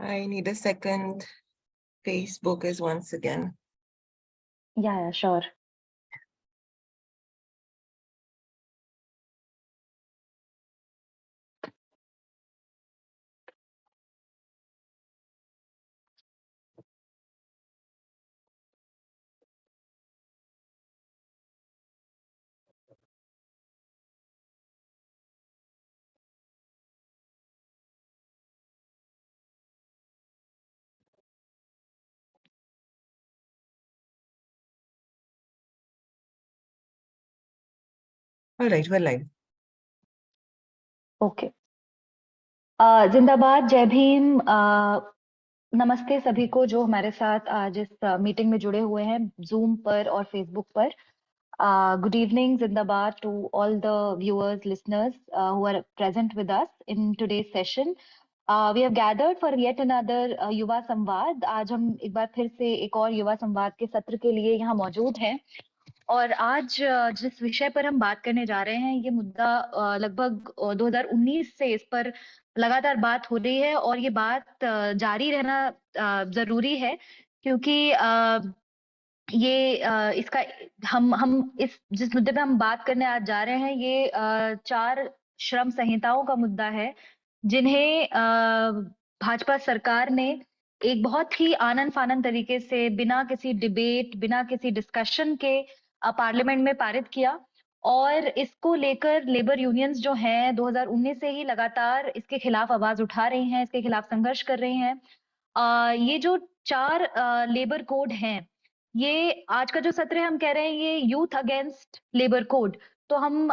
I need a second. Facebook is once again. Yeah, sure. All right, we're live. Okay. जिंदाबाद, जय भीम। नमस्ते सभी को जो हमारे साथ आज इस मीटिंग में जुड़े हुए हैं जूम पर और फेसबुक पर। गुड इवनिंग, जिंदाबाद to all the viewers, listeners who are present with us in today's session. We have gathered for yet another युवा संवाद। आज हम एक बार फिर से एक और युवा संवाद के सत्र के लिए यहाँ मौजूद हैं। और आज जिस विषय पर हम बात करने जा रहे हैं, ये मुद्दा लगभग 2019 से इस पर लगातार बात हो रही है और ये बात जारी रहना जरूरी है, क्योंकि ये इसका हम इस जिस मुद्दे पे हम बात करने आज जा रहे हैं, ये 4 श्रम संहिताओं का मुद्दा है, जिन्हें भाजपा सरकार ने एक बहुत ही आनन फानन तरीके से, बिना किसी डिबेट, बिना किसी डिस्कशन के पार्लियामेंट में पारित किया। और इसको लेकर लेबर यूनियंस जो हैं 2019 से ही लगातार इसके खिलाफ आवाज उठा रही हैं, इसके खिलाफ संघर्ष कर रही हैं। ये जो 4 लेबर कोड हैं, ये आज का जो सत्र है, हम कह रहे हैं ये यूथ अगेंस्ट लेबर कोड। तो हम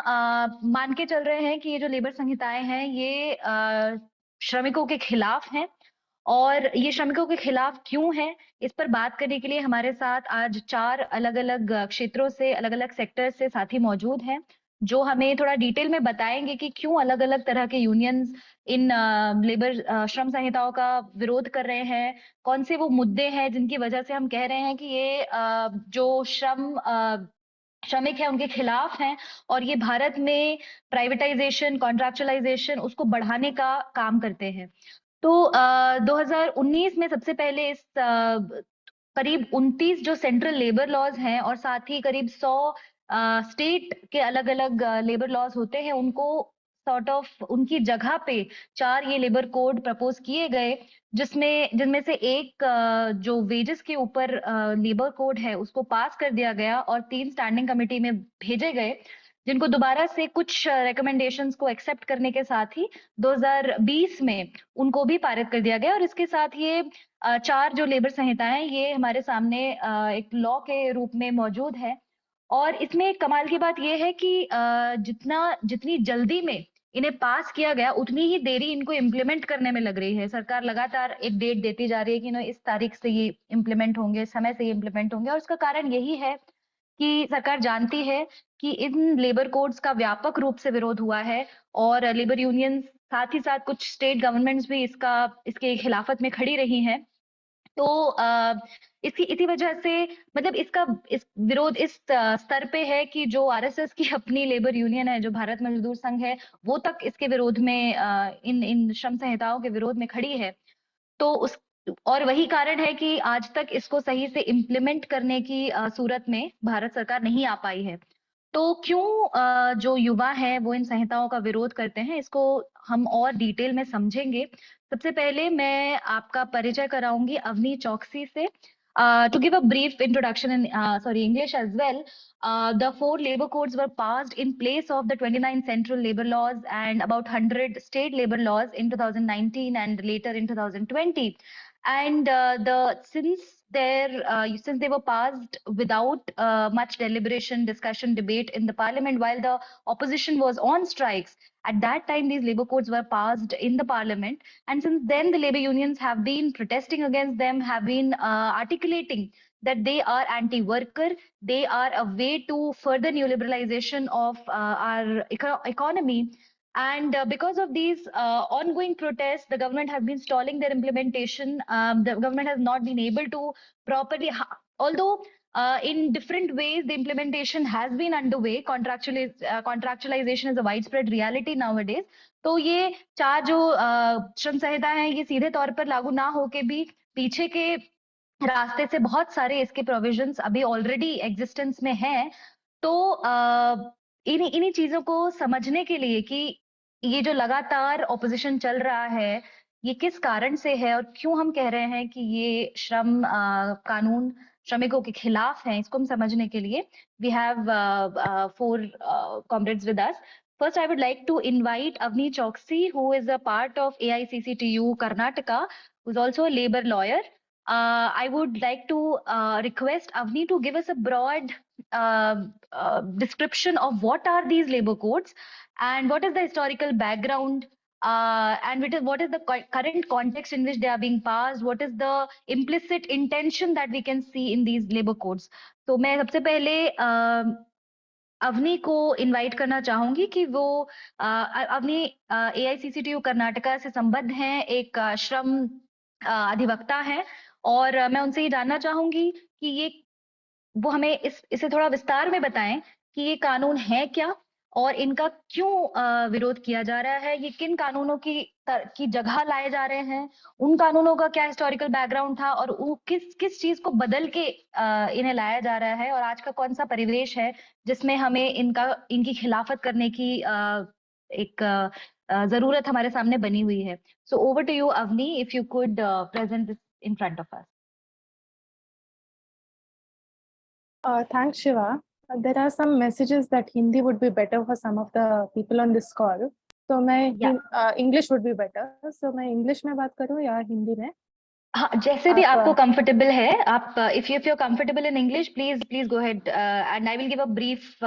मान के चल रहे हैं कि ये जो लेबर संहिताएं हैं, ये श्रमिकों के खिलाफ हैं। और ये श्रमिकों के खिलाफ क्यों है, इस पर बात करने के लिए हमारे साथ आज 4 अलग-अलग क्षेत्रों से, अलग-अलग सेक्टर से साथी मौजूद हैं, जो हमें थोड़ा डिटेल में बताएंगे कि क्यों अलग-अलग तरह के यूनियंस इन लेबर श्रम संहिताओं का विरोध कर रहे हैं, कौन से वो मुद्दे हैं जिनकी वजह से हम कह रहे हैं कि ये जो श्रमिक है उनके खिलाफ हैं, और ये भारत में प्राइवेटाइजेशन, कॉन्ट्रैक्चुअलाइजेशन उसको बढ़ाने का काम करते हैं। तो 2019 में सबसे पहले इस करीब 29 जो सेंट्रल लेबर लॉज हैं और साथ ही करीब 100 स्टेट के अलग-अलग लेबर लॉज होते हैं, उनको सॉर्ट ऑफ उनकी जगह पे 4 ये लेबर कोड प्रपोज किए गए, जिनमें से एक जो वेजेस के ऊपर लेबर कोड है उसको पास कर दिया गया और 3 स्टैंडिंग कमेटी में भेजे गए, जिनको दोबारा से कुछ रिकमेंडेशंस को एक्सेप्ट करने के साथ ही 2020 में उनको भी पारित कर दिया गया। और इसके साथ ये 4 जो लेबर संहिताएं हैं, ये हमारे सामने एक लॉ के रूप में मौजूद है। और इसमें एक कमाल की बात ये है कि जितनी जल्दी में इन्हें पास किया गया, उतनी ही देरी इनको इम्प्लीमेंट करने में लग रही है। सरकार लगातार एक डेट देती जा रही है कि इस तारीख से ये इम्प्लीमेंट होंगे, समय से ये इम्प्लीमेंट होंगे। और इसका कारण यही है कि सरकार जानती है कि इन लेबर कोड्स का व्यापक रूप से विरोध हुआ है, और लेबर यूनियंस साथ ही साथ कुछ स्टेट गवर्नमेंट्स भी इसके खिलाफत में खड़ी रही हैं। तो इसकी इसी वजह से, मतलब इस विरोध इस स्तर पे है कि जो आरएसएस की अपनी लेबर यूनियन है, जो भारत मजदूर संघ है, वो तक इसके विरोध में इन इन श्रम संहिताओं के विरोध में खड़ी है। तो उस और वही कारण है कि आज तक इसको सही से इम्प्लीमेंट करने की सूरत में भारत सरकार नहीं आ पाई है। तो क्यों जो युवा है वो इन संहिताओं का विरोध करते हैं, इसको हम और डिटेल में समझेंगे। सबसे पहले मैं आपका परिचय कराऊंगी अवनी चौकसी से। To give a brief introduction in English as well, the 4 labor codes were passed in place of the 29 central labor laws and about 100 state labor laws in 2019 and later in 2020. And since they were passed without much deliberation, discussion, debate in the parliament, while the opposition was on strikes, at that time these labor codes were passed in the parliament. And since then the labor unions have been protesting against them, have been articulating that they are anti-worker, they are a way to further neoliberalization of our economy. And because of these ongoing protests, the government has been stalling their implementation. The government has not been able to properly, although In different ways, the implementation has been underway. Contractualization is a widespread reality nowadays. तो ये 4 जो श्रम संहिता है, ये सीधे तौर पर लागू ना होके भी पीछे के रास्ते से बहुत सारे इसके प्रोविजंस अभी ऑलरेडी एग्जिस्टेंस में हैं। तो इन्हीं चीजों को समझने के लिए कि ये जो लगातार ऑपोजिशन चल रहा है, ये किस कारण से है और क्यों हम कह रहे हैं कि ये श्रम कानून श्रमिकों के खिलाफ है, इसको हम समझने के लिए we have 4 comrades with us. First, I would like to invite Avni Choksi, who is a part of AICCTU Karnataka, who's also a labor lawyer. I would like to request Avni to give us a broad description of what are these labor codes and what is the historical background, and what is the current context in which they are being passed, what is the implicit intention that we can see in these labor codes. तो मैं सबसे पहले अवनी को invite करना चाहूंगी कि वो Avani AICCTU Karnataka से संबद्ध हैं, एक श्रम अधिवक्ता हैं, और मैं उनसे ये जानना चाहूंगी कि ये वो हमें इसे थोड़ा विस्तार में बताएं कि ये कानून है क्या और इनका क्यों विरोध किया जा रहा है, ये किन कानूनों की जगह लाए जा रहे हैं, उन कानूनों का क्या हिस्टोरिकल बैकग्राउंड था और वो किस चीज को बदल के इन्हें लाया जा रहा है, और आज का कौन सा परिवेश है जिसमें हमें इनकी खिलाफत करने की एक जरूरत हमारे सामने बनी हुई है. So over to you Avni, if you could present this in front of us. Thanks, Shiva. There are some messages that Hindi would be better for some of the people on this call. So English would be better. So मैं English में बात करूँ या हिंदी में? हाँ, जैसे भी आपको कंफर्टेबल है. आप if you're comfortable in English, please go ahead, and I will give a brief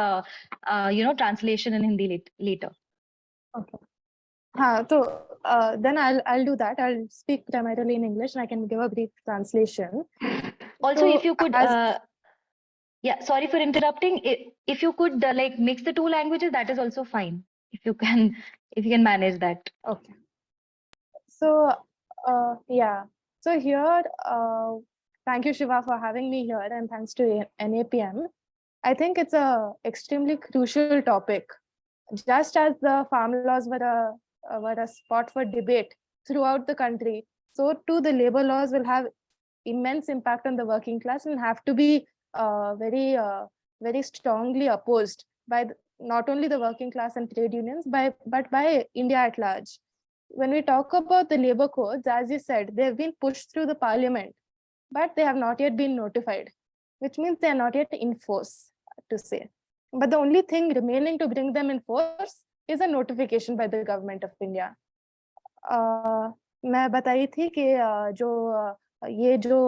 translation in Hindi later. Okay. हाँ, तो then I'll do that. I'll speak primarily in English and I can give a brief translation. Also, so, if you could yeah, sorry for interrupting. If you could like mix the 2 languages, that is also fine. If you can manage that. Okay. So yeah. So here, thank you, Shiva, for having me here, and thanks to NAPM. I think it's a extremely crucial topic. Just as the farm laws were a spot for debate throughout the country, so too the labor laws will have immense impact on the working class and have to be very strongly opposed by not only the working class and trade unions, but by India at large. When we talk about the labor codes, as you said, they have been pushed through the parliament, but they have not yet been notified, which means they are not yet in force, to say. But the only thing remaining to bring them in force is a notification by the government of India. मैं बताई थी कि ये जो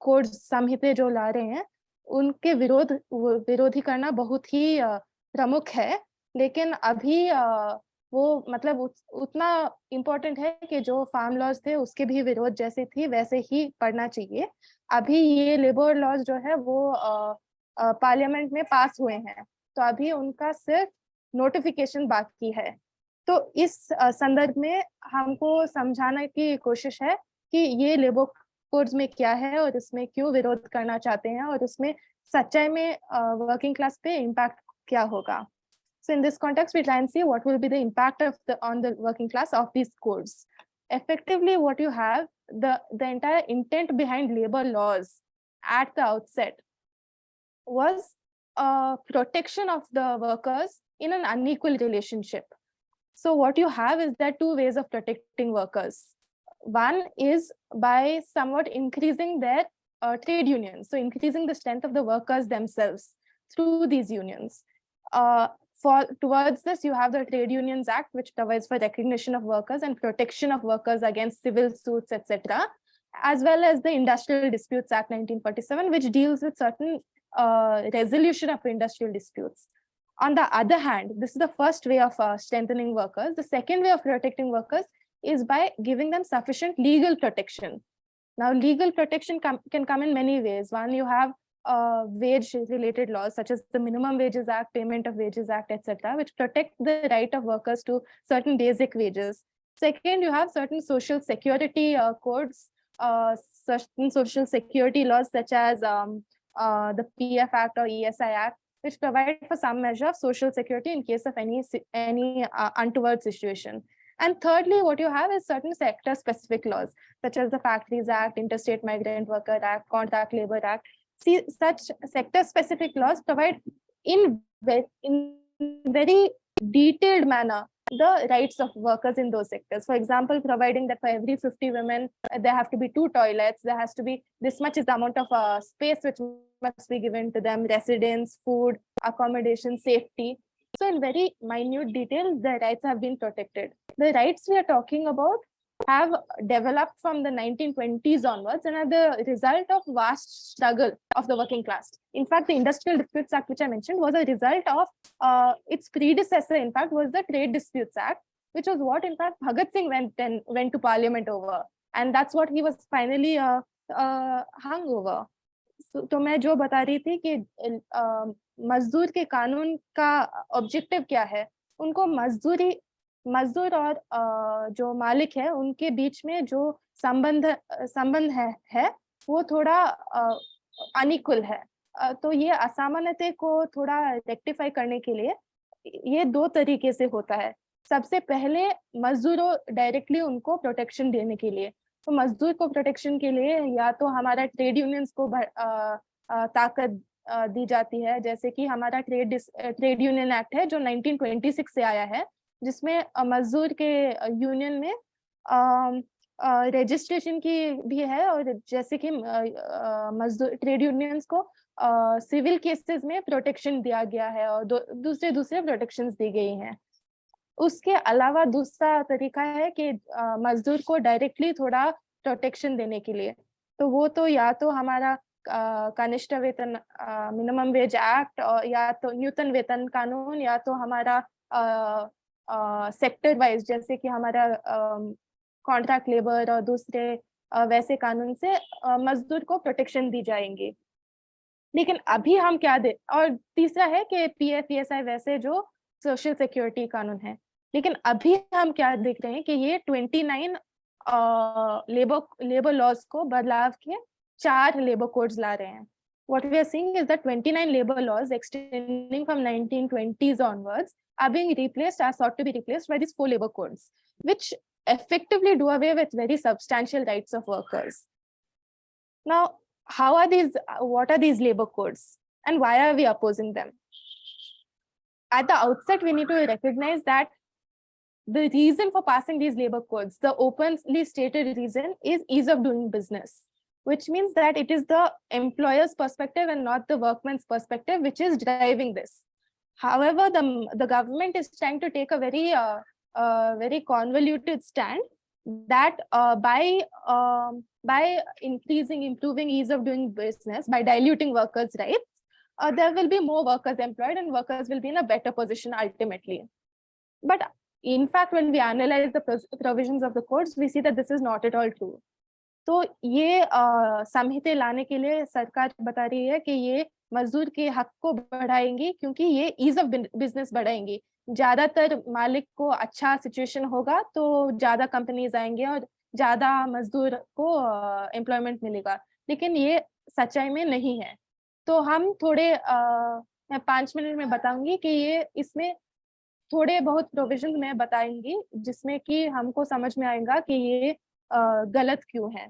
code संहिता जो ला रहे हैं, उनके विरोधी करना बहुत ही प्रमुख है, लेकिन अभी वो मतलब उतना इम्पोर्टेंट है कि जो फार्म लॉज थे उसके भी विरोध जैसे थी वैसे ही पढ़ना चाहिए. अभी ये लेबर लॉज जो है वो पार्लियामेंट में पास हुए हैं, तो अभी उनका सिर्फ नोटिफिकेशन बाकी है. तो इस संदर्भ में हमको समझाने की कोशिश है कि ये लेबर कोड्स में क्या है और इसमें क्यों विरोध करना चाहते हैं और उसमें सच्चाई में वर्किंग क्लास पे इम्पैक्ट क्या होगा. So in this context, we try and see what will be the impact on the working class of these codes. Effectively, what you have, the entire intent behind labor laws at the outset was protection of the workers in an unequal relationship. So what you have is there are 2 ways of protecting workers. One is by somewhat increasing their trade unions, so increasing the strength of the workers themselves through these unions. Towards this, you have the Trade Unions Act, which provides for recognition of workers and protection of workers against civil suits, etc., as well as the Industrial Disputes Act 1947, which deals with certain resolution of industrial disputes. On the other hand, this is the first way of strengthening workers. The second way of protecting workers is by giving them sufficient legal protection. Now, legal protection can come in many ways. One, you have wage-related laws such as the Minimum Wages Act, Payment of Wages Act, etc., which protect the right of workers to certain basic wages. Second, you have certain social security codes, certain social security laws such as the PF Act or ESI Act, which provide for some measure of social security in case of any untoward situation. And thirdly, what you have is certain sector-specific laws, such as the Factories Act, Interstate Migrant Worker Act, Contract Labor Act. See, such sector-specific laws provide in very detailed manner the rights of workers in those sectors. For example, providing that for every 50 women, there have to be 2 toilets, there has to be this much is the amount of space which must be given to them, residence, food, accommodation, safety. So in very minute detail, the rights have been protected. The rights we are talking about have developed from the 1920s onwards and are the result of vast struggle of the working class. In fact, the Industrial Disputes Act, which I mentioned, was a result of its predecessor, in fact, was the Trade Disputes Act, which was what, in fact, Bhagat Singh went to parliament over. And that's what he was finally hung over. तो मैं जो बता रही थी कि मजदूर के कानून का ऑब्जेक्टिव क्या है, उनको मजदूर और जो मालिक है उनके बीच में जो संबंध है वो थोड़ा अनइक्वल है। तो ये असमानता को थोड़ा रेक्टिफाई करने के लिए ये 2 तरीके से होता है। सबसे पहले मजदूरों डायरेक्टली उनको प्रोटेक्शन देने के लिए, तो मजदूर को प्रोटेक्शन के लिए या तो हमारा ट्रेड यूनियंस को ताकत दी जाती है, जैसे कि हमारा ट्रेड यूनियन एक्ट है जो 1926 से आया है, जिसमें मजदूर के यूनियन में रजिस्ट्रेशन की भी है, और जैसे कि मजदूर ट्रेड यूनियंस को सिविल केसेस में प्रोटेक्शन दिया गया है और दूसरे प्रोटेक्शंस दी गई हैं। उसके अलावा दूसरा तरीका है कि मजदूर को डायरेक्टली थोड़ा प्रोटेक्शन देने के लिए, तो वो तो या तो हमारा कनिष्ठ वेतन मिनिमम वेज एक्ट, और या तो न्यूनतम वेतन कानून, या तो हमारा सेक्टर वाइज जैसे कि हमारा कॉन्ट्रैक्ट लेबर और दूसरे वैसे कानून से मजदूर को प्रोटेक्शन दी जाएंगी। लेकिन अभी हम क्या दे, और तीसरा है कि PF ESI वैसे जो सोशल सिक्योरिटी कानून है, लेकिन अभी हम क्या देख रहे हैं कि ये 29 लेबर लॉज को बदलाव के 4 लेबर कोड्स ला रहे हैं। What we are seeing is that 29 labor laws extending from 1920s onwards are being replaced, are sought to be replaced by these 4 labor codes, which effectively do away with very substantial rights of workers. Now, what are these labor codes and why are we opposing them? At the outset, we need to recognize that the reason for passing these labor codes, the openly stated reason, is ease of doing business, which means that it is the employer's perspective and not the workman's perspective which is driving this. However, the government is trying to take a very convoluted stand that by improving ease of doing business, by diluting workers' rights, there will be more workers employed and workers will be in a better position ultimately. But in fact, when we analyze the provisions of the codes, we see that this is not at all true. तो ये संहिता लाने के लिए सरकार बता रही है कि ये मजदूर के हक को बढ़ाएंगी, क्योंकि ये ईज ऑफ बिजनेस बढ़ाएंगी। ज्यादातर मालिक को अच्छा सिचुएशन होगा तो ज्यादा कंपनीज आएंगे और ज्यादा मजदूर को एम्प्लॉयमेंट मिलेगा, लेकिन ये सच्चाई में नहीं है। तो हम थोड़े मैं 5 मिनट में बताऊंगी कि ये इसमें थोड़े बहुत प्रोविजन मैं बताएंगी जिसमें कि हमको समझ में आएगा कि ये गलत क्यों है।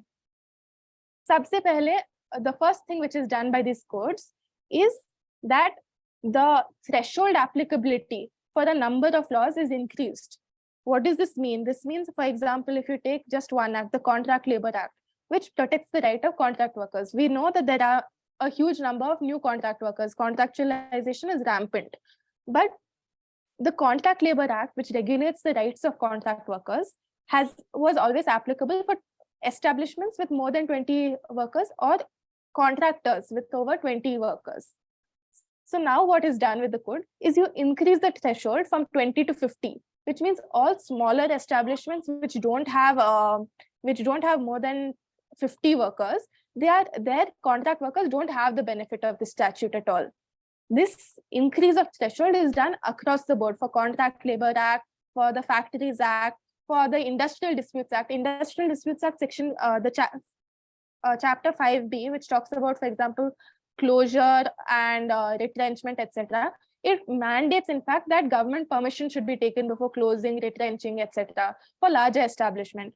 सबसे पहले the first thing which is done by these codes is that the threshold applicability for a number of laws is increased. What does this mean? This means, for example, if you take just one act, the Contract Labor Act, which protects the right of contract workers. We know that there are a huge number of new contract workers. Contractualization is rampant. But the Contract Labor Act, which regulates the rights of contract workers, was always applicable for establishments with more than 20 workers or contractors with over 20 workers. So now what is done with the code is you increase the threshold from 20 to 50, which means all smaller establishments which don't have more than 50 workers, their contract workers don't have the benefit of the statute at all. This increase of threshold is done across the board for Contract Labor Act, for the Factories Act, for the Industrial Disputes Act. Industrial Disputes Act section, chapter 5B, which talks about, for example, closure and retrenchment, etc. It mandates, in fact, that government permission should be taken before closing, retrenching, etc. for larger establishment.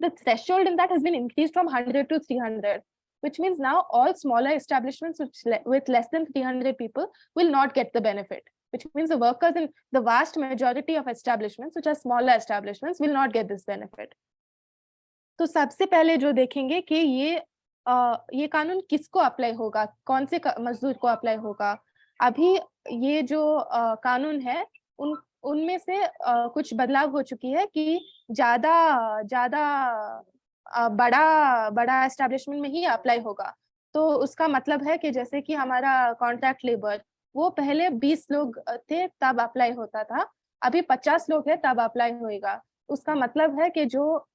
The threshold in that has been increased from 100 to 300, which means now all smaller establishments with less than 300 people will not get the benefit, which means the workers in the vast majority of establishments, which are smaller establishments, will not get this benefit. तो सबसे पहले जो देखेंगे कि ये कानून किसको apply होगा, कौन से मजदूर को अप्लाई होगा। अभी ये जो कानून है उनमें से कुछ बदलाव हो चुकी है कि ज्यादा बड़ा एस्टेब्लिशमेंट में ही अप्लाई होगा। तो उसका मतलब है कि जैसे कि हमारा कॉन्ट्रैक्ट लेबर वो पहले 20 लोग थे तब अप्लाई होता था, अभी 50 लोग है तब अप्लाई होएगा। उसका मतलब है कि जो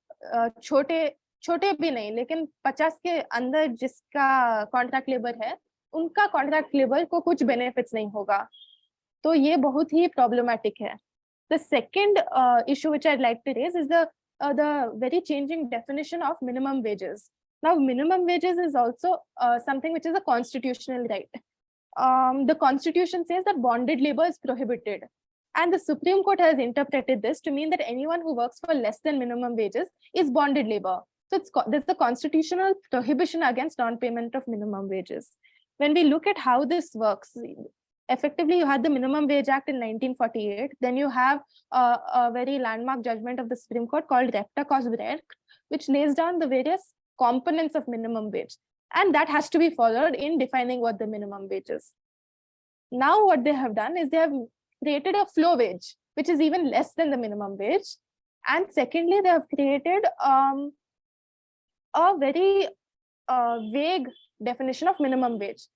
छोटे भी नहीं लेकिन 50 के अंदर जिसका कॉन्ट्रैक्ट लेबर है उनका कॉन्ट्रैक्ट लेबर को कुछ बेनिफिट्स नहीं होगा। तो ये बहुत ही प्रॉब्लमेटिक है। The second issue which I'd like to raise is the very changing definition of minimum wages. Now, minimum wages is also something which is a constitutional right. The Constitution says that bonded labor is prohibited. And the Supreme Court has interpreted this to mean that anyone who works for less than minimum wages is bonded labor. So there's the constitutional prohibition against non-payment of minimum wages. When we look at how this works, effectively you had the Minimum Wage Act in 1948. Then you have a very landmark judgment of the Supreme Court called Repta Cosbrek, which lays down the various components of minimum wage. And that has to be followed in defining what the minimum wage is. Now what they have done is they have created a floor wage, which is even less than the minimum wage. And secondly, they have created a very vague definition of minimum wage,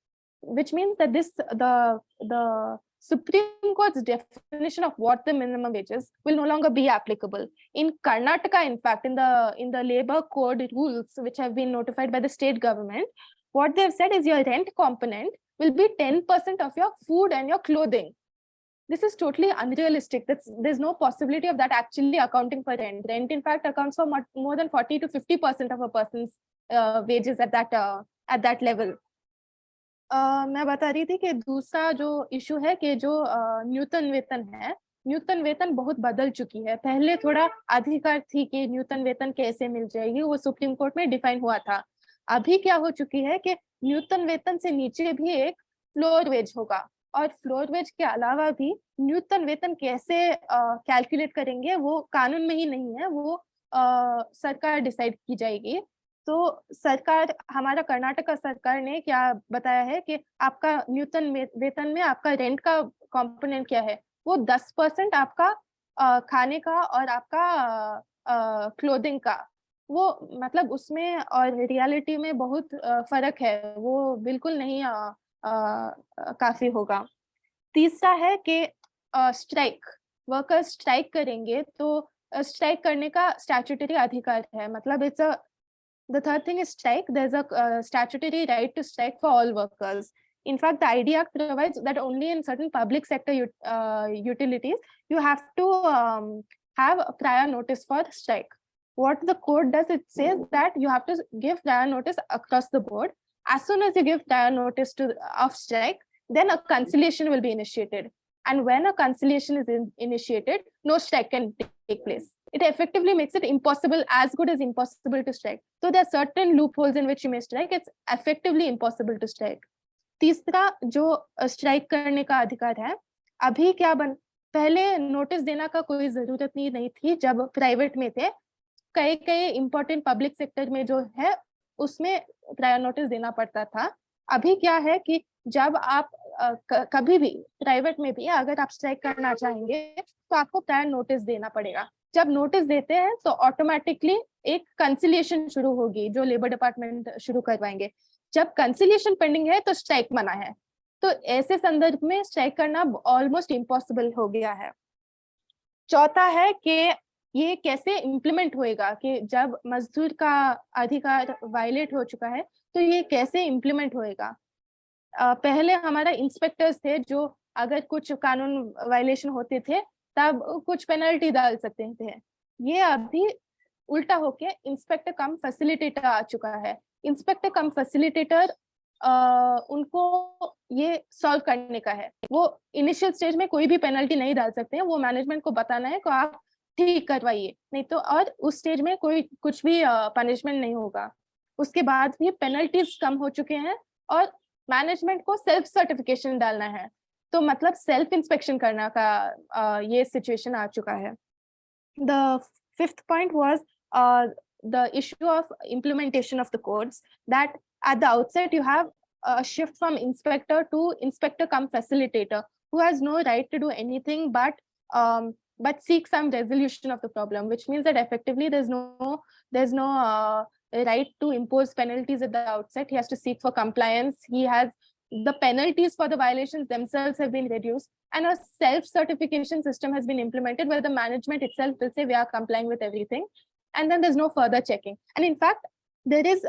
which means that the Supreme Court's definition of what the minimum wage is will no longer be applicable. In Karnataka, in fact, in the labor code rules, which have been notified by the state government, what they've said is your rent component will be 10% of your food and your clothing. This is totally unrealistic. There's no possibility of that actually accounting for rent. Rent, in fact, accounts for more than 40 to 50% of a person's wages at that level. मैं बता रही थी कि दूसरा जो issue है कि जो न्यूनतम वेतन है, न्यूनतम वेतन बहुत बदल चुकी है। पहले थोड़ा अधिकार थी कि न्यूनतम वेतन कैसे मिल जाएगी, वो सुप्रीम कोर्ट में डिफाइन हुआ था। अभी क्या हो चुकी है कि न्यूनतम वेतन से नीचे भी एक फ्लोर वेज होगा, और फ्लोर वेज के अलावा भी न्यूनतम वेतन कैसे कैलकुलेट करेंगे वो कानून में ही नहीं है, वो सरकार डिसाइड की जाएगी। तो सरकार, हमारा कर्नाटक सरकार ने क्या बताया है कि आपका न्यूनतम वेतन में आपका रेंट का कंपोनेंट क्या है, वो 10% आपका खाने का और आपका क्लोथिंग का, वो मतलब उसमें और रियलिटी में बहुत फर्क है, वो बिल्कुल नहीं काफी होगा। तीसरा है कि स्ट्राइक, वर्कर्स स्ट्राइक करेंगे तो स्ट्राइक करने का स्टैट्यूटरी अधिकार है, मतलब the third thing is strike. There's a statutory right to strike for all workers. In fact, the ID Act provides that only in certain public sector utilities, you have to have a prior notice for strike. What the code does, it says that you have to give prior notice across the board. As soon as you give prior notice of strike, then a conciliation will be initiated. And when a conciliation is initiated, no strike can take place. It effectively makes it impossible, as good as impossible to strike. So there are certain loopholes in which you may strike. It's effectively impossible to strike. तीसरा जो strike करने का अधिकार है, अभी क्या पहले notice देना का कोई जरूरत नहीं थी जब प्राइवेट में थे। कई इंपॉर्टेंट पब्लिक सेक्टर में जो है उसमें प्रायर नोटिस देना पड़ता था। अभी क्या है कि जब आप कभी भी प्राइवेट में भी अगर आप स्ट्राइक करना चाहेंगे तो आपको प्रायर नोटिस देना पड़ेगा। जब नोटिस देते हैं तो ऑटोमेटिकली एक कंसिलिएशन शुरू होगी जो लेबर डिपार्टमेंट शुरू करवाएंगे। जब कंसिलिएशन पेंडिंग है तो स्ट्राइक मना है, तो ऐसे संदर्भ में स्ट्राइक करना ऑलमोस्ट इम्पॉसिबल हो गया है। चौथा है कि ये कैसे इम्प्लीमेंट होएगा, कि जब मजदूर का अधिकार वायलेट हो चुका है तो ये कैसे इम्प्लीमेंट होएगा। पहले हमारा इंस्पेक्टर्स थे जो अगर कुछ कानून वायलेशन होते थे तब कुछ पेनल्टी डाल सकते थे, ये अभी उल्टा होके इंस्पेक्टर कम फैसिलिटेटर आ चुका है। इंस्पेक्टर कम फैसिलिटेटर उनको ये सॉल्व करने का है। वो इनिशियल स्टेज में कोई भी पेनल्टी नहीं डाल सकते हैं, वो मैनेजमेंट को बताना है कि आप ठीक करवाइए, नहीं तो और उस स्टेज में कोई कुछ भी पनिशमेंट नहीं होगा। उसके बाद भी पेनल्टीज कम हो चुके हैं और मैनेजमेंट को सेल्फ सर्टिफिकेशन डालना है, तो मतलब सेल्फ इंस्पेक्शन करना का ये सिचुएशन आ चुका है। The fifth point was the issue of implementation of the codes, that at the outset you have a shift from inspector to inspector cum facilitator, who has no right to do anything but seek some resolution of the problem, which means that effectively there's no right to impose penalties at the outset. He has to seek for compliance. The penalties for the violations themselves have been reduced, and a self-certification system has been implemented where the management itself will say we are complying with everything, and then there's no further checking. And in fact, there is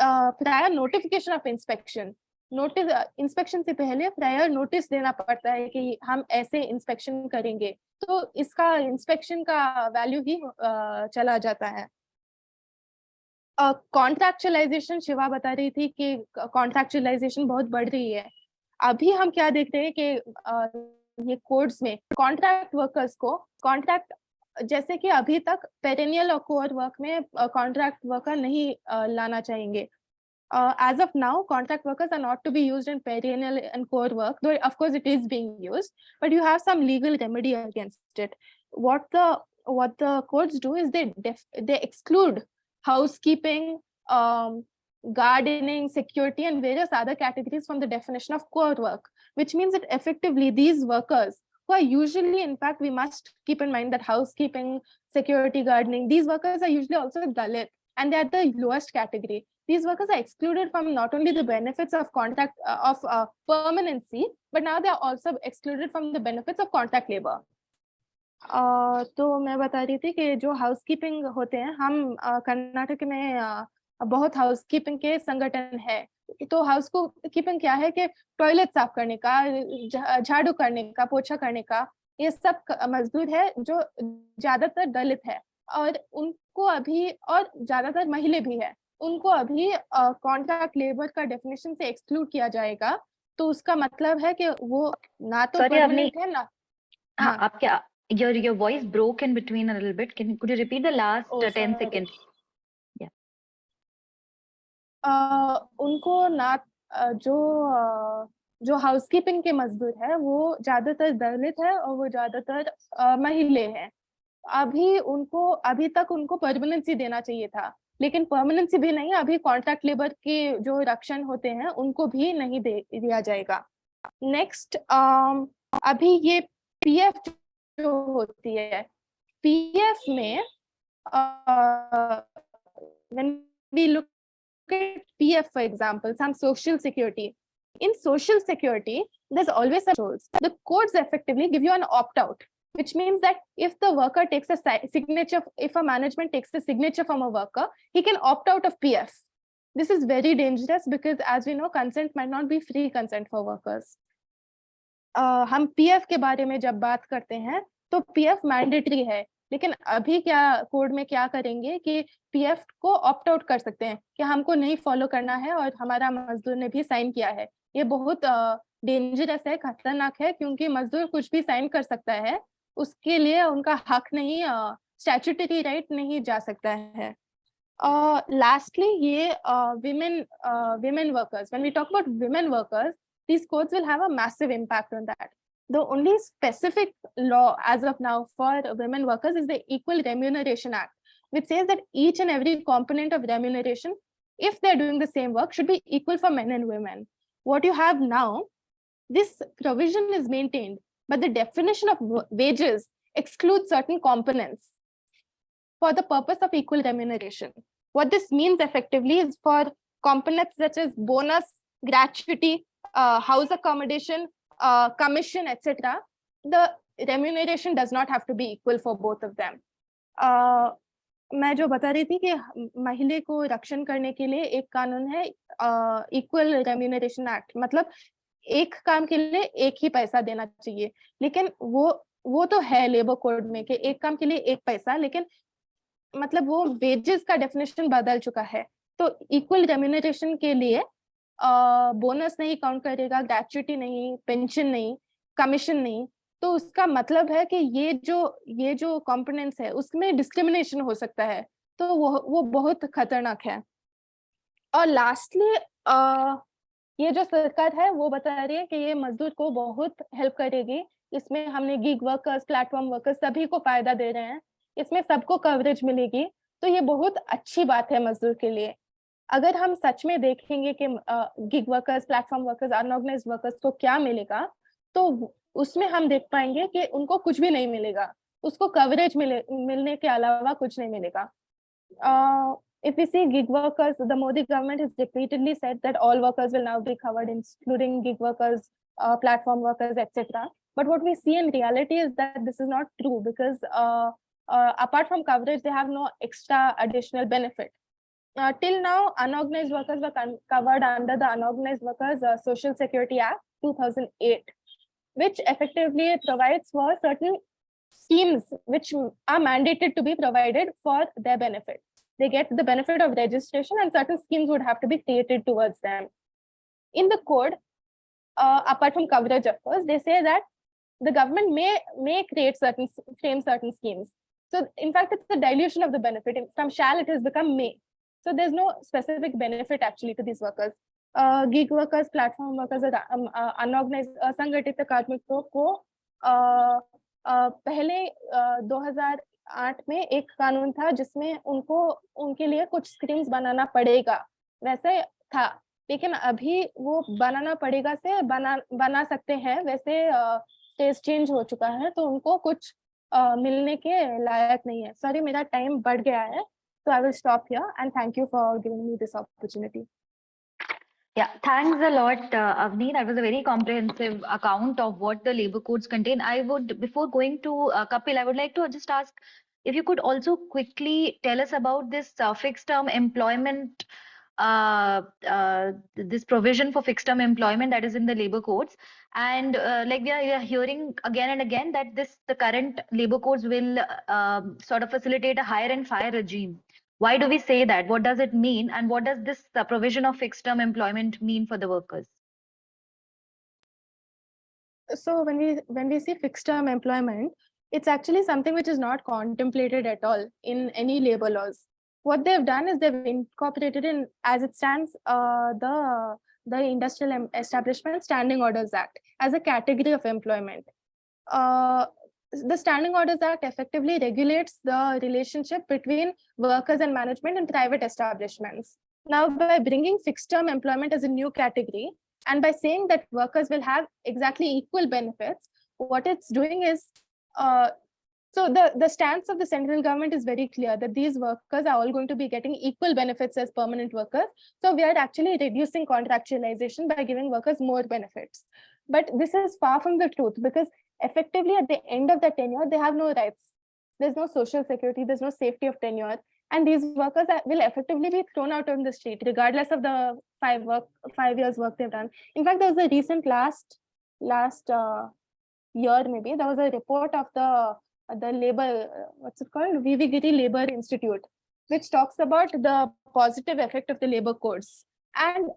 prior notification of inspection. Notice inspection से पहले prior notice देना पड़ता है कि हम ऐसे inspection करेंगे, तो इसका इंस्पेक्शन का वैल्यू ही चला जाता है। कॉन्ट्रैक्चुअलाइजेशन, शिवा बता रही थी कि कॉन्ट्रैक्चुअलाइजेशन बहुत बढ़ रही है। अभी हम क्या देख रहे हैं कि ये कोड्स में कॉन्ट्रैक्ट वर्कर्स को कॉन्ट्रैक्ट, जैसे कि अभी तक पेरेनियल और कोर वर्क में कॉन्ट्रैक्ट वर्कर नहीं लाना चाहेंगे। As of now, contract workers are not to be used in perennial and core work, though of course it is being used, but you have some legal remedy against it. What the courts do is they exclude housekeeping, gardening, security, and various other categories from the definition of core work, which means that effectively these workers, who are usually, in fact, we must keep in mind that housekeeping, security, gardening, these workers are usually also Dalit, and they are the lowest category. These workers are excluded from not only the benefits of permanency, but now they are also excluded from the benefits of contract labor. तो मैं बता रही थी कि जो housekeeping होते हैं, हम कर्नाटक में बहुत हाउसकीपिंग के संगठन है। तो हाउस कीपिंग क्या है कि टॉयलेट साफ करने का, झाड़ू करने का, पोछा करने का, ये सब मजदूर है जो ज्यादातर दलित है, और उनको अभी, और ज्यादातर महिला भी है, उनको अभी कॉन्ट्रैक्ट लेबर का डेफिनेशन से एक्सक्लूड किया जाएगा। तो उसका मतलब है कि वो ना तो परमानेंट है ना। हाँ, आप क्या, your voice broke in between a little bit. Could you repeat the last 10 seconds? Yeah. उनको ना जो हाउसकीपिंग के मजदूर है वो ज्यादातर दलित है और वो ज्यादातर महिला है। अभी तक उनको परमानेंसी देना चाहिए था, लेकिन परमानेंसी भी नहीं, अभी कॉन्ट्रैक्ट लेबर के जो रक्षण होते हैं उनको भी नहीं दिया जाएगा। नेक्स्ट, अभी ये पीएफ जो होती है, पीएफ में when we look at PF, for example, some social security. In social security, there's always some rules. The codes effectively give you an opt-out, which means that if the worker takes a signature, if a management takes a signature from a worker, he can opt out of PF. This is very dangerous because, as we know, consent might not be free consent for workers. हम PF के बारे में जब बात करते हैं तो PF mandatory है, लेकिन अभी क्या कोड में क्या करेंगे कि PF को ऑप्ट आउट कर सकते हैं कि हमको नहीं फॉलो करना है और हमारा मजदूर ने भी साइन किया है। ये बहुत डेंजरस है, खतरनाक है, क्योंकि मजदूर कुछ भी साइन कर सकता है, उसके लिए उनका हक नहीं, स्टैट्यूटरी राइट नहीं जा सकता है। Lastly, ये women workers. When we talk about women workers, these codes will have a massive impact on that. The only specific law as of now for women workers is the Equal Remuneration Act, which says that each and every component of remuneration, if they're doing the same work, should be equal for men and women. What you have now, this provision is maintained, but the definition of wages excludes certain components for the purpose of equal remuneration. What this means effectively is for components such as bonus, gratuity, house accommodation, commission, etc., the remuneration does not have to be equal for both of them. मैं जो बता रही थी कि महिला को रक्षण करने के लिए एक कानून है, इक्वल रेम्यूनरेशन एक्ट, मतलब एक काम के लिए एक ही पैसा देना चाहिए, लेकिन वो तो है लेबर कोड में कि एक काम के लिए एक पैसा, लेकिन मतलब वो वेजेस का डेफिनेशन बदल चुका है। तो इक्वल रेम्यूनरेशन के लिए बोनस नहीं काउंट करेगा, ग्रेच्युटी नहीं, पेंशन नहीं, कमीशन नहीं, तो उसका मतलब है कि ये जो कंपोनेंट्स है उसमें डिस्क्रिमिनेशन हो सकता है, तो वो बहुत खतरनाक है। और लास्टली ये जो सरकार है वो बता रही है कि ये मजदूर को बहुत हेल्प करेगी। इसमें हमने गिग वर्कर्स, प्लेटफॉर्म वर्कर्स सभी को फायदा दे रहे हैं, इसमें सबको कवरेज मिलेगी, तो ये बहुत अच्छी बात है मजदूर के लिए। अगर हम सच में देखेंगे कि gig workers, platform workers, unorganised workers को क्या मिलेगा, तो उसमें हम देख पाएंगे कि उनको कुछ भी नहीं मिलेगा, उसको कवरेज मिलने के अलावा कुछ नहीं मिलेगा। If we see gig workers, the Modi government has repeatedly said that all workers will now be covered, including gig workers, platform workers, etc. But what we see in reality is that this is not true, because apart from coverage, they have no extra additional benefit. Till now, unorganized workers were covered under the Unorganized Workers Social Security Act 2008, which effectively provides for certain schemes which are mandated to be provided for their benefit. They get the benefit of registration, and certain schemes would have to be created towards them. In the code, apart from coverage, of course, they say that the government may frame certain schemes. So in fact, it's the dilution of the benefit. From shall, it has become may. So there's no specific benefit actually to these workers. Gig workers, platform workers, unorganized असंगठित कार्मिकों को पहले 2008 में एक कानून था जिसमें उनको उनके लिए कुछ स्कीम्स बनाना पड़ेगा, वैसे था, लेकिन अभी वो बनाना पड़ेगा से बना सकते हैं, वैसे स्टेज चेंज हो चुका है, तो उनको कुछ मिलने के लायक नहीं है। सॉरी, मेरा टाइम बढ़ गया है, so I will stop here, and thank you for giving me this opportunity. Yeah, thanks a lot, Avni. That was a very comprehensive account of what the labor codes contain. I would, before going to Kapil, I would like to just ask if you could also quickly tell us about this fixed term employment, this provision for fixed term employment that is in the labor codes. And like we are hearing again and again that the current labor codes will sort of facilitate a hire and fire regime. Why do we say that? What does it mean? And what does this provision of fixed term employment mean for the workers? So when we see fixed term employment, it's actually something which is not contemplated at all in any labor laws. What they've done is they've incorporated in, as it stands, the Industrial Establishment Standing Orders Act as a category of employment. The Standing Orders Act effectively regulates the relationship between workers and management in private establishments. Now, by bringing fixed term employment as a new category, and by saying that workers will have exactly equal benefits, what it's doing is, so the stance of the central government is very clear that these workers are all going to be getting equal benefits as permanent workers. So we are actually reducing contractualization by giving workers more benefits. But this is far from the truth, because effectively at the end of the tenure, they have no rights. There's no social security, there's no safety of tenure. And these workers will effectively be thrown out on the street, regardless of the 5 years work they've done. In fact, there was a recent last year, maybe, there was a report of the labor, what's it called? V.V. Giri Labor Institute, which talks about the positive effect of the labor codes. And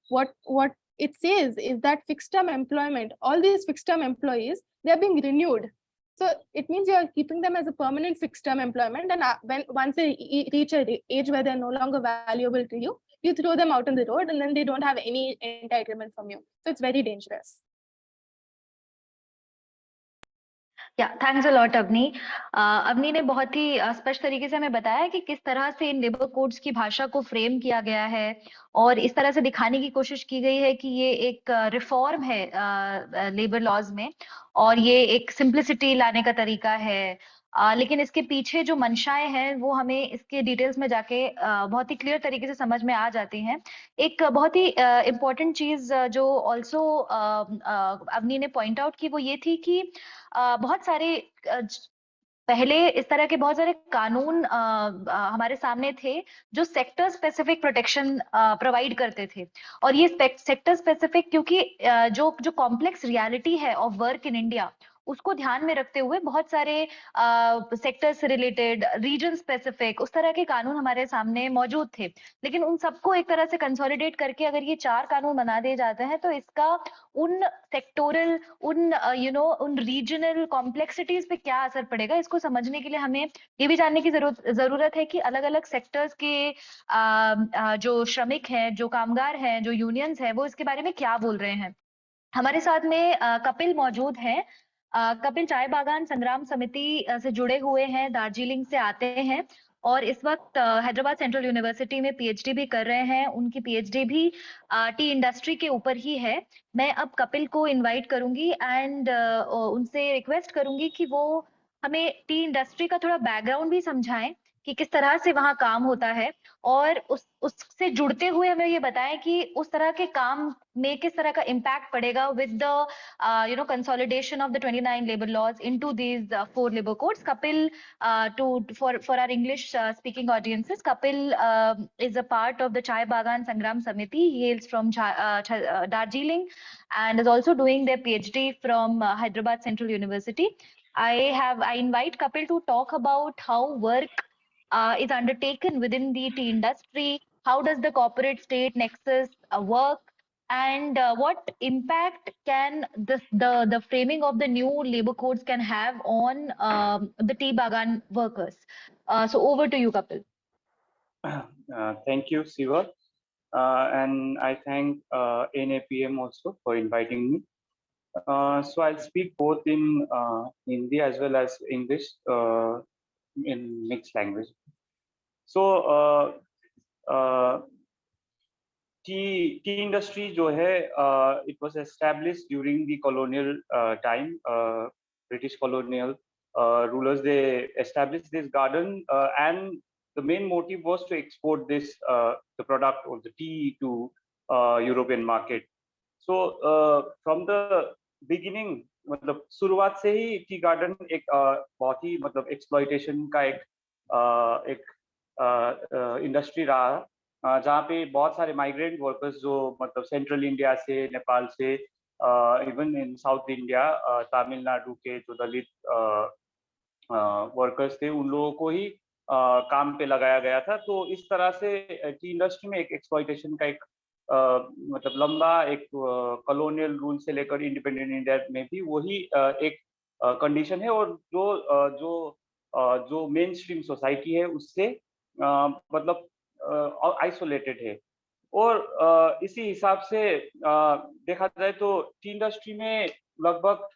what it says is that fixed term employment, all these fixed term employees, they're being renewed. So it means you're keeping them as a permanent fixed term employment, and once they reach an age where they're no longer valuable to you, you throw them out on the road, and then they don't have any entitlement from you. So it's very dangerous. Thanks a lot Avni. Avni ने बहुत ही स्पष्ट तरीके से हमें बताया कि किस तरह से इन लेबर कोड्स की भाषा को फ्रेम किया गया है और इस तरह से दिखाने की कोशिश की गई है कि ये एक रिफॉर्म है लेबर लॉज में और ये एक सिंप्लिसिटी लाने का तरीका है। लेकिन इसके पीछे जो मंशाएं हैं वो हमें इसके डिटेल्स में जाके बहुत ही क्लियर तरीके से समझ में आ जाती हैं। एक बहुत ही इम्पोर्टेंट चीज जो ऑल्सो अवनी ने पॉइंट आउट की वो ये थी कि बहुत सारे पहले इस तरह के बहुत सारे कानून हमारे सामने थे जो सेक्टर स्पेसिफिक प्रोटेक्शन प्रोवाइड करते थे और ये सेक्टर स्पेसिफिक क्योंकि जो कॉम्प्लेक्स रियलिटी है ऑफ वर्क इन इंडिया उसको ध्यान में रखते हुए बहुत सारे सेक्टर से रिलेटेड, रीजन स्पेसिफिक उस तरह के कानून हमारे सामने मौजूद थे। लेकिन उन सबको एक तरह से कंसोलिडेट करके अगर ये 4 कानून बना दिए जाते हैं तो इसका उन सेक्टोरल, उन उन रीजनल कॉम्प्लेक्सिटीज पे क्या असर पड़ेगा, इसको समझने के लिए हमें ये भी जानने की जरूरत है कि अलग-अलग सेक्टर्स के जो श्रमिक हैं, जो कामगार हैं, जो यूनियंस हैं, वो इसके बारे में क्या बोल रहे हैं। हमारे साथ में कपिल मौजूद हैं। कपिल चाय बागान संग्राम समिति से जुड़े हुए हैं, दार्जिलिंग से आते हैं और इस वक्त हैदराबाद सेंट्रल यूनिवर्सिटी में पीएचडी भी कर रहे हैं। उनकी पीएचडी भी टी इंडस्ट्री के ऊपर ही है। मैं अब कपिल को इनवाइट करूंगी एंड उनसे रिक्वेस्ट करूंगी कि वो हमें टी इंडस्ट्री का थोड़ा बैकग्राउंड भी समझाएं कि किस तरह से वहाँ काम होता है और उससे जुड़ते हुए हमें ये बताएं कि उस तरह के काम में किस तरह का इम्पैक्ट पड़ेगा with the consolidation of the 29 labor laws into these 4 labor codes. Kapil, for our English speaking audiences, Kapil is a part of the Chai Bagan Sangram Samiti. He hails from Darjeeling and is also doing their PhD from Hyderabad Central University. I invite Kapil to talk about how work is undertaken within the tea industry. How does the corporate state nexus work? And what impact can the framing of the new labor codes can have on the tea bagan workers? So over to you, Kapil. Thank you, Siva. And I thank NAPM also for inviting me. So I'll speak both in Hindi as well as English in mixed language. So tea industry जो है, it was established during the colonial time. British colonial rulers, they established this garden and the main motive was to export this the product of the tea to European market. So from the beginning, मतलब शुरुआत से ही tea garden एक बहुत ही मतलब exploitation का एक industry रहा, जहाँ पे बहुत सारे माइग्रेंट वर्कर्स जो मतलब सेंट्रल इंडिया से, नेपाल से, even in south India, Tamil Nadu के जो दलित वर्कर्स थे, उन लोगों को ही काम पे लगाया गया था। तो इस तरह से टी इंडस्ट्री में एक एक्सप्लॉइटेशन का एक मतलब लंबा एक कॉलोनियल रूल से लेकर इंडिपेंडेंट इंडिया में भी वही एक कंडीशन है, और जो मेन स्ट्रीम सोसाइटी है उससे मतलब आइसोलेटेड है। और इसी हिसाब से देखा जाए तो टी इंडस्ट्री में लगभग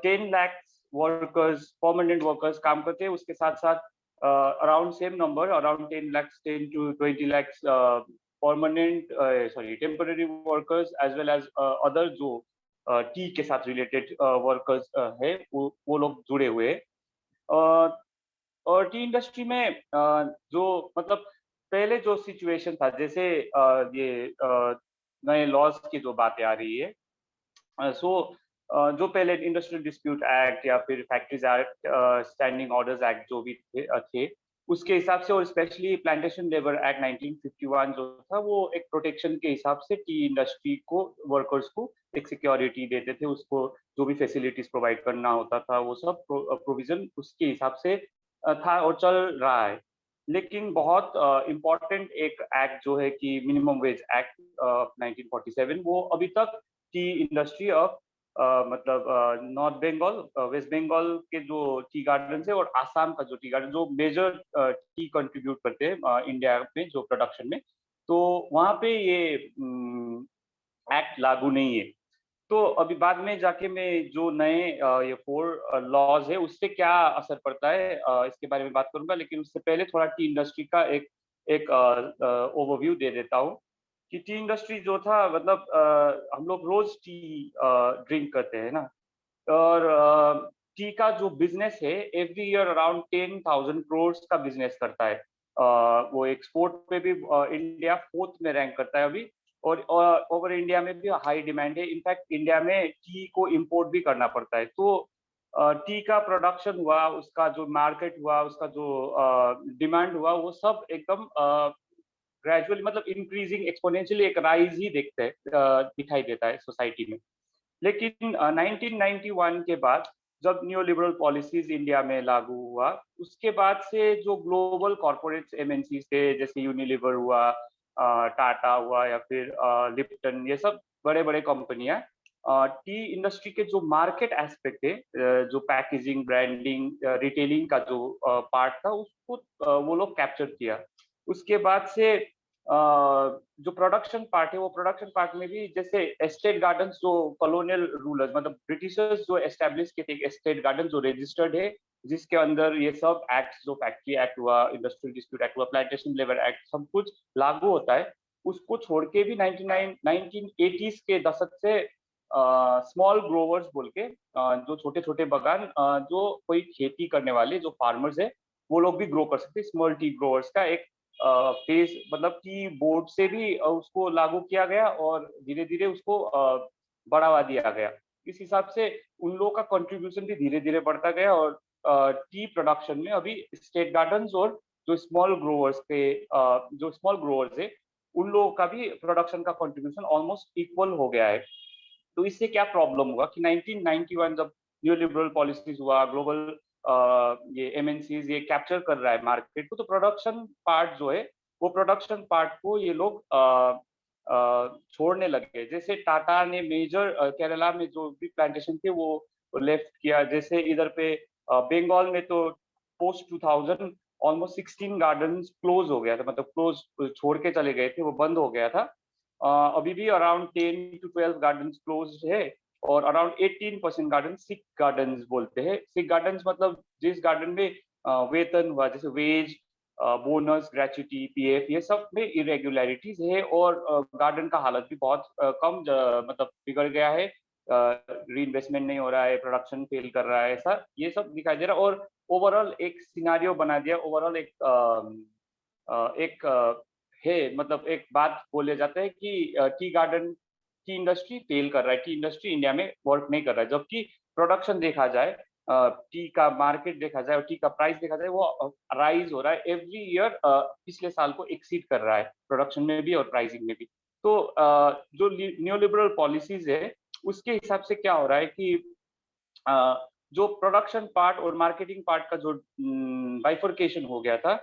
10 लाख वर्कर्स, परमानेंट वर्कर्स काम करते हैं। उसके साथ साथ around same number, around 10 to 20 lakhs temporary workers as well as other जो टी के साथ रिलेटेड वर्कर्स है, वो लोग जुड़े हुए हैं। और टी इंडस्ट्री में जो मतलब पहले जो सिचुएशन था, जैसे ये नए लॉज की जो बातें आ रही है, जो पहले इंडस्ट्रियल डिस्प्यूट एक्ट या फिर factories act, standing orders act जो भी थे उसके हिसाब से, और स्पेशली प्लांटेशन लेबर एक्ट 1951 जो था, वो एक प्रोटेक्शन के हिसाब से टी इंडस्ट्री को, वर्कर्स को एक सिक्योरिटी देते थे। उसको जो भी फैसिलिटीज प्रोवाइड करना होता था वो सब प्रोविजन उसके हिसाब से था और चल रहा है। लेकिन बहुत इम्पोर्टेंट एक एक्ट जो है कि मिनिमम वेज एक्ट 1947, वो अभी तक टी इंडस्ट्री ऑफ मतलब नॉर्थ बंगाल, वेस्ट बंगाल के जो टी गार्डन है और आसाम का जो टी गार्डन, जो मेजर टी कंट्रीब्यूट करते हैं इंडिया में जो प्रोडक्शन में, तो वहाँ पे ये एक्ट लागू नहीं है। तो अभी बाद में जाके मैं जो नए ये 4 लॉज है उससे क्या असर पड़ता है इसके बारे में बात करूंगा, लेकिन उससे पहले थोड़ा टी इंडस्ट्री का एक ओवरव्यू दे देता हूँ कि टी इंडस्ट्री जो था, मतलब हम लोग रोज टी ड्रिंक करते हैं ना, और टी का जो बिजनेस है एवरी ईयर अराउंड 10,000 करोड़ का बिजनेस करता है। वो एक्सपोर्ट पे भी इंडिया 4th में रैंक करता है अभी, और ओवर इंडिया में भी हाई डिमांड है। इनफैक्ट इंडिया में टी को इंपोर्ट भी करना पड़ता है। तो टी का प्रोडक्शन हुआ, उसका जो मार्केट हुआ, उसका जो डिमांड हुआ, वो सब एकदम ग्रेजुअली मतलब इंक्रीजिंग एक्सपोनेंशियली एक राइज ही दिखाई देता है सोसाइटी में। लेकिन 1991 के बाद जब न्यू लिबरल पॉलिसीज इंडिया में लागू हुआ, उसके बाद से जो ग्लोबल कॉर्पोरेट्स एमएनसी थे, जैसे यूनिलीवर हुआ, टाटा हुआ, या फिर लिप्टन, ये सब बड़े बड़े कंपनियां टी इंडस्ट्री के जो मार्केट एस्पेक्ट है, जो पैकेजिंग, ब्रांडिंग, रिटेलिंग का जो पार्ट था, उसको वो लोग कैप्चर किया। उसके बाद से जो प्रोडक्शन पार्ट है, वो प्रोडक्शन पार्ट में भी जैसे एस्टेट गार्डन्स, जो कॉलोनियल रूलर्स मतलब ब्रिटिशर्स जो एस्टेब्लिश किए थे, एस्टेट गार्डन जो रजिस्टर्ड है, जिसके अंदर ये सब एक्ट, जो फैक्ट्री एक्ट हुआ, इंडस्ट्रियल डिस्प्यूट एक्ट हुआ, प्लांटेशन लेबर एक्ट, सब कुछ लागू होता है। उसको छोड़ के भी 1980s के दशक से स्मॉल ग्रोवर्स बोल के, जो छोटे छोटे बागान, जो कोई खेती करने वाले जो फार्मर्स है, वो लोग भी ग्रो कर सकते हैं। स्मॉल टी ग्रोवर्स का एक फेज, मतलब टी बोर्ड से भी उसको लागू किया गया और धीरे धीरे उसको बढ़ावा दिया गया। इस हिसाब से उन लोगों का कंट्रीब्यूशन भी धीरे धीरे बढ़ता गया और टी प्रोडक्शन में अभी स्टेट गार्डन्स और जो स्मॉल ग्रोवर्स है, उन लोगों का भी प्रोडक्शन का कंट्रीब्यूशन ऑलमोस्ट इक्वल हो गया है। तो इससे क्या प्रॉब्लम हुआ कि 1991 जब न्यू लिबरल पॉलिसीज हुआ, ग्लोबल ये एमएनसीज ये कैप्चर कर रहा है मार्केट को, तो प्रोडक्शन पार्ट जो है, वो प्रोडक्शन पार्ट को ये लोग छोड़ने लगे। जैसे टाटा ने मेजर केरला में जो भी प्लांटेशन थे वो लेफ्ट किया। जैसे इधर पे बंगाल में तो पोस्ट 2000 ऑलमोस्ट 16 गार्डन्स क्लोज हो गया था, मतलब क्लोज छोड़ के चले गए थे, वो बंद हो गया था। अभी भी अराउंड 10 to 12 गार्डन्स क्लोज है और अराउंड 18% गार्डन सिक गार्डन्स बोलते हैं। सिक गार्डन्स मतलब जिस गार्डन में वेतन हुआ, जैसे वेज, बोनस, ग्रेच्युटी, पीएफ, ये सब में इरेगुलरिटीज है और गार्डन का हालत भी बहुत कम मतलब बिगड़ गया है, री इन्वेस्टमेंट नहीं हो रहा है, प्रोडक्शन फेल कर रहा है, ऐसा ये सब दिखाई दे रहा है। और ओवरऑल एक सिनारियो बना दिया, ओवरऑल एक है, मतलब एक बात बोले जाता है कि tea garden, T industry fail कर रहा है, टी इंडस्ट्री इंडिया में वर्क नहीं कर रहा है। जबकि प्रोडक्शन देखा जाए, टी का मार्केट देखा जाए और टी का प्राइस देखा जाए, वो राइज हो रहा है एवरी ईयर, पिछले साल को एक्सीड कर रहा है प्रोडक्शन में भी और प्राइसिंग में भी। तो जो न्यू लिबरल पॉलिसीज है, उसके हिसाब से क्या हो रहा है कि जो प्रोडक्शन पार्ट और मार्केटिंग पार्ट का जो बाइफर्केशन हो गया था,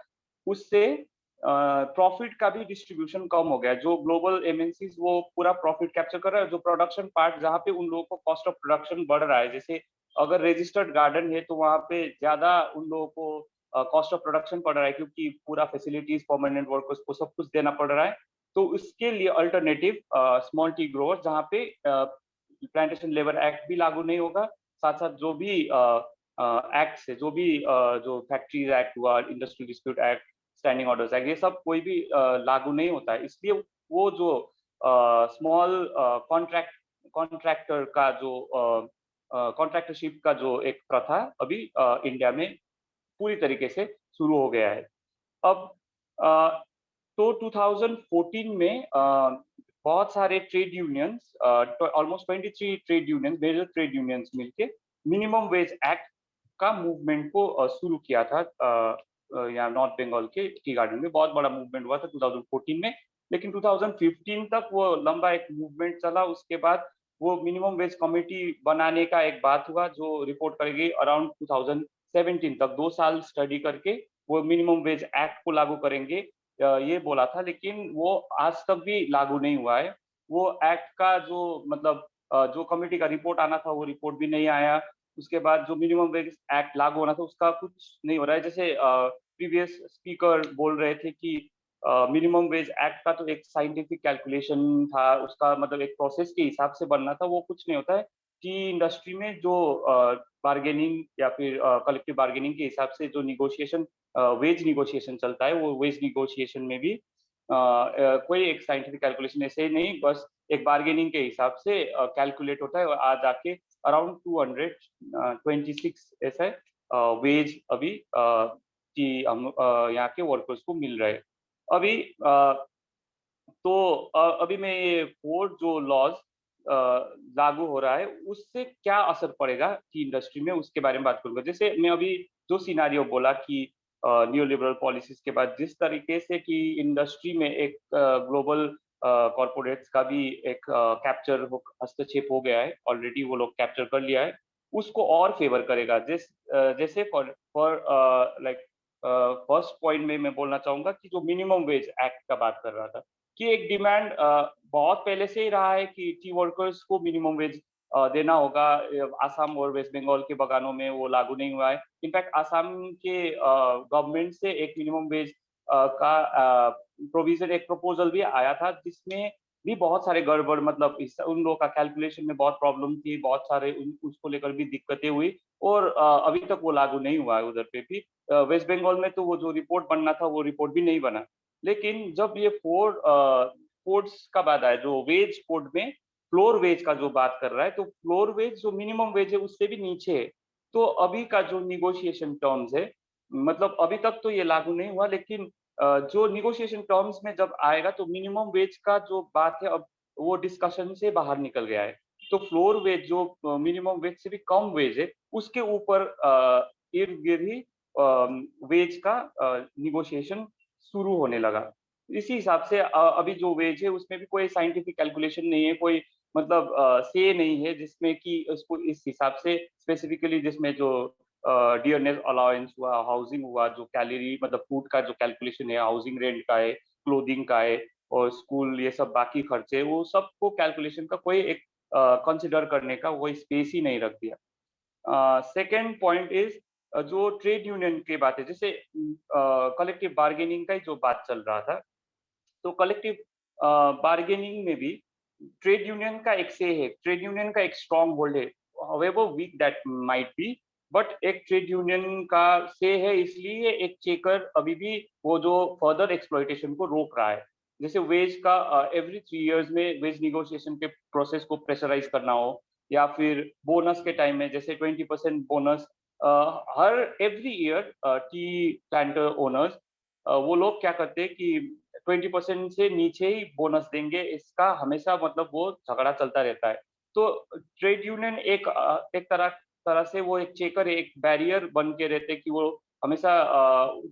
उससे प्रॉफिट का भी डिस्ट्रीब्यूशन कम हो गया। जो ग्लोबल एमएनसीज वो पूरा प्रॉफिट कैप्चर कर रहा है, जो प्रोडक्शन पार्ट जहाँ पे उन लोगों को कॉस्ट ऑफ प्रोडक्शन बढ़ रहा है, जैसे अगर रजिस्टर्ड गार्डन है तो वहाँ पे ज्यादा उन लोगों को कॉस्ट ऑफ प्रोडक्शन पड़ रहा है, क्योंकि पूरा फैसिलिटीज, परमानेंट वर्कर्स को सब कुछ देना पड़ रहा है। तो उसके लिए अल्टरनेटिव स्मॉल टी ग्रोअर, जहाँ पे प्लांटेशन लेबर एक्ट भी लागू नहीं होगा, साथ साथ जो भी एक्ट है, जो भी जो फैक्ट्रीज एक्ट हुआ, industrial dispute act, standing orders act, ये सब कोई भी लागू नहीं होता है। इसलिए वो जो स्मॉल कॉन्ट्रैक्टर का जो कॉन्ट्रैक्टरशिप का जो एक प्रथा अभी इंडिया में पूरी तरीके से शुरू हो गया है। अब तो 2014 में बहुत सारे trade unions, almost 23 trade unions, major trade unions मिलके मिनिमम वेज एक्ट का मूवमेंट को शुरू किया था। यहाँ नॉर्थ बंगाल के टी गार्डन में बहुत बड़ा मूवमेंट हुआ था 2014 में, लेकिन 2015 तक वो लंबा एक मूवमेंट चला। उसके बाद वो मिनिमम वेज कमेटी बनाने का एक बात हुआ, जो रिपोर्ट करेगी अराउंड 2017 तक, 2 साल स्टडी करके वो मिनिमम वेज एक्ट को लागू करेंगे, ये बोला था। लेकिन वो आज तक भी लागू नहीं हुआ है। वो एक्ट का जो मतलब जो कमेटी का रिपोर्ट आना था, वो रिपोर्ट भी नहीं आया। उसके बाद जो मिनिमम वेज एक्ट लागू होना था, उसका कुछ नहीं हो रहा है। जैसे प्रीवियस स्पीकर बोल रहे थे कि मिनिमम वेज एक्ट का तो एक साइंटिफिक कैलकुलेशन था, उसका मतलब एक प्रोसेस के हिसाब से बनना था, वो कुछ नहीं होता है। टी इंडस्ट्री में जो बार्गेनिंग या फिर कलेक्टिव बार्गेनिंग के हिसाब से जो निगोशिएशन, वेज निगोशिएशन चलता है, वो वेज निगोशिएशन में भी कोई एक साइंटिफिक कैलकुलेशन ऐसे नहीं, बस एक बार्गेनिंग के हिसाब से कैलकुलेट होता है और आज आके अराउंड 226 ऐसा वेज अभी कि हम यहाँ के वर्कर्स को मिल रहे हैं अभी। तो अभी मैं ये 4 जो लॉज लागू हो रहा है, उससे क्या असर पड़ेगा टी इंडस्ट्री में, उसके बारे में बात करूंगा। जैसे मैं अभी जो सिनारियो बोला कि न्यू लिबरल पॉलिसीज के बाद जिस तरीके से कि इंडस्ट्री में एक ग्लोबल कॉर्पोरेट्स का भी एक कैप्चर हस्तक्षेप हो गया है, ऑलरेडी वो लोग कैप्चर कर लिया है। उसको और फेवर करेगा। जैसे फॉर लाइक फर्स्ट पॉइंट में मैं बोलना चाहूंगा कि जो मिनिमम वेज एक्ट का बात कर रहा था, कि एक डिमांड बहुत पहले से ही रहा है कि टी वर्कर्स को मिनिमम वेज देना होगा। आसाम और वेस्ट बंगाल के बगानों में वो लागू नहीं हुआ है। इनफैक्ट आसाम के गवर्नमेंट से एक मिनिमम वेज का प्रोविजन, एक प्रपोजल भी आया था, जिसमें भी बहुत सारे गड़बड़, मतलब उन लोगों का कैलकुलेशन में बहुत प्रॉब्लम थी, बहुत सारे उसको लेकर भी दिक्कतें हुई, और अभी तक वो लागू नहीं हुआ है उधर पे भी। वेस्ट बंगाल में तो वो जो रिपोर्ट बनना था वो रिपोर्ट भी नहीं बना। लेकिन जब ये कोड्स का बात आया, जो वेज कोड में फ्लोर वेज का जो बात कर रहा है, तो फ्लोर वेज जो मिनिमम वेज है उससे भी नीचे है। तो अभी का जो निगोशिएशन टर्म्स है, मतलब अभी तक तो ये लागू नहीं हुआ, लेकिन जो निगोशिएशन टर्म्स में जब आएगा तो मिनिमम वेज का जो बात है अब वो डिस्कशन से बाहर निकल गया है। तो फ्लोर वेज जो मिनिमम वेज से भी कम वेज है, उसके ऊपर इर्द गिर्द ही वेज का निगोशिएशन शुरू होने लगा। इसी हिसाब से अभी जो वेज है उसमें भी कोई साइंटिफिक कैलकुलेशन नहीं है, कोई मतलब से नहीं है जिसमें कि उसको इस हिसाब से स्पेसिफिकली, जिसमें जो डियरनेस अलाउंस हुआ, हाउसिंग हुआ, जो कैलोरी मतलब फूड का जो कैलकुलेशन है, हाउसिंग रेंट का है, क्लोथिंग का है, और स्कूल, ये सब बाकी खर्चे, वो सबको कैलकुलेशन का कोई एक कंसिडर करने का कोई स्पेस ही नहीं रख दिया। सेकेंड पॉइंट इज जो ट्रेड यूनियन की बात है, जैसे कलेक्टिव बार्गेनिंग का ही जो बात चल रहा था, तो कलेक्टिव बार्गेनिंग में भी ट्रेड यूनियन का एक से है, ट्रेड यूनियन का एक स्ट्रॉन्ग होल्ड है, however weak that might be, but एक ट्रेड यूनियन का से है, इसलिए एक चेकर अभी भी वो जो फर्दर एक्सप्लॉइटेशन को रोक रहा है। जैसे वेज का एवरी 3 इयर्स में वेज निगोशिएशन के प्रोसेस को प्रेशराइज करना हो, या फिर बोनस के टाइम में जैसे 20% बोनस हर every year tea planter owners, वो लोग क्या करते हैं कि 20% से नीचे ही बोनस देंगे, इसका हमेशा मतलब वो झगड़ा चलता रहता है। तो ट्रेड यूनियन एक तरह से वो एक चेकर है, एक बैरियर बन के रहते कि वो हमेशा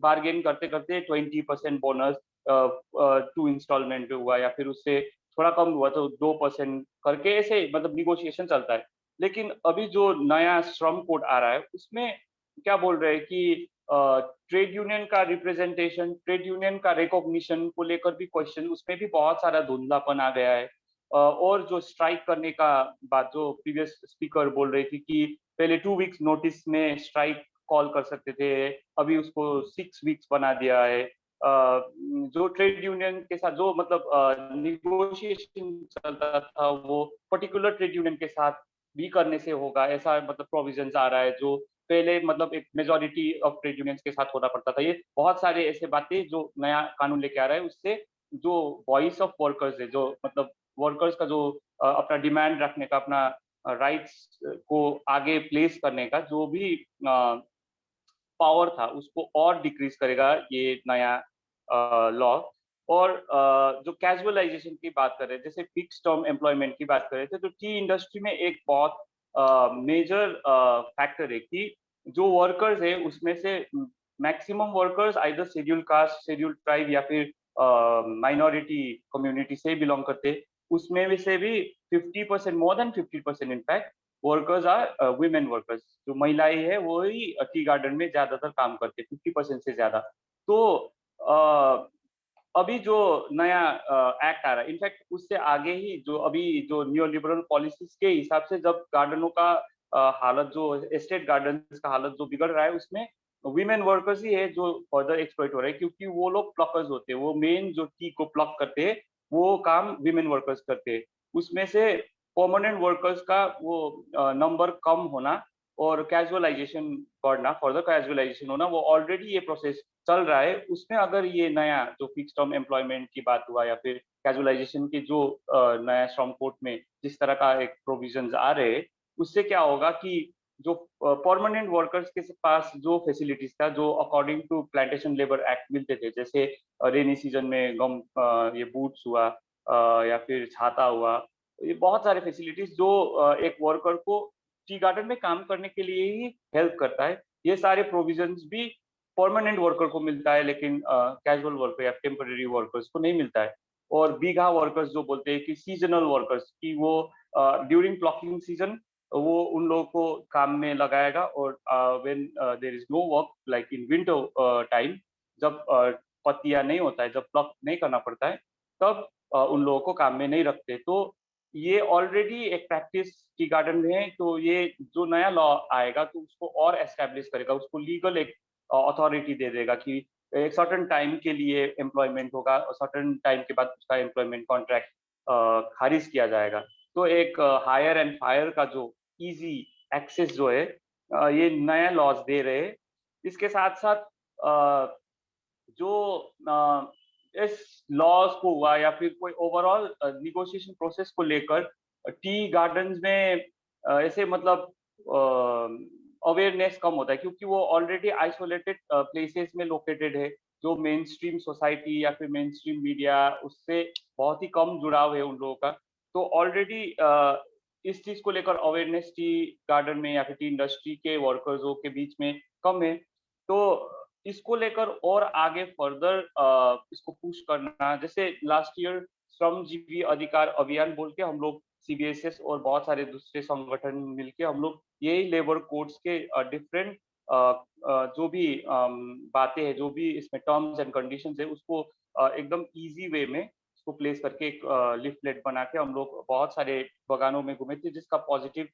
बार्गेन करते करते 20% बोनस 2 इंस्टॉलमेंट पे हुआ, या फिर उससे थोड़ा कम हुआ तो 2% करके, ऐसे मतलब निगोशिएशन चलता है। लेकिन अभी जो नया श्रम कोड आ रहा है उसमें क्या बोल रहे हैं कि ट्रेड यूनियन का रिप्रेजेंटेशन, ट्रेड यूनियन का रिकॉग्निशन को लेकर भी क्वेश्चन, उसमें भी बहुत सारा धुंधलापन आ गया है। और जो स्ट्राइक करने का बात जो प्रीवियस स्पीकर बोल रही थी कि पहले 2 वीक्स नोटिस में स्ट्राइक कॉल कर सकते थे, अभी उसको 6 वीक्स बना दिया है। जो ट्रेड यूनियन के साथ जो मतलब निगोशिएशन चलता था वो पर्टिकुलर ट्रेड यूनियन के साथ भी करने से होगा, ऐसा मतलब प्रोविजंस आ रहा है, जो पहले मतलब एक मेजॉरिटी ऑफ ट्रेड यूनियंस के साथ होना पड़ता था। ये बहुत सारे ऐसे बातें जो नया कानून लेके आ रहा है, उससे जो वॉइस ऑफ वर्कर्स है, जो मतलब वर्कर्स का जो अपना डिमांड रखने का, अपना राइट्स को आगे प्लेस करने का जो भी पावर था, उसको और डिक्रीज करेगा ये नया लॉ। और जो कैजुअलाइजेशन की बात कर रहे थे, जैसे फिक्स टर्म एम्प्लॉयमेंट की बात कर रहे थे, तो टी इंडस्ट्री में एक बहुत मेजर फैक्टर है कि जो वर्कर्स है उसमें से maximum workers either schedule caste, schedule tribe, या फिर माइनॉरिटी कम्युनिटी से बिलोंग करते। उसमें भी से भी 50%, more than 50% in fact workers are women workers. जो महिलाएं है वो ही टी गार्डन में ज्यादातर काम करते, 50% से ज्यादा। तो अभी जो नया एक्ट आ रहा है, इनफैक्ट उससे आगे ही जो अभी जो न्यू लिबरल पॉलिसीज के हिसाब से जब गार्डनों का हालत, जो एस्टेट गार्डन्स का हालत जो बिगड़ रहा है, उसमें वीमेन वर्कर्स ही है जो फर्दर एक्सप्लॉइट हो रहे हैं, क्योंकि वो लोग प्लकर्स होते हैं, वो मेन जो टी को प्लक करते हैं वो काम वीमेन वर्कर्स करते हैं। उसमें से परमानेंट वर्कर्स का वो नंबर कम होना और कैजुअलाइजेशन बढ़ना, फर्दर कैजुअलाइजेशन होना, वो ऑलरेडी ये प्रोसेस चल रहा है। उसमें अगर ये नया जो फिक्स टर्म एम्प्लॉयमेंट की बात हुआ, या फिर कैजुअलाइजेशन के जो नया श्रम कोड में जिस तरह का एक प्रोविजंस आ रहे हैं, उससे क्या होगा कि जो परमानेंट वर्कर्स के पास जो फैसिलिटीज था, जो according to plantation labour act मिलते थे, जैसे रेनी सीजन में ये बूट्स हुआ, या फिर छाता हुआ, ये बहुत सारे फैसिलिटीज जो एक वर्कर को टी गार्डन में काम करने के लिए ही हेल्प करता है, ये सारे प्रोविजंस भी परमानेंट वर्कर को मिलता है, लेकिन कैजुअल वर्कर या टेम्पररी वर्कर्स को नहीं मिलता है। और बीघा वर्कर्स जो बोलते हैं कि सीजनल वर्कर्स की, वो ड्यूरिंग प्लॉकिंग सीजन वो उन लोगों को काम में लगाएगा। और when there is no work like in winter time, जब पत्तियां नहीं होता है, जब प्लक नहीं करना पड़ता है, तब उन लोगों को काम में नहीं रखते। तो ये ऑलरेडी एक प्रैक्टिस टी गार्डन में है। तो ये जो नया लॉ आएगा तो उसको और एस्टैब्लिश करेगा, उसको लीगल एक अथॉरिटी दे देगा कि एक सर्टेन टाइम के लिए एम्प्लॉयमेंट होगा और सर्टेन टाइम के बाद उसका एम्प्लॉयमेंट कॉन्ट्रैक्ट खारिज किया जाएगा। तो एक हायर एंड फायर का जो इजी एक्सेस जो है ये नया लॉज दे रहे हैं। इसके साथ साथ जो इस लॉज को हुआ या फिर कोई ओवरऑल निगोशिएशन प्रोसेस को लेकर टी गार्डन्स में ऐसे मतलब अवेयरनेस कम होता है, क्योंकि वो ऑलरेडी आइसोलेटेड प्लेसेस में लोकेटेड है। जो मेन स्ट्रीम सोसाइटी या फिर मेन स्ट्रीम मीडिया उससे बहुत ही कम जुड़ाव है उन लोगों का। तो ऑलरेडी इस चीज को लेकर अवेयरनेस टी गार्डन में या फिर टी इंडस्ट्री के वर्कर्सों के बीच में कम है। तो इसको लेकर और आगे फर्दर इसको पुश करना, जैसे लास्ट ईयर श्रमजीवी अधिकार अभियान बोल के हम लोग CBSS और बहुत सारे दूसरे संगठन मिलके हम लोग यही लेबर कोड्स के डिफरेंट जो भी बातें हैं, जो भी इसमें टर्म्स एंड कंडीशंस है, उसको एकदम इजी वे में उसको प्लेस करके एक लिफलेट बना के हम लोग बहुत सारे बगानों में घूमे थे, जिसका पॉजिटिव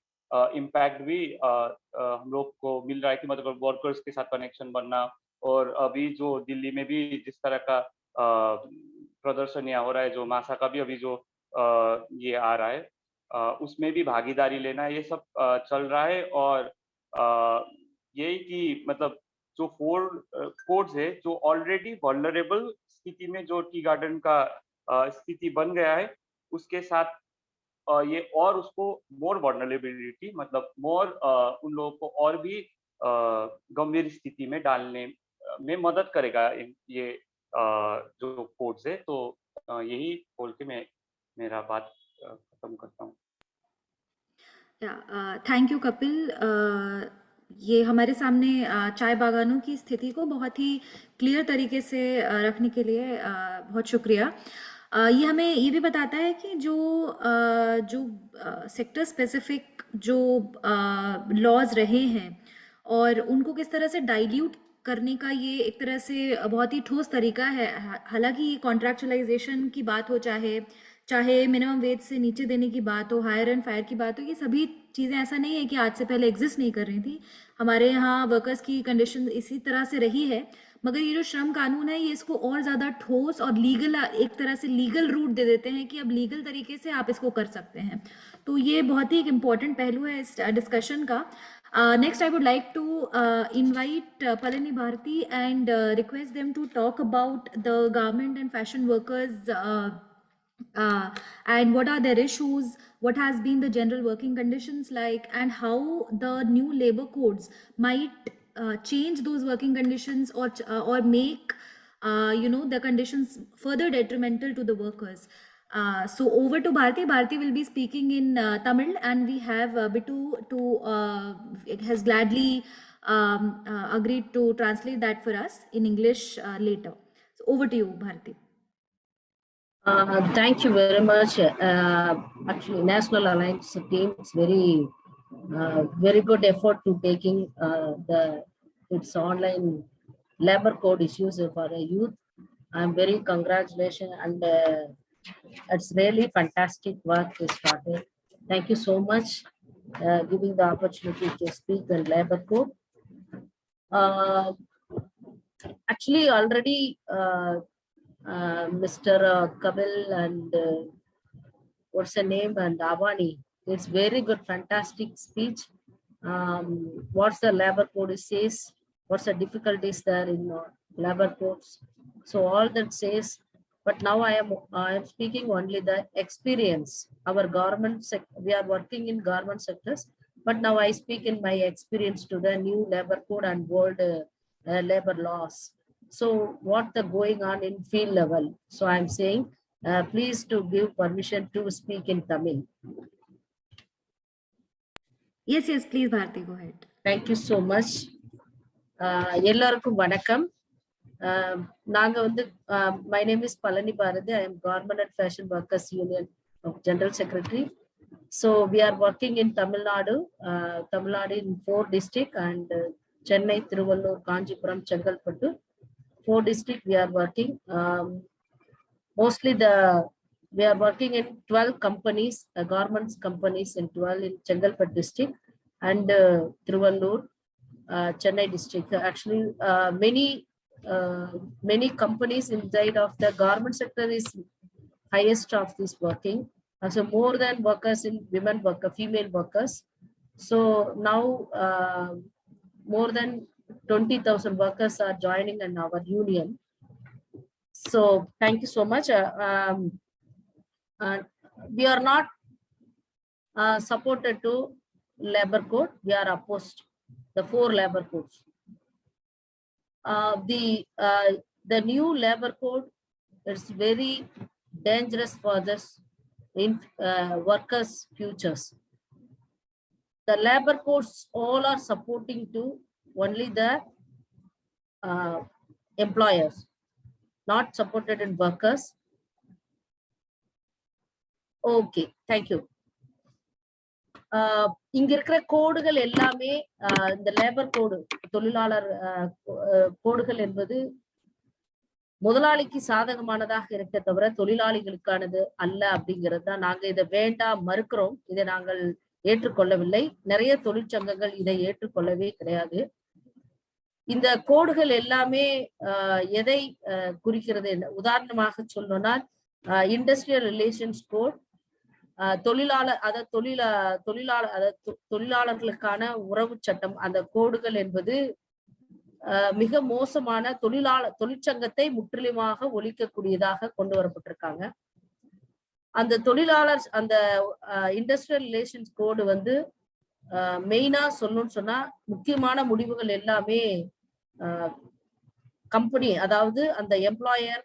इम्पैक्ट भी हम लोग को मिल रहा है कि मतलब वर्कर्स के साथ कनेक्शन बनना। और अभी जो दिल्ली में भी जिस तरह का प्रदर्शन यहाँ हो रहा है, जो मासा का भी अभी जो ये आ रहा है उसमें भी भागीदारी लेना, ये सब चल रहा है। और यही कि मतलब जो 4 कोड्स है जो ऑलरेडी वल्नरेबल स्थिति में जो टी गार्डन का स्थिति बन गया है, उसके साथ ये और उसको मोर वल्नरेबिलिटी मतलब मोर उन लोगों को और भी गंभीर स्थिति में डालने में मदद करेगा ये जो कोड्स है। तो यही बोल के मैं मेरा बात खत्म करता हूँ। Thank you Kapil. ये हमारे सामने चाय बागानों की स्थिति को बहुत ही क्लियर तरीके से रखने के लिए बहुत शुक्रिया। ये हमें ये भी बताता है कि जो सेक्टर स्पेसिफिक जो लॉज रहे हैं और उनको किस तरह से डाइल्यूट करने का ये एक तरह से बहुत ही ठोस तरीका है। हालांकि कॉन्ट्रैक्चुअलाइजेशन की बात हो, चाहे मिनिमम वेज से नीचे देने की बात हो, हायर एंड फायर की बात हो, ये सभी चीज़ें ऐसा नहीं है कि आज से पहले एग्जिस्ट नहीं कर रही थी। हमारे यहाँ वर्कर्स की कंडीशन इसी तरह से रही है, मगर ये जो श्रम कानून है ये इसको और ज़्यादा ठोस और लीगल, एक तरह से लीगल रूट दे देते हैं कि अब लीगल तरीके से आप इसको कर सकते हैं। तो ये बहुत ही एक इम्पॉर्टेंट पहलू है इस डिस्कशन का। Next, I would like to invite Palani Bharti and request them to talk about the garment and fashion workers and what are their issues, what has been the general working conditions like, and how the new labor codes might change those working conditions or make the conditions further detrimental to the workers. So over to Bharti. Bharti will be speaking in Tamil, and we have Bitu has gladly agreed to translate that for us in English later. So over to you, Bharti. Thank you very much. Actually, National Alliance team is very good effort to taking its online labor code issues for the youth. I'm very congratulations, and it's really fantastic work is started. Thank you so much giving the opportunity to speak on labor code. Actually, already Mr. Kapil and what's the name, and Avani, it's very good, fantastic speech. What's the labor code says, what's the difficulties there in labor codes. So all that says, but now I am speaking only the experience. Our government we are working in government sectors, but now I speak in my experience to the new labor code and world labor laws. So what the going on in field level. So I'm saying, please to give permission to speak in Tamil. Yes, please Bharti, go ahead. Thank you so much. எல்லாருக்கும் வணக்கம். நாங்க வந்து my name is Palani Bharati. I am Garment and Fashion Workers Union of General Secretary. So we are working in Tamil Nadu in 4 districts and Chennai, Tiruvallur, Kanchipuram, Chengalpattu. 4 districts we are working. Mostly we are working in 12 companies, garments companies in 12 in Chengalpattu district and Tiruvallur, Chennai district. Actually, many companies inside of the garment sector is highest of this working. So more than workers in female workers. So now more than 20,000 workers are joining in our union. So thank you so much. We are not supported to labor code. We are opposed the 4 labor codes. The new labor code is very dangerous for this in workers' futures. The labor codes all are supporting to only the employers, not supported in workers. Okay, thank you. இங்க இருக்கிற கோடுகள் எல்லாமே இந்த labour கோடு, தொழிலாளர் கோடுகள் என்பது முதலாளிக்கு சாதகமானதாக இருக்க தவிர தொழிலாளிகளுக்கானது அல்ல அப்படிங்கிறது தான். நாங்க இதை வேண்டாம் மறுக்கிறோம். இதை நாங்கள் ஏற்றுக்கொள்ளவில்லை. நிறைய தொழிற்சங்கங்கள் இதை ஏற்றுக்கொள்ளவே கிடையாது. இந்த கோடுகள் எல்லாமே எதை குறிக்கிறது? உதாரணமாக சொல்லணும்னா இண்டஸ்ட்ரியல் ரிலேஷன்ஸ் கோட், தொழிலாளர்களுக்கான உறவு சட்டம். அந்த கோடுகள் என்பது மிக மோசமான தொழிற்சங்கத்தை முற்றிலுமாக ஒழிக்கக்கூடியதாக கொண்டு வரப்பட்டிருக்காங்க. அந்த அந்த இண்டஸ்ட்ரியல் ரிலேஷன்ஸ் கோடு வந்து மெயினா சொல்லணும்னு சொன்னா முக்கியமான முடிவுகள் எல்லாமே கம்பெனி, அதாவது அந்த எம்ப்ளாயர்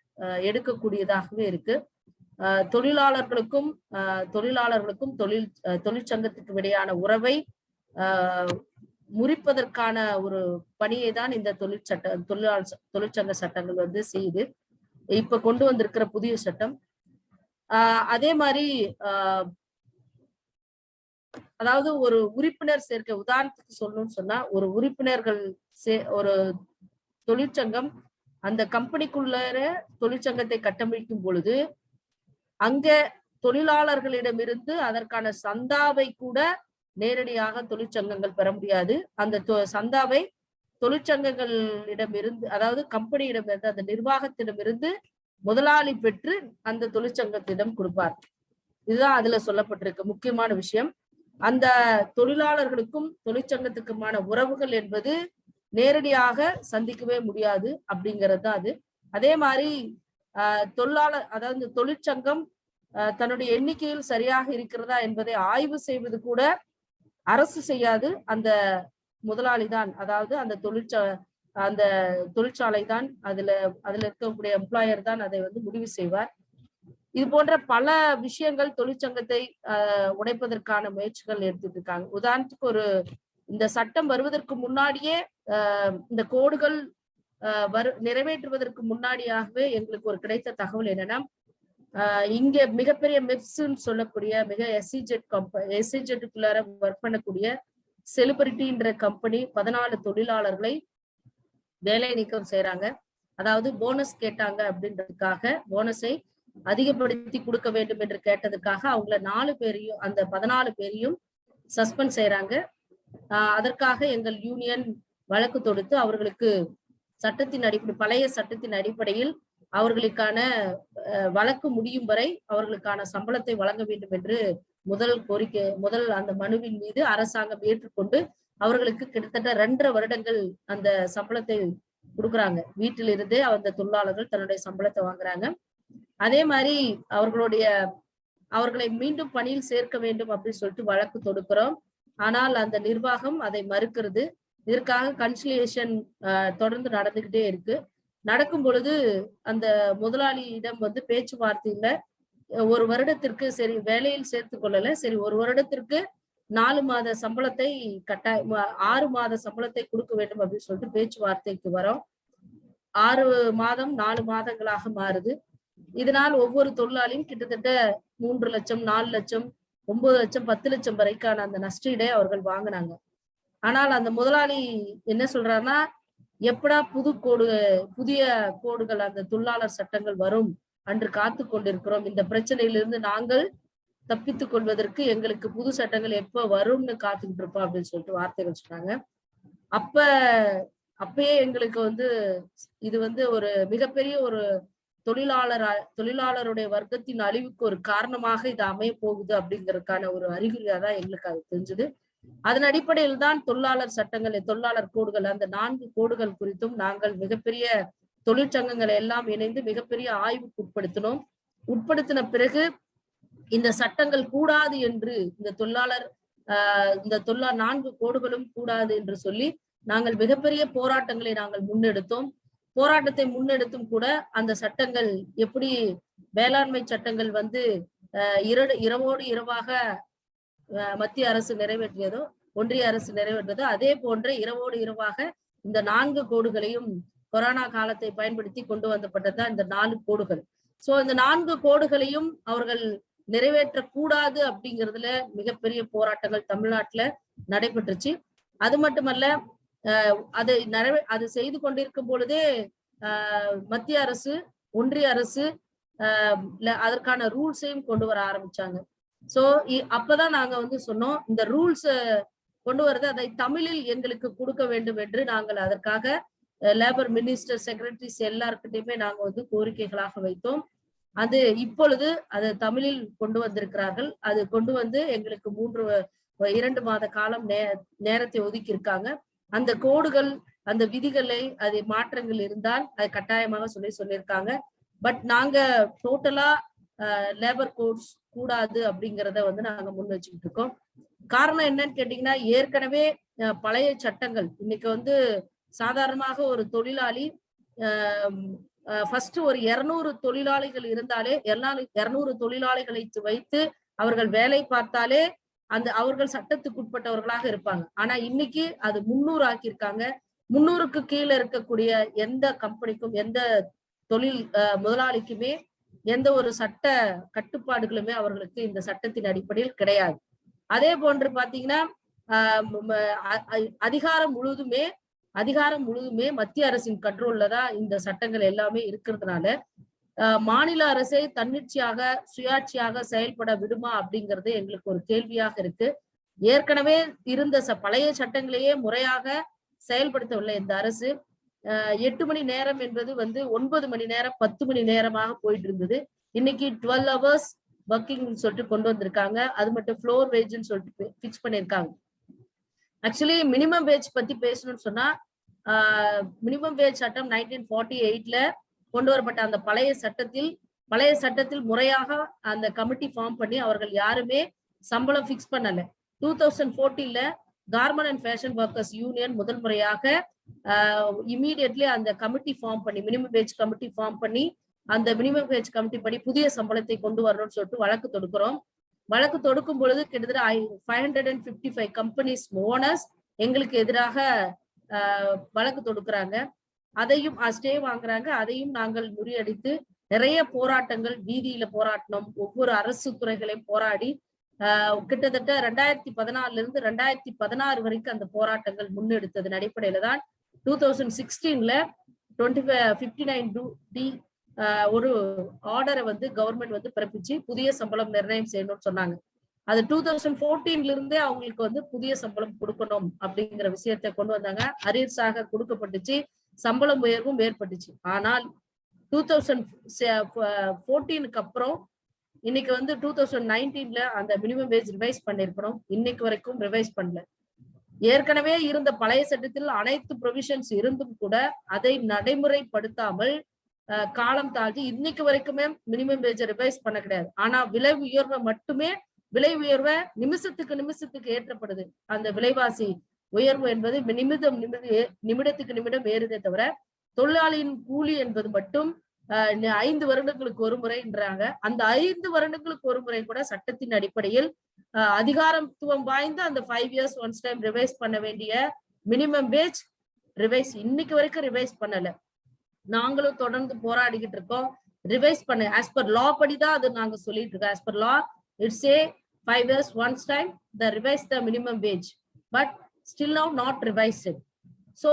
எடுக்கக்கூடியதாகவே இருக்கு. தொழிலாளர்களுக்கும் தொழிற்சங்கத்துக்கு இடையான உறவை முறிப்பதற்கான ஒரு பணியை தான் இந்த தொழிற்சங்க சட்டங்கள் வந்து செய்யுது. இப்ப கொண்டு வந்திருக்கிற புதிய சட்டம். அதே மாதிரி அதாவது ஒரு உறுப்பினர் சேர்க்கை, உதாரணத்துக்கு சொல்லணும்னு சொன்னா ஒரு உறுப்பினர்கள் ஒரு தொழிற்சங்கம் அந்த கம்பெனிக்குள்ள தொழிற்சங்கத்தை கட்டமைக்கும் பொழுது அங்க தொழிலாளர்களிடமிருந்து அதற்கான சந்தாவை கூட நேரடியாக தொழிற்சங்கங்கள் பெற முடியாது. அந்த சந்தாவை தொழிற்சங்கங்களிடமிருந்து, அதாவது கம்பெனியிடமிருந்து, அந்த நிர்வாகத்திடமிருந்து முதலாளி பெற்று அந்த தொழிற்சங்கத்திடம் கொடுப்பார். இதுதான் அதுல சொல்லப்பட்டிருக்கு முக்கியமான விஷயம். அந்த தொழிலாளர்களுக்கும் தொழிற்சங்கத்துக்குமான உறவுகள் என்பது நேரடியாக சந்திக்கவே முடியாது அப்படிங்கிறது தான் அது. அதே மாதிரி அதாவது தொழிற்சங்கம் தன்னுடைய எண்ணிக்கையில் சரியாக இருக்கிறதா என்பதை ஆய்வு செய்வது கூட அரசு செய்யாது. அந்த முதலாளி தான், அதாவது அந்த தொழிற்சாலை தான், அதுல இருக்கக்கூடிய எம்ப்ளாயர் தான் அதை வந்து முடிவு செய்வார். இது போன்ற பல விஷயங்கள் தொழிற்சங்கத்தை உடைப்பதற்கான முயற்சிகள் எடுத்துட்டு இருக்காங்க. உதாரணத்துக்கு இந்த சட்டம் வருவதற்கு முன்னாடியே இந்த கோடுகள் நிறைவேற்றுவதற்கு முன்னாடியாகவே எங்களுக்கு ஒரு கிடைத்த தகவல் என்னன்னா, இங்க மிகப்பெரிய மெப்ஸ்ன்னு சொல்லக்கூடிய மிக எஸ்இஜெட்டுக்குள்ளார ஒர்க் பண்ணக்கூடிய செலிபிரிட்டின்ற கம்பெனி 14 தொழிலாளர்களை வேலை நீக்கம் செய்யறாங்க. அதாவது போனஸ் கேட்டாங்க அப்படின்றதுக்காக, போனஸை அதிகப்படுத்தி கொடுக்க வேண்டும் என்று கேட்டதுக்காக அவங்கள 4 பேரையும், அந்த 14 பேரையும் சஸ்பெண்ட் செய்யறாங்க. அதற்காக எங்கள் யூனியன் வழக்கு தொடுத்து அவர்களுக்கு பழைய சட்டத்தின் அடிப்படையில் அவர்களுக்கான வழக்கு முடியும் வரை அவர்களுக்கான சம்பளத்தை வழங்க வேண்டும் என்று முதல் அந்த மனுவின் மீது அரசாங்கம் ஏற்றுக்கொண்டு அவர்களுக்கு கிட்டத்தட்ட 2.5 வருடங்கள் அந்த சம்பளத்தை கொடுக்குறாங்க. வீட்டிலிருந்தே அந்த தொழிலாளர்கள் தன்னுடைய சம்பளத்தை வாங்குறாங்க. அதே மாதிரி அவர்களை மீண்டும் பணியில் சேர்க்க வேண்டும் அப்படின்னு சொல்லிட்டு வழக்கு தொடுக்கிறோம். ஆனால் அந்த நிர்வாகம் அதை மறுக்கிறது. இதற்காக கன்சிலியேஷன் தொடர்ந்து நடந்துகிட்டே இருக்கு. நடக்கும் பொழுது அந்த முதலாளியிடம் வந்து பேச்சுவார்த்தையில 1 வருடத்திற்கு சரி வேலையில் சேர்த்து கொள்ளல, சரி 1 வருடத்திற்கு 4 மாத சம்பளத்தை 6 மாத சம்பளத்தை கொடுக்க வேண்டும் அப்படின்னு சொல்லிட்டு பேச்சுவார்த்தைக்கு வரோம். 6 மாதம் 4 மாதங்களாக மாறுது. இதனால் ஒவ்வொரு தொழிலாளியும் கிட்டத்தட்ட 3 லட்சம் 4 லட்சம் 9 லட்சம் 10 லட்சம் வரைக்கான அந்த நஷ்டீடை அவர்கள் வாங்கினாங்க. ஆனால் அந்த முதலாளி என்ன சொல்றாருன்னா, எப்படா புதிய கோடுகள் அந்த தொழிலாளர் சட்டங்கள் வரும் அன்று காத்து கொண்டிருக்கிறோம். இந்த பிரச்சனையிலிருந்து நாங்கள் தப்பித்துக் கொள்வதற்கு எங்களுக்கு புது சட்டங்கள் எப்ப வரும்னு காத்துக்கிட்டு இருப்போம் அப்படின்னு சொல்லிட்டு வார்த்தைகள் சொன்னாங்க. அப்பயே எங்களுக்கு வந்து இது வந்து ஒரு மிகப்பெரிய ஒரு தொழிலாளருடைய வர்க்கத்தின் அழிவுக்கு ஒரு காரணமாக இது அமைய போகுது அப்படிங்கறதுக்கான ஒரு அறிகுறியா தான் எங்களுக்கு அது தெரிஞ்சது. அதன் அடிப்படையில் தான் தொழிலாளர் சட்டங்கள், தொழிலாளர் கோடுகள், அந்த 4 கோடுகள் குறித்தும் நாங்கள் மிகப்பெரிய தொழிற்சங்கங்களை எல்லாம் இணைந்து மிகப்பெரிய ஆய்வுக்கு உட்படுத்தின பிறகு இந்த சட்டங்கள் கூடாது என்று இந்த 4 கோடுகளும் கூடாது என்று சொல்லி நாங்கள் மிகப்பெரிய போராட்டங்களை நாங்கள் முன்னெடுத்தோம். போராட்டத்தை முன்னெடுத்தும் கூட அந்த சட்டங்கள் எப்படி வேளாண்மை சட்டங்கள் வந்து இரவோடு இரவாக மத்திய அரசு நிறைவேற்றியதோ, ஒன்றிய அரசு நிறைவேற்றதோ, அதே போன்ற இரவோடு இரவாக இந்த 4 கோடுகளையும் கொரோனா காலத்தை பயன்படுத்தி கொண்டு வந்தப்பட்டதுதான் இந்த 4 கோடுகள். சோ இந்த 4 கோடுகளையும் அவர்கள் நிறைவேற்றக்கூடாது அப்படிங்கிறதுல மிகப்பெரிய போராட்டங்கள் தமிழ்நாட்டுல நடைபெற்றுச்சு. அது மட்டுமல்ல, அது செய்து கொண்டிருக்கும் பொழுதே மத்திய அரசு, ஒன்றிய அரசு அதற்கான ரூல்ஸையும் கொண்டு வர ஆரம்பிச்சாங்க. சோ அப்பதான் நாங்க வந்து சொன்னோம், இந்த ரூல்ஸ் கொண்டு வரது அதை தமிழில் எங்களுக்கு கொடுக்க வேண்டும் என்று நாங்கள் அதற்காக லேபர் மினிஸ்டர், செக்ரட்டரிஸ் எல்லாருக்கிட்டையுமே நாங்க வந்து கோரிக்கைகளாக வைத்தோம். அது இப்பொழுது அது தமிழில் கொண்டு வந்திருக்கிறார்கள். அது கொண்டு வந்து எங்களுக்கு 2 மாத காலம் நேரத்தை ஒதுக்கி இருக்காங்க. அந்த கோடுகள், அந்த விதிகளை, அது மாற்றங்கள் இருந்தால் அது கட்டாயமாக சொல்லியிருக்காங்க. பட் நாங்க டோட்டலா லேபர் கோட்ஸ் கூடாது அப்படிங்கிறத வந்து நாங்க முன் வச்சுக்கிட்டு இருக்கோம். காரணம் என்னன்னு கேட்டீங்கன்னா, ஏற்கனவே பழைய சட்டங்கள் இன்னைக்கு வந்து சாதாரணமாக ஒரு தொழிலாளி ஃபர்ஸ்ட் ஒரு 200 தொழிலாளிகள் இருந்தாலே 200 தொழிலாளிகளை வைத்து அவர்கள் வேலை பார்த்தாலே அவர்கள் சட்டத்துக்கு உட்பட்டவர்களாக இருப்பாங்க. ஆனா இன்னைக்கு அது 300 ஆக்கியிருக்காங்க. 300க்கு கீழே இருக்கக்கூடிய எந்த கம்பெனிக்கும், எந்த தொழில் முதலாளிக்குமே எந்த ஒரு சட்ட கட்டுப்பாடுகளுமே அவர்களுக்கு இந்த சட்டத்தின் அடிப்படையில் கிடையாது. அதே போன்று பாத்தீங்கன்னா அதிகாரம் முழுதுமே மத்திய அரசின் கண்ட்ரோல்ல தான் இந்த சட்டங்கள் எல்லாமே இருக்கிறதுனால மாநில அரசை தன்னிச்சையாக சுயாட்சியாக செயல்பட விடுமா அப்படிங்கிறது எங்களுக்கு ஒரு கேள்வியாக இருக்கு. ஏற்கனவே இருந்த பழைய சட்டங்களையே முறையாக செயல்படுத்தவில்லை இந்த அரசு. 8 மணி நேரம் என்பது வந்து 9 மணி நேரம் 10 மணி நேரமாக போயிட்டு இருந்தது. இன்னைக்கு 12 hours ஒர்க்கிங் சொல்லிட்டு கொண்டு வந்திருக்காங்க. அது மட்டும் ஃப்ளோர் வேஜ்னு சொல்லிட்டு பிக்ஸ் பண்ணிருக்காங்க. ஆக்சுவலி மினிமம் வேஜ் பத்தி பேசணும்னு சொன்னா, மினிமம் வேஜ் சட்டம் 1948ல கொண்டு வரப்பட்ட அந்த பழைய சட்டத்தில் முறையாக அந்த கமிட்டி ஃபார்ம் பண்ணி அவர்கள் யாருமே சம்பளம் பிக்ஸ் பண்ணல. 2014ல garment and fashion workers union முதல் முறையாக இமீடியட்லி அந்த கமிட்டி ஃபார்ம் பண்ணி, மினிமம் வேஜ் கமிட்டி ஃபார்ம் பண்ணி, அந்த மினிமம் வேஜ் கமிட்டி படி புதிய சம்பளத்தை கொண்டு வரணும்னு சொல்லிட்டு வழக்கு தொடுக்கிறோம். வழக்கு தொடுக்கும் பொழுது கிட்டத்தட்ட 555 கம்பெனிஸ் ஓனர்ஸ் எங்களுக்கு எதிராக வழக்கு தொடுக்கிறாங்க. அதையும் ஸ்டே வாங்குறாங்க. அதையும் நாங்கள் முறியடித்து நிறைய போராட்டங்கள், வீதியில போராட்டணும், ஒவ்வொரு அரசு துறைகளையும் போராடி கிட்டத்தட்ட 2014 இருந்து 2016 வரைக்கும் அந்த போராட்டங்கள் முன்னெடுத்ததன் அடிப்படையில தான் 2016ல 59D ஒரு ஆர்டரை வந்து கவர்மெண்ட் வந்து பிறப்பிச்சு புதிய சம்பளம் நிர்ணயம் செய்யணும்னு சொன்னாங்க. அது 2014ல இருந்தே அவங்களுக்கு வந்து புதிய சம்பளம் கொடுக்கணும் அப்படிங்கிற விஷயத்தை கொண்டு வந்தாங்க. அரியர்ஸாக கொடுக்கப்பட்டுச்சு, சம்பளம் உயர்வும் ஏற்பட்டுச்சு. ஆனால் 2014க்கு அப்புறம் இன்னைக்கு வந்து 2019ல அந்த மினிமம் வேஜ் ரிவைஸ் பண்ணிருக்கணும். இன்னைக்கு வரைக்கும் ரிவைஸ் பண்ணல. ஏற்கனவே இருந்த பழைய சட்டத்தில் அனைத்து ப்ரொவிஷன்ஸ் இருந்தும் கூட அதை நடைமுறைப்படுத்தாமல் காலம் தாழ்த்தி இன்னைக்கு வரைக்குமே மினிமம் வேஜ் ரிவைஸ் பண்ண கிடையாது. ஆனா விலை உயர்வை நிமிஷத்துக்கு ஏற்றப்படுது. அந்த விலைவாசி உயர்வு என்பது நிமிடத்துக்கு நிமிடம் ஏறுதே தவிர தொழிலாளியின் கூலி என்பது மட்டும் 5 வருடங்களுக்கு ஒரு முறைன்றாங்க. அந்த 5 வருடங்களுக்கு ஒரு முறை கூட சட்டத்தின் அடிப்படையில் அதிகாரத்துவம் வாய்ந்த அந்த 5 years ஒன்ஸ் டைம் ரிவைஸ் பண்ண வேண்டிய மினிமம் வேஜ் ரிவைஸ் இன்னைக்கு வரைக்கும் ரிவைஸ் பண்ணல. நாங்களும் தொடர்ந்து போராடிக்கிட்டு இருக்கோம். ரிவைஸ் பண்ண ஆஸ் பர் லா படிதான் அது நாங்க சொல்லிட்டு இருக்கோம். As per law it's A 5 years once time they revised the minimum wage, but still now not revised it. So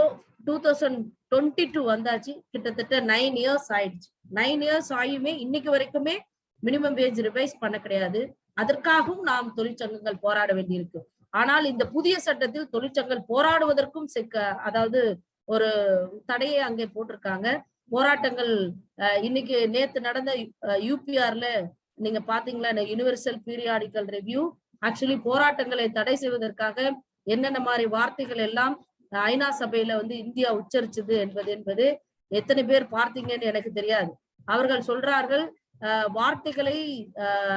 2022 வந்தாச்சு, கிட்டத்தட்ட 9 years ஆயிடுச்சு. 9 years ஆயுமே இன்னைக்கு வரைக்குமே மினிமம் வேஜ் ரிவைஸ் பண்ண கிடையாது. அதற்காகவும் நாம் தொழிற்சங்கங்கள் போராட வேண்டியிருக்கு. ஆனால் இந்த புதிய சட்டத்தில் தொழிற்சங்கங்கள் போராடுவதற்கும் அதாவது ஒரு தடையை அங்கே போட்டிருக்காங்க. போராட்டங்கள் இன்னைக்கு நேத்து நடந்த யூபிஆர்ல நீங்க பாத்தீங்களா, யுனிவர்சல் பீரியாடிக்கல் ரிவ்யூ ஆக்சுவலி போராட்டங்களை தடை செய்வதற்காக என்னென்ன மாதிரி வார்த்தைகள் எல்லாம் ஐநா சபையில வந்து இந்தியா உச்சரிச்சது என்பது எத்தனை பேர் பார்த்தீங்கன்னு எனக்கு தெரியாது. அவர்கள் சொல்றார்கள் வார்த்தைகளை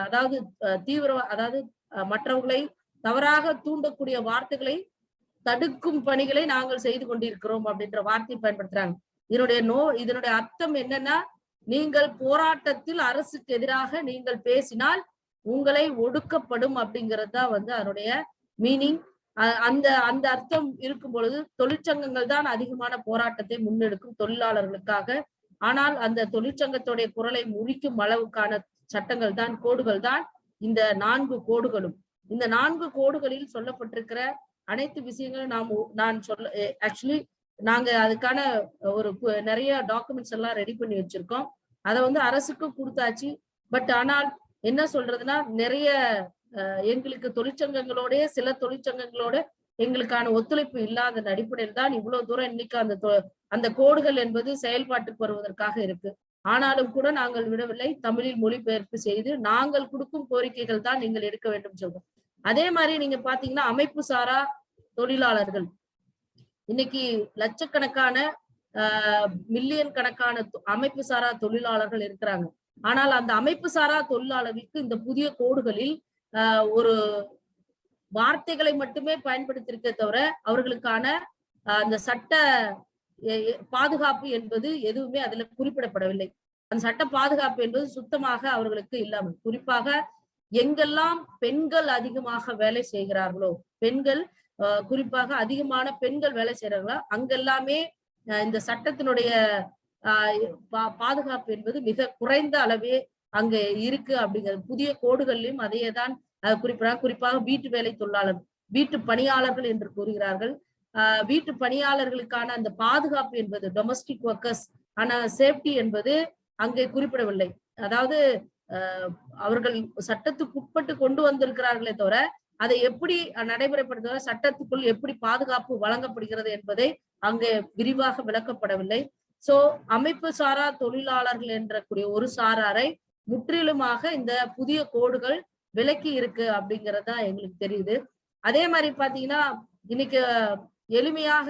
அதாவது அதாவது மற்றவர்களை தவறாக தூண்டக்கூடிய வார்த்தைகளை தடுக்கும் பணிகளை நாங்கள் செய்து கொண்டிருக்கிறோம் அப்படின்ற வார்த்தையை பயன்படுத்துறாங்க. இதனுடைய அர்த்தம் என்னன்னா, நீங்கள் போராட்டத்தில் அரசுக்கு எதிராக நீங்கள் பேசினால் உங்களை ஒடுக்கப்படும் அப்படிங்கிறது தான் வந்து அதனுடைய மீனிங். அந்த அர்த்தம் இருக்கும் பொழுது தொழிற்சங்கங்கள் தான் அதிகமான போராட்டத்தை முன்னெடுக்கும் தொழிலாளர்களுக்காக. ஆனால் அந்த தொழிற்சங்கத்துடைய குரலை முறிக்கும் அளவுக்கான சட்டங்கள் தான், கோடுகள் தான் இந்த 4 கோடுகளும். இந்த 4 கோடுகளில் சொல்லப்பட்டிருக்கிற அனைத்து விஷயங்களும் நான் ஆக்சுவலி நாங்க அதுக்கான ஒரு நிறைய டாக்குமெண்ட்ஸ் எல்லாம் ரெடி பண்ணி வச்சிருக்கோம். அதை வந்து அரசுக்கும் கொடுத்தாச்சு. பட் ஆனால் என்ன சொல்றதுன்னா, நிறைய எங்களுக்கு தொழிற்சங்கங்களோட சில தொழிற்சங்கங்களோட எங்களுக்கான ஒத்துழைப்பு இல்லாத அடிப்படையில் தான் இவ்வளவு தூரம் இன்னைக்கு அந்த கோடுகள் என்பது செயல்பாட்டுக்கு வருவதற்காக இருக்கு. ஆனாலும் கூட நாங்கள் விடவில்லை. தமிழில் மொழிபெயர்ப்பு செய்து நாங்கள் கொடுக்கும் கோரிக்கைகள் தான் நீங்கள் எடுக்க வேண்டும் சொல்றோம். அதே மாதிரி நீங்க பாத்தீங்கன்னா, அமைப்பு சாரா தொழிலாளர்கள் இன்னைக்கு லட்சக்கணக்கான மில்லியன் கணக்கான அமைப்பு சாரா தொழிலாளர்கள் இருக்கிறாங்க. ஆனால் அந்த அமைப்பு சாரா தொழிலாளர்களுக்கு இந்த புதிய கோடுகளில் ஒரு வார்த்தைகளை மட்டுமே பயன்படுத்தியிருக்க தவிர அவர்களுக்கான அந்த சட்ட பாதுகாப்பு என்பது எதுவுமே அதுல குறிப்பிடப்படவில்லை. அந்த சட்ட பாதுகாப்பு என்பது சுத்தமாக அவர்களுக்கு இல்லாமல், குறிப்பாக எங்கெல்லாம் பெண்கள் அதிகமாக வேலை செய்கிறார்களோ, பெண்கள் குறிப்பாக அதிகமான பெண்கள் வேலை செய்யறாங்களோ அங்கெல்லாமே இந்த சட்டத்தினுடைய பாதுகாப்பு என்பது மிக குறைந்த அளவே அங்க இருக்கு அப்படிங்கிறது புதிய கோடுகள்லயும் அதையே தான் குறிப்பிடாங்க. குறிப்பாக வீட்டு வேலை தொழிலாளர், வீட்டு பணியாளர்கள் என்று கூறுகிறார்கள். வீட்டு பணியாளர்களுக்கான அந்த பாதுகாப்பு என்பது டொமஸ்டிக் ஒர்க்கர்ஸ் ஆனா சேஃப்டி என்பது அங்கே குறிப்பிடவில்லை. அதாவது அவர்கள் சட்டத்துக்கு உட்பட்டு கொண்டு வந்திருக்கிறார்களே தவிர அதை எப்படி நடைமுறைப்படுத்த சட்டத்துக்குள் எப்படி பாதுகாப்பு வழங்கப்படுகிறது என்பதை அங்கே விரிவாக விளக்கப்படவில்லை. சோ அமைப்பு சாரா தொழிலாளர்கள் என்ற கூடிய ஒரு சாராரை முற்றிலுமாக இந்த புதிய கோடுகள் விலக்கி இருக்கு அப்படிங்கிறது தான் எங்களுக்கு தெரியுது. அதே மாதிரி பாத்தீங்கன்னா, இன்னைக்கு எளிமையாக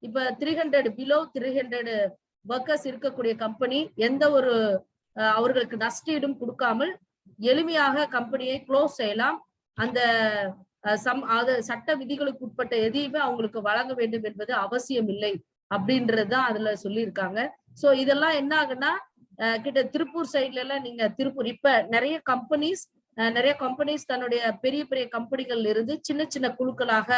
இப்ப 300 பிலோ 300 ஒர்க்கர்ஸ் இருக்கக்கூடிய கம்பெனி எந்த ஒரு அவர்களுக்கு நஷ்டீடும் கொடுக்காமல் எளிமையாக கம்பெனியை க்ளோஸ் செய்யலாம். அந்த சட்ட விதிகளுக்கு உட்பட்ட எதையுமே அவங்களுக்கு வழங்க வேண்டும் என்பது அவசியம் இல்லை அப்படின்றதுதான் அதுல சொல்லியிருக்காங்க. சோ இதெல்லாம் என்ன ஆகுன்னா, திருப்பூர் சைட்ல எல்லாம் நீங்க திருப்பூர் இப்ப நிறைய கம்பெனிஸ் தன்னுடைய பெரிய பெரிய கம்பெனிகள் இருந்து சின்ன சின்ன குழுக்களாக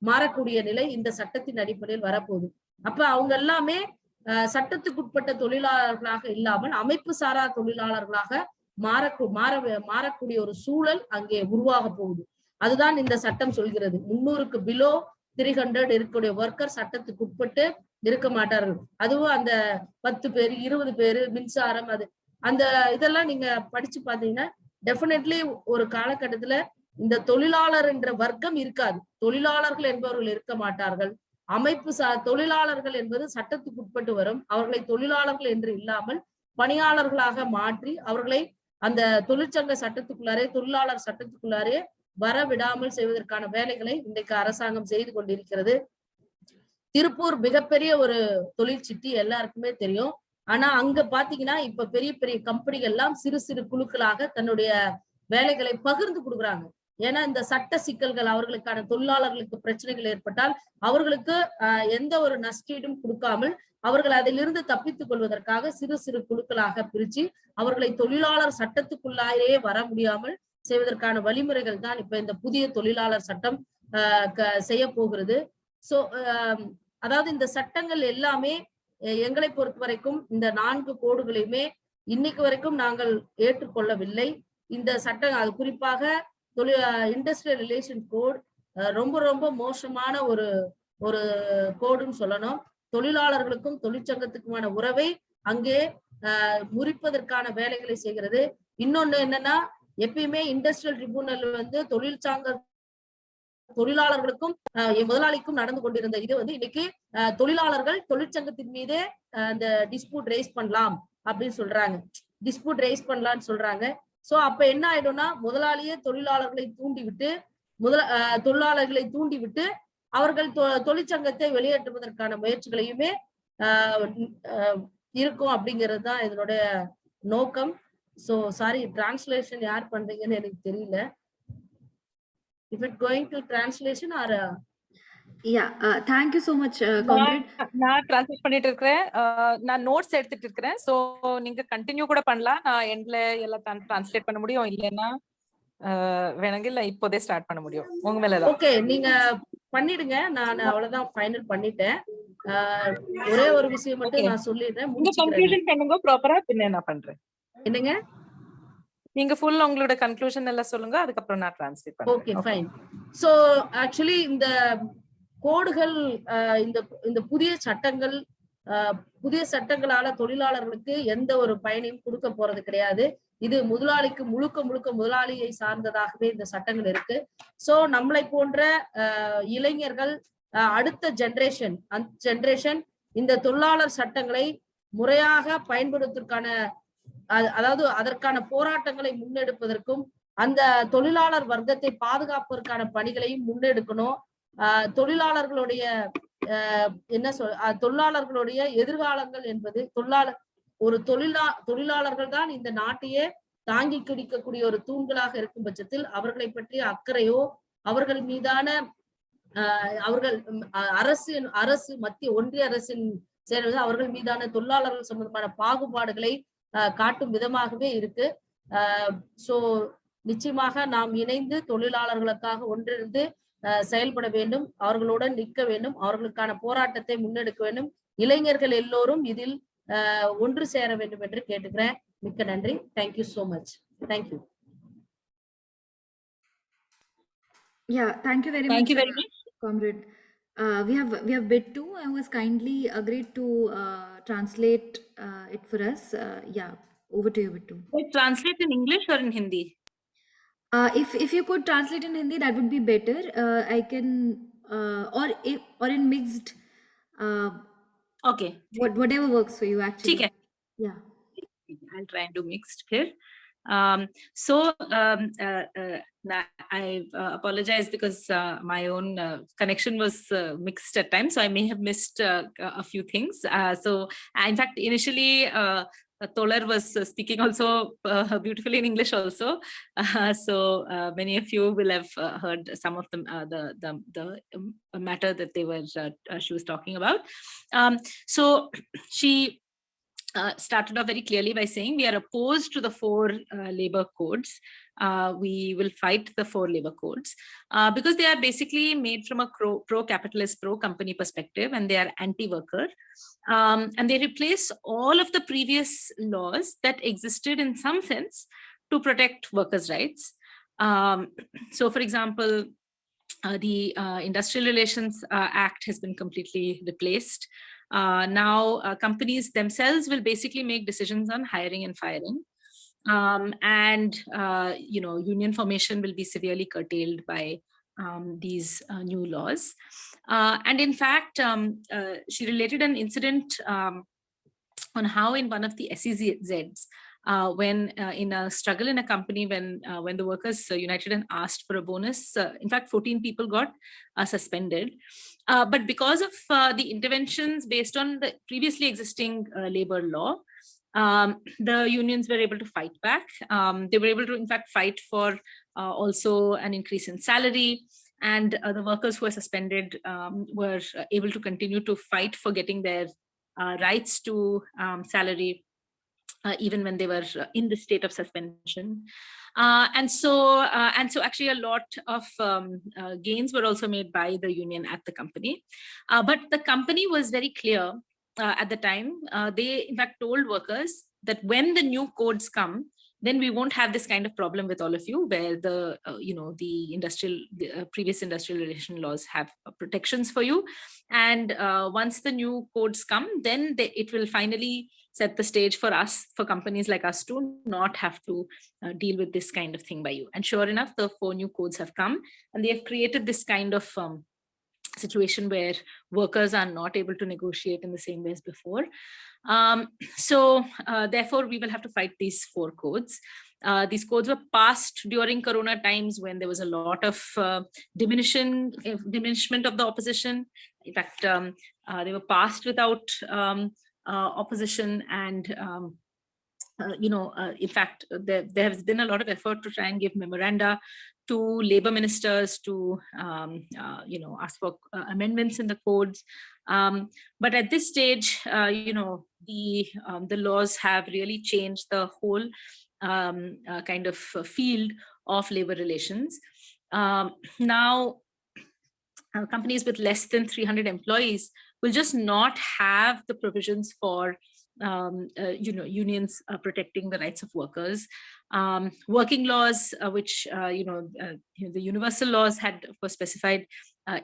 மாறக்கூடிய நிலை இந்த சட்டத்தின் அடிப்படையில் வரப்போகுது. அப்ப அவங்க எல்லாமே சட்டத்துக்குட்பட்ட தொழிலாளர்களாக இல்லாமல் அமைப்பு சாரா தொழிலாளர்களாக மாறக்கூடிய ஒரு சூழல் அங்கே உருவாக போகுது. அதுதான் இந்த சட்டம் சொல்கிறது. 300க்கு பிலோ 300 இருக்கக்கூடிய ஒர்க்கர் சட்டத்துக்கு உட்பட்டு இருக்க மாட்டார்கள். அதுவும் அந்த 10 பேர் 20 பேரு மின்சாரம் அந்த இதெல்லாம் நீங்க படிச்சு பாத்தீங்கன்னா டெஃபினெட்லி ஒரு காலகட்டத்துல இந்த தொழிலாளர் என்ற வர்க்கம் இருக்காது. தொழிலாளர்கள் என்பவர்கள் இருக்க மாட்டார்கள். அமைப்பு தொழிலாளர்கள் என்பது சட்டத்துக்கு உட்பட்டு வரும். அவர்களை தொழிலாளர்கள் என்று இல்லாமல் பணியாளர்களாக மாற்றி அவர்களை அந்த தொழிற்சங்க சட்டத்துக்குள்ளாரே தொழிலாளர் சட்டத்துக்குள்ளாரே வர விடாமல் செய்வதற்கான வேலைகளை இன்றைக்கு அரசாங்கம் செய்து கொண்டிருக்கிறது. திருப்பூர் மிகப்பெரிய ஒரு தொழில் சிட்டி எல்லாருக்குமே தெரியும். ஆனா அங்க பாத்தீங்கன்னா இப்ப பெரிய பெரிய கம்பெனிகள் எல்லாம் சிறு சிறு குழுக்களாக தன்னுடைய வேலைகளை பகிர்ந்து கொடுக்குறாங்க. ஏன்னா இந்த சட்ட சிக்கல்கள் அவர்களுக்கான தொழிலாளர்களுக்கு பிரச்சனைகள் ஏற்பட்டால் அவர்களுக்கு எந்த ஒரு நஷ்டீடும் கொடுக்காமல் அவர்கள் அதிலிருந்து தப்பித்துக் கொள்வதற்காக சிறு சிறு குழுக்களாக பிரிச்சு அவர்களை தொழிலாளர் சட்டத்துக்குள்ளாரே வர முடியாமல் செய்வதற்கான வழிமுறைகள் தான் இப்ப இந்த புதிய தொழிலாளர் சட்டம் செய்ய போகிறது. சோ அதாவது இந்த சட்டங்கள் எல்லாமே எங்களை பொறுத்த வரைக்கும் இந்த 4 கோடுகளையுமே இன்னைக்கு வரைக்கும் நாங்கள் ஏற்றுக்கொள்ளவில்லை. இந்த சட்டம் அது குறிப்பாக இண்டஸ்ட்ரியல் ரிலேஷன் கோட் ரொம்ப ரொம்ப மோசமான ஒரு கோடுன்னு சொல்லணும். தொழிலாளர்களுக்கும் தொழிற்சங்கத்துக்குமான உறவை அங்கே முறிப்பதற்கான வேலைகளை செய்கிறது. இன்னொன்னு என்னன்னா, எப்பயுமே இண்டஸ்ட்ரியல் ட்ரிபியூனல் வந்து தொழிலாளர்களுக்கும் முதலாளிக்கும் நடந்து கொண்டிருந்த இது வந்து இன்னைக்கு தொழிலாளர்கள் தொழிற்சங்கத்தின் மீதே அந்த டிஸ்பியூட் ரைஸ் பண்ணலாம் அப்படின்னு சொல்றாங்க. டிஸ்பியூட் ரைஸ் பண்ணலாம்னு சொல்றாங்க. சோ அப்ப என்ன ஆயிடும்னா, முதலாளியே தொழிலாளர்களை தூண்டிவிட்டு அவர்கள் தொழிற்சங்கத்தை வெளியேற்றுவதற்கான முயற்சிகளையுமே இருக்கும் அப்படிங்கிறது தான் இதனுடைய நோக்கம். சோ சாரி, டிரான்ஸ்லேஷன் யார் பண்றீங்கன்னு எனக்கு தெரியல. If it going to translation or thank you so much, comrade. நான் டிரான்ஸ்லேட் பண்ணிட்டு இருக்கேன். நான் நோட்ஸ் எடுத்துட்டு இருக்கேன். சோ நீங்க கண்டினியூ கூட பண்ணலாம். நான் எண்ட்ல எல்லாம் டிரான்ஸ்லேட் பண்ண முடியும். இல்லைன்னா வேணுங்கில்ல இப்போதே ஸ்டார்ட் பண்ண முடியும். உங்க மேல தான். ஓகே, நீங்க பண்ணிடுங்க. நான் அவ்வளவுதான் ஃபைனல் பண்ணிட்டேன். ஒரே ஒரு விஷயம் மட்டும் நான் சொல்லிடுறேன். நீங்க கன்க்ளூஷன் பண்ணுங்க ப்ராப்பரா, பின்ன நான் பண்றேன். என்னங்க? நீங்க ஃபுல் உங்களோட கன்க்ளூஷன் எல்லாம் சொல்லுங்க, அதுக்கு அப்புறம் நான் டிரான்ஸ்லேட் பண்றேன். Okay fine. சோ ஆக்சுவலி இந்த கோடுகள் இந்த புதிய சட்டங்களால தொழிலாளர்களுக்கு எந்த ஒரு பயனையும் கொடுக்க போறது கிடையாது. இது முதலாளிக்கு முழுக்க முதலாளியை சார்ந்ததாகவே இந்த சட்டங்கள் இருக்கு. சோ நம்மளை போன்ற இளைஞர்கள், அடுத்த ஜெனரேஷன் இந்த தொழிலாளர் சட்டங்களை முறையாக பயன்படுத்துவதற்கான, அதாவது அதற்கான போராட்டங்களை முன்னெடுப்பதற்கும் அந்த தொழிலாளர் வர்க்கத்தை பாதுகாப்பதற்கான பணிகளையும் முன்னெடுக்கணும். தொழிலாளர்களுடைய தொழிலாளர்களுடைய எதிர்காலங்கள் என்பது தொழிலாளர்கள் தான் இந்த நாட்டையே தாங்கி பிடிக்கக்கூடிய ஒரு தூண்களாக இருக்கும் பட்சத்தில் அவர்களை பற்றிய அக்கறையோ, அவர்கள் மீதான அரசு மத்திய ஒன்றிய அரசின் சேர்வது அவர்கள் மீதான தொழிலாளர்கள் சம்பந்தமான பாகுபாடுகளை காட்டும் விதமாகவே இருக்கு. சோ நிச்சயமாக நாம் இணைந்து தொழிலாளர்களுக்காக ஒன்றிணைந்து செயல்பட வேண்டும், அவர்களுடன் நிற்க வேண்டும், அவர்களுக்கான போராட்டத்தை முன்னெடுக்க வேண்டும். இளைஞர்கள் எல்லோரும் இதில் ஒன்று சேர வேண்டும் என்று கேட்டுக்கிறேன். மிக்க நன்றி. Thank you so much. Thank you. Thank you very much, comrade. We have bid 2 and was kindly agreed to translate it for us. Over to you, bid 2. Translate in English or in Hindi? If you could translate in Hindi, that would be better. I can or in mixed. Okay. Whatever works for you, actually. Okay. Yeah. I'll try and do mixed here. I apologize because my own connection was mixed at times, so I may have missed a few things. In fact, initially Tolar was speaking also beautifully in English also. Many of you will have heard some of the matter that she was talking about. So she started off very clearly by saying we are opposed to the 4 labor codes. We will fight the 4 labor codes because they are basically made from a pro-capitalist, pro-company perspective, and they are anti-worker. And they replace all of the previous laws that existed in some sense to protect workers' rights. So, for example, the Industrial Relations Act has been completely replaced. Now companies themselves will basically make decisions on hiring and firing, and union formation will be severely curtailed by these new laws. And in fact, she related an incident on how in one of the SEZs, when in a struggle in a company, when the workers united and asked for a bonus, in fact 14 people got suspended, but because of the interventions based on the previously existing labor law, the unions were able to fight back. They were able to in fact fight for also an increase in salary, and the workers who were suspended were able to continue to fight for getting their rights to salary even when they were in the state of suspension. And so actually a lot of gains were also made by the union at the company. But the company was very clear at the time. They in fact told workers that when the new codes come, then we won't have this kind of problem with all of you, where the previous industrial relation laws have protections for you. And once the new codes come, then it will finally set the stage for us, for companies like us, to not have to deal with this kind of thing by you. And sure enough, the 4 new codes have come, and they have created this kind of situation where workers are not able to negotiate in the same way as before. Therefore, we will have to fight these 4 codes. These codes were passed during Corona times, when there was a lot of diminishment of the opposition. In fact, they were passed without opposition, and in fact, there has been a lot of effort to try and give memoranda to labor ministers to ask for amendments in the codes. But at this stage, the laws have really changed the whole kind of field of labor relations. Now, companies with less than 300 employees will just not have the provisions for unions protecting the rights of workers. Working laws, which the universal laws had, of course, specified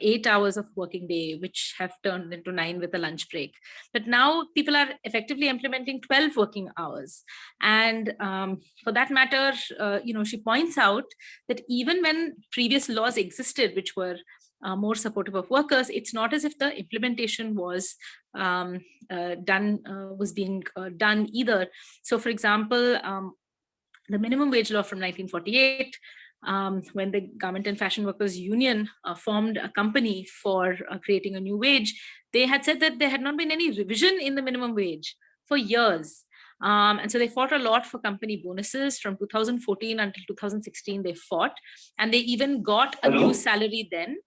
8 hours of working day, which have turned into 9 with a lunch break. But now people are effectively implementing 12 working hours. And for that matter, she points out that even when previous laws existed, which were more supportive of workers, it's not as if the implementation was being done either. So, for example, the minimum wage law from 1948, when the Garment and Fashion Workers Union formed a company for creating a new wage, they had said that there had not been any revision in the minimum wage for years. And so they fought a lot for company bonuses from 2014 until 2016. They fought, and they even got a new salary then.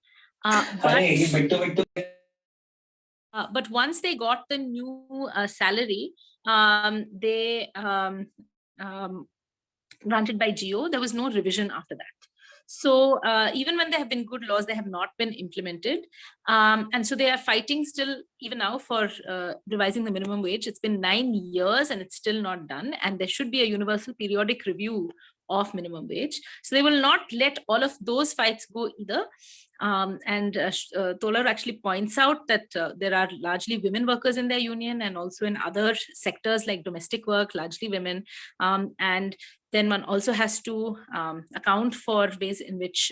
But once they got the new salary, they granted by GO, there was no revision after that. So even when there have been good laws, they have not been implemented. And so they are fighting still, even now, for revising the minimum wage. It's been 9 years and it's still not done. And there should be a universal periodic review of minimum wage. So they will not let all of those fights go either. Tolar actually points out that there are largely women workers in their union, and also in other sectors like domestic work, largely women. And then one also has to account for ways in which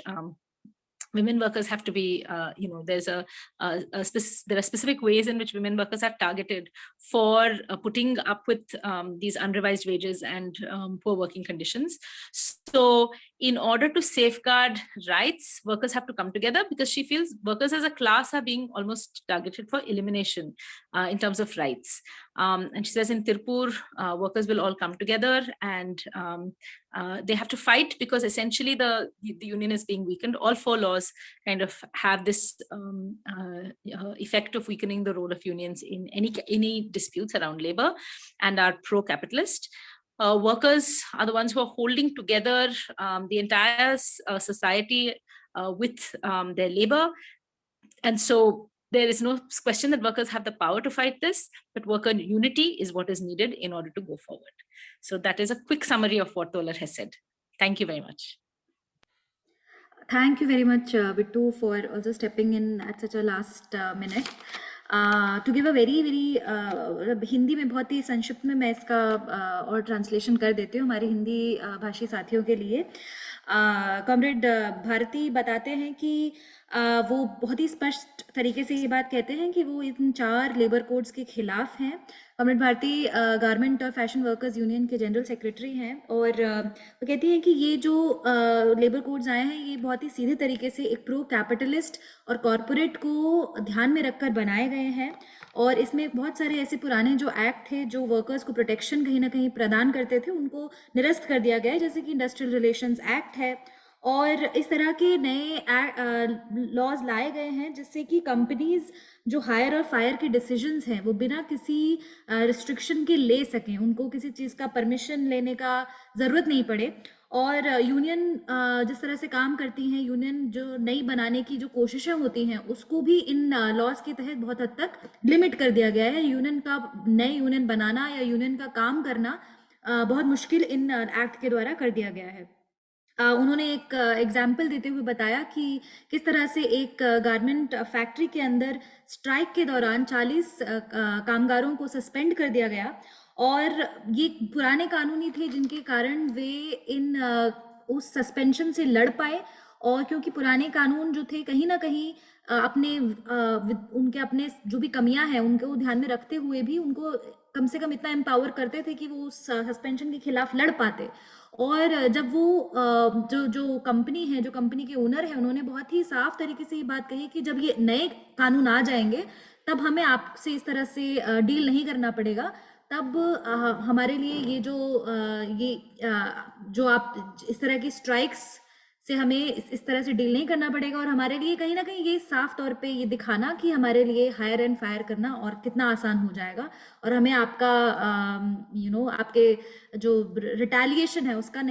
women workers have to be, there are specific ways in which women workers are targeted for putting up with these unrevised wages and poor working conditions. So in order to safeguard rights, workers have to come together, because she feels workers as a class are being almost targeted for elimination in terms of rights. And she says in Tirupur, workers will all come together, and they have to fight, because essentially the union is being weakened. All 4 laws kind of have this effect of weakening the role of unions in any disputes around labor, and are pro-capitalist. Workers are the ones who are holding together the entire society with their labor. And so there is no question that workers have the power to fight this, but worker unity is what is needed in order to go forward. So that is a quick summary of what Tolar has said. Thank you very much. Thank you very much, Bittu, for also stepping in at such a last minute. To give a very Hindi में बहुत ही संक्षिप्त में मैं इसका और translation कर देती हूँ हमारे हिंदी भाषी साथियों के लिए। कॉमरेड भारती बताते हैं कि वो बहुत ही स्पष्ट तरीके से ये बात कहते हैं कि वो इन 4 लेबर कोड्स के खिलाफ हैं। कॉमरेड भारती गारमेंट और फैशन वर्कर्स यूनियन के जनरल सेक्रेटरी हैं, और वो कहती हैं कि ये जो लेबर कोड्स आए हैं, ये बहुत ही सीधे तरीके से एक प्रो कैपिटलिस्ट और कॉरपोरेट को ध्यान में रखकर बनाए गए हैं, और इसमें बहुत सारे ऐसे पुराने जो एक्ट थे जो वर्कर्स को प्रोटेक्शन कहीं ना कहीं प्रदान करते थे, उनको निरस्त कर दिया गया है, जैसे कि इंडस्ट्रियल रिलेशंस एक्ट है, और इस तरह के नए लॉज लाए गए हैं जिससे कि कंपनीज जो हायर और फायर के डिसीजंस हैं वो बिना किसी रिस्ट्रिक्शन के ले सकें, उनको किसी चीज़ का परमिशन लेने का ज़रूरत नहीं पड़े। और यूनियन जिस तरह से काम करती हैं, यूनियन जो नई बनाने की जो कोशिशें होती हैं उसको भी इन लॉज के तहत बहुत हद तक लिमिट कर दिया गया है। यूनियन का नए यूनियन बनाना या यूनियन का काम करना बहुत मुश्किल इन एक्ट के द्वारा कर दिया गया है। उन्होंने एक एग्जाम्पल देते हुए बताया कि किस तरह से एक गारमेंट फैक्ट्री के अंदर स्ट्राइक के दौरान 40 कामगारों को सस्पेंड कर दिया गया, और ये पुराने कानून ही थे जिनके कारण वे उस सस्पेंशन से लड़ पाए। और क्योंकि पुराने कानून जो थे कहीं ना कहीं उनके अपने जो भी कमियां हैं उनको ध्यान में रखते हुए भी उनको कम से कम इतना एम्पावर करते थे कि वो उस सस्पेंशन के खिलाफ लड़ पाते। और जब वो जो कंपनी है, जो कंपनी के ओनर है, उन्होंने बहुत ही साफ तरीके से ये बात कही कि जब ये नए कानून आ जाएंगे तब हमें आपसे इस तरह से डील नहीं करना पड़ेगा, तब हमारे लिए ये जो आप इस तरह की स्ट्राइक्स से हमें इस तरह से डील नहीं करना पड़ेगा, और हमारे लिए कहीं ना कहीं ये साफ तौर पे ये दिखाना कि हमारे लिए हायर एंड फायर करना और कितना आसान हो जाएगा, और हमें आपका आपके जो रिटेलिएशन है उसका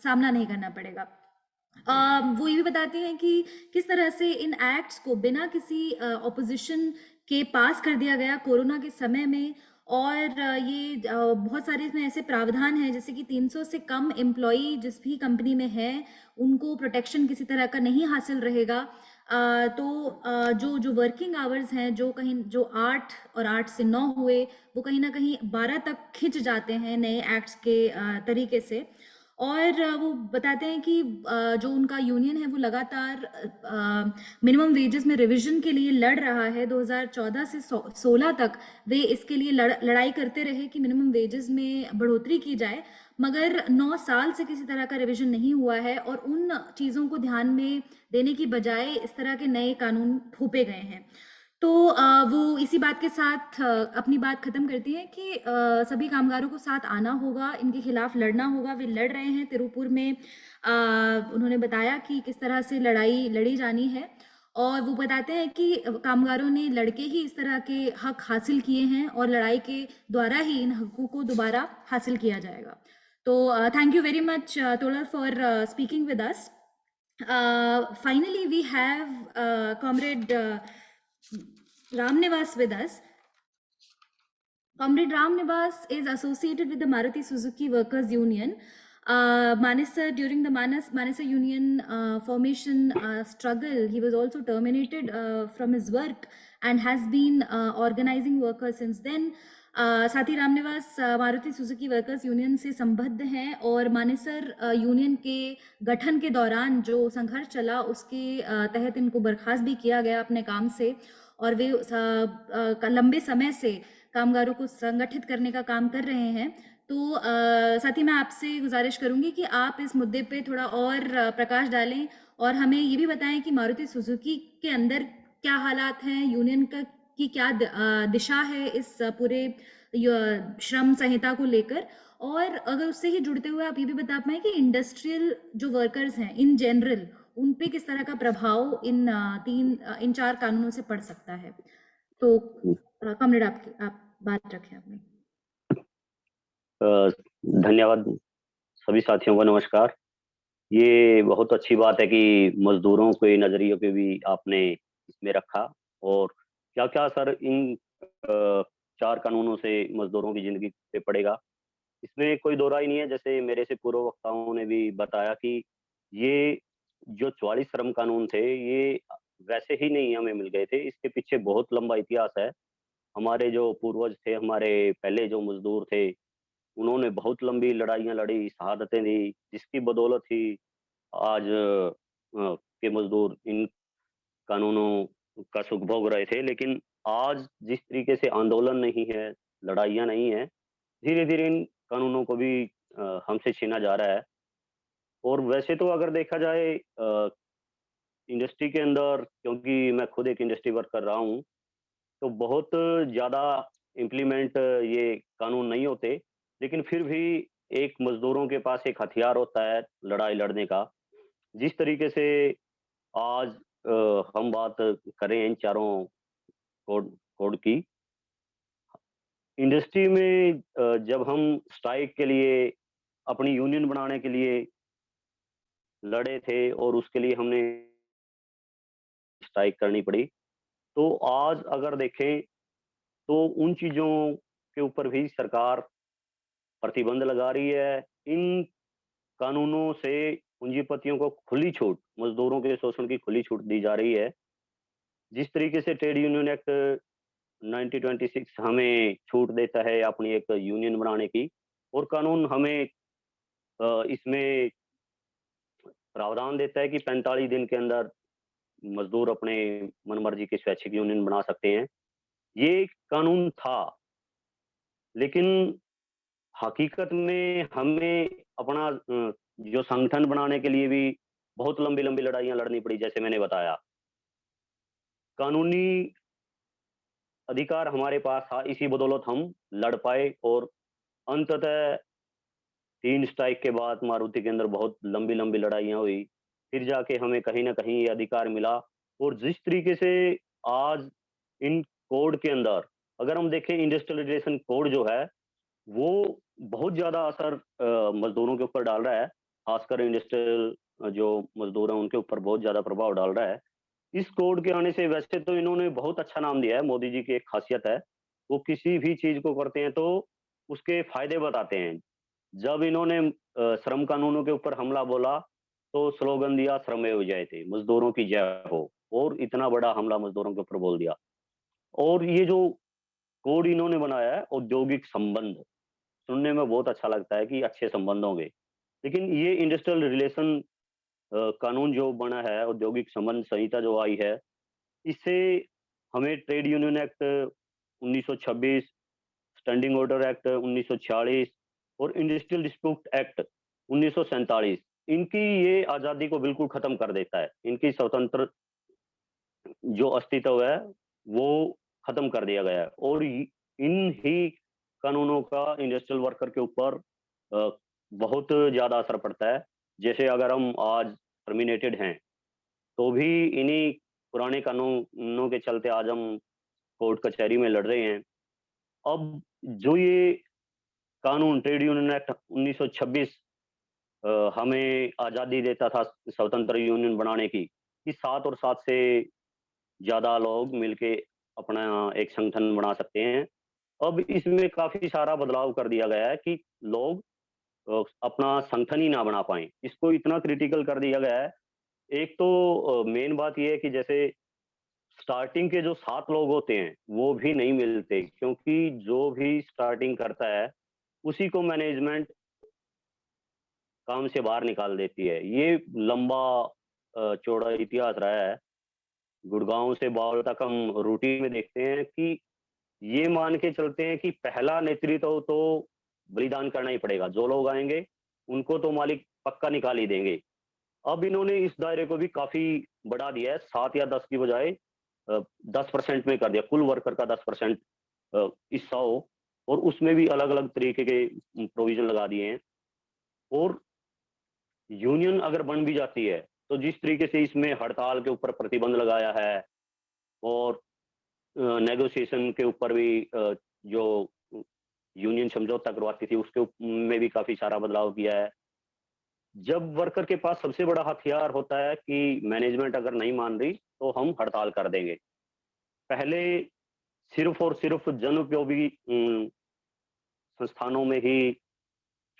सामना नहीं करना पड़ेगा। वो ये भी बताते हैं कि किस तरह से इन एक्ट्स को बिना किसी ऑपोजिशन के पास कर दिया गया कोरोना के समय में। और ये बहुत सारे इसमें ऐसे प्रावधान हैं जैसे कि 300 से कम एम्प्लॉई जिस भी कंपनी में है उनको प्रोटेक्शन किसी तरह का नहीं हासिल रहेगा। जो वर्किंग आवर्स हैं जो 8 और 8 से 9 हुए वो कहीं ना कहीं 12 तक खिंच जाते हैं नए एक्ट्स के तरीके से। और वो बताते हैं कि जो उनका यूनियन है वो लगातार मिनिमम वेजेस में रिवीजन के लिए लड़ रहा है। 2014 से 16 तक वे इसके लिए लड़ाई करते रहे कि मिनिमम वेजेस में बढ़ोतरी की जाए, मगर 9 साल से किसी तरह का रिवीजन नहीं हुआ है, और उन चीज़ों को ध्यान में देने की बजाय इस तरह के नए कानून थोपे गए हैं। तो वो इसी बात के साथ अपनी बात खत्म करती है कि सभी कामगारों को साथ आना होगा, इनके खिलाफ लड़ना होगा। वे लड़ रहे हैं तिरुपुर में। उन्होंने बताया कि किस तरह से लड़ाई लड़ी जानी है, और वो बताते हैं कि कामगारों ने लड़के ही इस तरह के हक हासिल किए हैं और लड़ाई के द्वारा ही इन हकों को दोबारा हासिल किया जाएगा। तो थैंक यू वेरी मच तोलर for speaking with us. Finally, we have Comrade Ramnivas with us. Comrade Ramnivas is associated with the Maruti Suzuki Workers Union. Manesar, during the Manesar Union formation struggle, he was also terminated from his work and has been organizing workers since then. साथी Ramniwas Maruti Suzuki workers union से संबद्ध हैं, और Manesar union के गठन के दौरान जो संघर्ष चला उसके तहत इनको बर्खास्त भी किया गया अपने काम से, और वे लंबे समय से कामगारों को संगठित करने का काम कर रहे हैं। तो साथ ही मैं आपसे गुजारिश करूंगी कि आप इस मुद्दे पे थोड़ा और प्रकाश डालें और हमें ये भी बताएं कि मारुति सुजुकी के अंदर क्या हालात हैं, यूनियन की क्या दिशा है इस पूरे श्रम संहिता को लेकर, और अगर उससे ही जुड़ते हुए आप ये भी बता पाएं कि इंडस्ट्रियल जो वर्कर्स हैं इन जनरल उन पे किस तरह का प्रभाव इन 4 कानूनों से पड़ सकता है। तो कॉमरेड आप बात रखें अपनी। धन्यवाद सभी साथियों को, नमस्कार। ये बहुत अच्छी बात है कि मजदूरों के नजरिए पे भी आपने इसमें रखा, और क्या क्या असर इन 4 कानूनों से मजदूरों की जिंदगी पे पड़ेगा, इसमें कोई दो राय नहीं है। जैसे मेरे से पूर्व वक्ताओं ने भी बताया कि ये जो 44 श्रम कानून थे ये वैसे ही नहीं हमें मिल गए थे, इसके पीछे बहुत लंबा इतिहास है। हमारे जो पूर्वज थे, हमारे पहले जो मजदूर थे, उन्होंने बहुत लंबी लड़ाइयाँ लड़ी, शहादतें दी, जिसकी बदौलत ही आज के मजदूर इन कानूनों का सुख भोग रहे थे। लेकिन आज जिस तरीके से आंदोलन नहीं है, लड़ाइयाँ नहीं है, धीरे धीरे इन कानूनों को भी हमसे छीना जा रहा है। और वैसे तो अगर देखा जाए इंडस्ट्री के अंदर, क्योंकि मैं खुद एक इंडस्ट्री वर्क कर रहा हूँ, तो बहुत ज़्यादा इम्प्लीमेंट ये कानून नहीं होते, लेकिन फिर भी एक मजदूरों के पास एक हथियार होता है लड़ाई लड़ने का। जिस तरीके से आज हम बात करें इन 4 कोड की, इंडस्ट्री में जब हम स्ट्राइक के लिए, अपनी यूनियन बनाने के लिए लड़े थे और उसके लिए हमने स्ट्राइक करनी पड़ी, तो आज अगर देखें तो उन चीज़ों के ऊपर भी सरकार प्रतिबंध लगा रही है। इन कानूनों से पूंजीपतियों को खुली छूट, मजदूरों के शोषण की खुली छूट दी जा रही है। जिस तरीके से ट्रेड यूनियन एक्ट 1926 हमें छूट देता है अपनी एक यूनियन बनाने की, और कानून हमें इसमें प्रावधान देता है कि 45 दिन के अंदर मजदूर अपने मनमर्जी की स्वैच्छिक यूनियन बना सकते हैं। ये कानून था, लेकिन हकीकत में हमें अपना जो संगठन बनाने के लिए भी बहुत लंबी लंबी लड़ाइयां लड़नी पड़ी। जैसे मैंने बताया, कानूनी अधिकार हमारे पास था, इसी बदौलत हम लड़ पाए, और अंततः 3 स्ट्राइक के बाद मारुति के अंदर बहुत लंबी लंबी लड़ाइयां हुई, फिर जाके हमें कहीं ना कहीं ये अधिकार मिला। और जिस तरीके से आज इन कोड के अंदर अगर हम देखें, इंडस्ट्रियल रिलेशन कोड जो है वो बहुत ज्यादा असर मजदूरों के ऊपर डाल रहा है, खासकर इंडस्ट्रियल जो मजदूर हैं उनके ऊपर बहुत ज्यादा प्रभाव डाल रहा है। इस कोड के आने से वैसे तो इन्होंने बहुत अच्छा नाम दिया है, मोदी जी की एक खासियत है, वो किसी भी चीज को करते हैं तो उसके फायदे बताते हैं। जब इन्होंने श्रम कानूनों के ऊपर हमला बोला तो स्लोगन दिया श्रमेव जयते, मजदूरों की जय हो, और इतना बड़ा हमला मजदूरों के ऊपर बोल दिया। और ये जो कोड इन्होंने बनाया है, औद्योगिक संबंध, सुनने में बहुत अच्छा लगता है कि अच्छे संबंध होंगे, लेकिन ये इंडस्ट्रियल रिलेशन कानून जो बना है, औद्योगिक संबंध संहिता जो आई है, इससे हमें trade union act 1926, standing order act 1946 और इंडस्ट्रियल डिस्प्यूट एक्ट 1947, इनकी ये आजादी को बिल्कुल खत्म कर देता है। इनकी स्वतंत्र जो अस्तित्व है वो खत्म कर दिया गया है, और इन ही कानूनों का इंडस्ट्रियल वर्कर के ऊपर बहुत ज्यादा असर पड़ता है। जैसे अगर हम आज टर्मिनेटेड हैं तो भी इन्हीं पुराने कानूनों के चलते आज हम कोर्ट कचहरी में लड़ रहे हैं। अब जो ये कानून ट्रेड यूनियन एक्ट 1926 हमें आजादी देता था स्वतंत्र यूनियन बनाने की, कि 7 और 7 से ज्यादा लोग मिलके अपना एक संगठन बना सकते हैं। अब इसमें काफी सारा बदलाव कर दिया गया है कि लोग अपना संगठन ही ना बना पाए, इसको इतना क्रिटिकल कर दिया गया है। एक तो मेन बात यह है कि जैसे स्टार्टिंग के जो 7 लोग होते हैं वो भी नहीं मिलते, क्योंकि जो भी स्टार्टिंग करता है उसी को मैनेजमेंट काम से बाहर निकाल देती है। ये लंबा चौड़ा इतिहास रहा है। गुड़गांव से बावल तक हम रूटीन में देखते हैं कि ये मान के चलते हैं कि पहला नेतृत्व तो बलिदान करना ही पड़ेगा, जो लोग आएंगे उनको तो मालिक पक्का निकाल ही देंगे। अब इन्होंने इस दायरे को भी काफी बढ़ा दिया है, 7 या 10 की बजाय 10% में कर दिया, कुल वर्कर का 10% हिस्सा हो, और उसमें भी अलग अलग तरीके के प्रोविजन लगा दिए हैं। और यूनियन अगर बन भी जाती है तो जिस तरीके से इसमें हड़ताल के ऊपर प्रतिबंध लगाया है, और नेगोशिएशन के ऊपर भी जो यूनियन समझौता करवाती थी उसके में भी काफी सारा बदलाव किया है। जब वर्कर के पास सबसे बड़ा हथियार होता है कि मैनेजमेंट अगर नहीं मान रही तो हम हड़ताल कर देंगे। पहले सिर्फ और सिर्फ जन उपयोगी संस्थानों में ही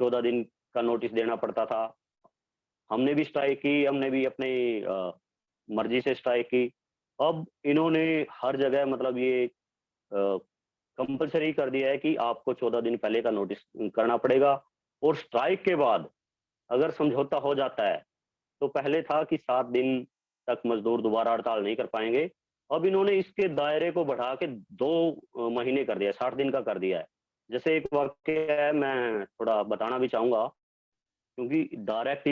14 दिन का नोटिस देना पड़ता था। हमने भी स्ट्राइक की, हमने भी अपने मर्जी से स्ट्राइक की। अब इन्होंने हर जगह मतलब ये कंपलसरी कर दिया है कि आपको 14 दिन पहले का नोटिस करना पड़ेगा, और स्ट्राइक के बाद अगर समझौता हो जाता है तो पहले था कि 7 दिन तक मजदूर दोबारा हड़ताल नहीं कर पाएंगे, अब इन्होंने इसके दायरे को बढ़ा के 2 महीने कर दिया, 60 दिन का कर दिया है। जैसे एक वाक्य है, मैं थोड़ा बताना भी चाहूंगा, क्योंकि डायरेक्ट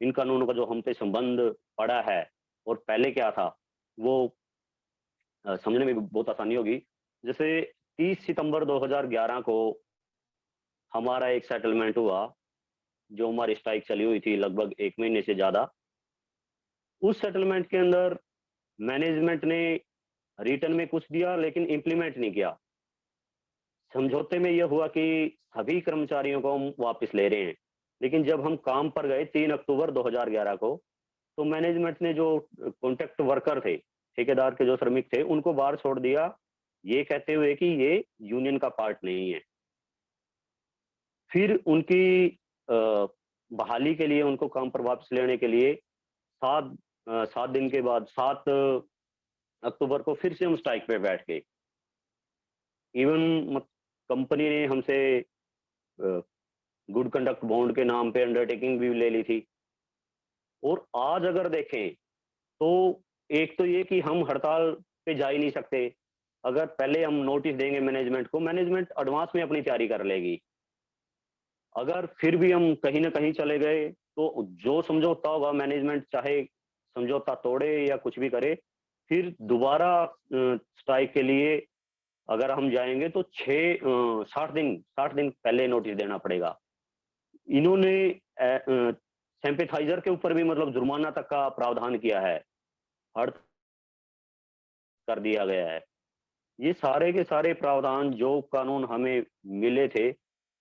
इन कानूनों का जो हम पे संबंध पड़ा है और पहले क्या था वो समझने में भी बहुत आसानी होगी। जैसे 30 सितंबर 2011 को हमारा एक सेटलमेंट हुआ, जो हमारी स्ट्राइक चली हुई थी लगभग 1 महीने से ज्यादा। उस सेटलमेंट के अंदर मैनेजमेंट ने रिटर्न में कुछ दिया लेकिन इम्प्लीमेंट नहीं किया। समझौते में यह हुआ कि सभी कर्मचारियों को हम वापस ले रहे हैं, लेकिन जब हम काम पर गए 3 अक्टूबर 2011 को, तो मैनेजमेंट ने जो कॉन्ट्रैक्ट वर्कर थे, ठेकेदार के जो श्रमिक थे, उनको बाहर छोड़ दिया, ये कहते हुए कि ये यूनियन का पार्ट नहीं है। फिर उनकी बहाली के लिए, उनको काम पर वापस लेने के लिए 7 दिन के बाद 7 अक्टूबर को फिर से हम स्ट्राइक पे बैठ गए। इवन कंपनी ने हमसे गुड कंडक्ट बॉन्ड के नाम पे अंडरटेकिंग भी ले ली थी। और आज अगर देखें तो एक तो ये कि हम हड़ताल पे जा ही नहीं सकते। अगर पहले हम नोटिस देंगे मैनेजमेंट को, मैनेजमेंट एडवांस में अपनी तैयारी कर लेगी। अगर फिर भी हम कहीं ना कहीं चले गए तो जो समझौता होगा, मैनेजमेंट चाहे समझौता तोड़े या कुछ भी करे, फिर दोबारा स्ट्राइक के लिए अगर हम जाएंगे तो 60 दिन पहले नोटिस देना पड़ेगा। इन्होंने सिंपैथाइजर के ऊपर भी मतलब जुर्माना तक का प्रावधान किया है, हर कर दिया गया है। ये सारे के सारे प्रावधान जो कानून हमें मिले थे,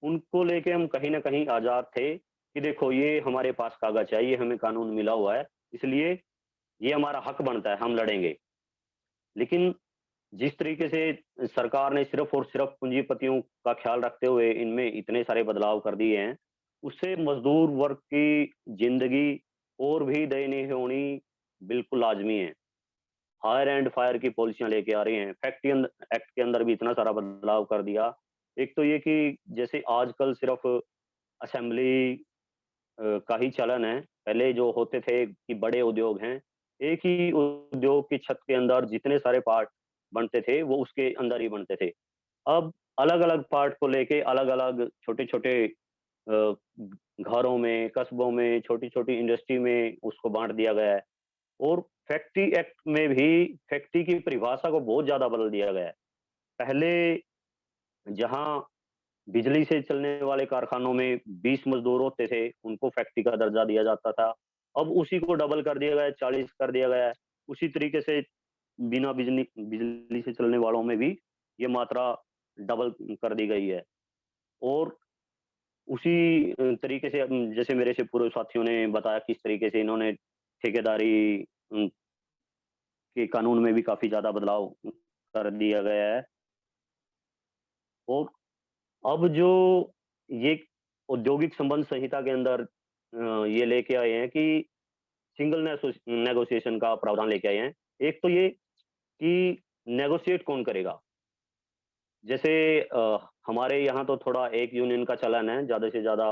उनको लेके हम कहीं ना कहीं आजाद थे कि देखो ये हमारे पास कागज है, ये हमें कानून मिला हुआ है, इसलिए ये हमारा हक बनता है, हम लड़ेंगे। लेकिन जिस तरीके से सरकार ने सिर्फ और सिर्फ पूंजीपतियों का ख्याल रखते हुए इनमें इतने सारे बदलाव कर दिए हैं, उससे मजदूर वर्ग की जिंदगी और भी दयनीय होनी बिल्कुल लाजमी है। हायर एंड फायर की पॉलिसियां लेके आ रही हैं, फैक्ट्री एक्ट के अंदर भी इतना सारा बदलाव कर दिया। एक तो ये कि जैसे आजकल सिर्फ असेंबली का ही चलन है, पहले जो होते थे कि बड़े उद्योग हैं, एक ही उद्योग की छत के अंदर जितने सारे पार्ट बनते थे वो उसके अंदर ही बनते थे। अब अलग अलग पार्ट को लेके अलग अलग छोटे छोटे घरों में, कस्बों में, छोटी छोटी इंडस्ट्री में उसको बांट दिया गया है। और फैक्ट्री एक्ट में भी फैक्ट्री की परिभाषा को बहुत ज्यादा बदल दिया गया है। पहले जहां बिजली से चलने वाले कारखानों में 20 मजदूर होते थे, उनको फैक्ट्री का दर्जा दिया जाता था। अब उसी को डबल कर दिया गया है, 40 कर दिया गया है। उसी तरीके से बिना बिजली से चलने वालों में भी ये मात्रा डबल कर दी गई है। और उसी तरीके से जैसे मेरे से पूर्व साथियों ने बताया किस तरीके से इन्होंने ठेकेदारी के कानून में भी काफी ज्यादा बदलाव कर दिया गया है। और अब जो ये औद्योगिक संबंध संहिता के अंदर ये लेके आए हैं कि सिंगल नेगोशिएशन का प्रावधान लेके आए हैं। एक तो ये कि नेगोशिएट कौन करेगा। जैसे हमारे यहाँ तो थोड़ा एक यूनियन का चलन है, ज्यादा से ज्यादा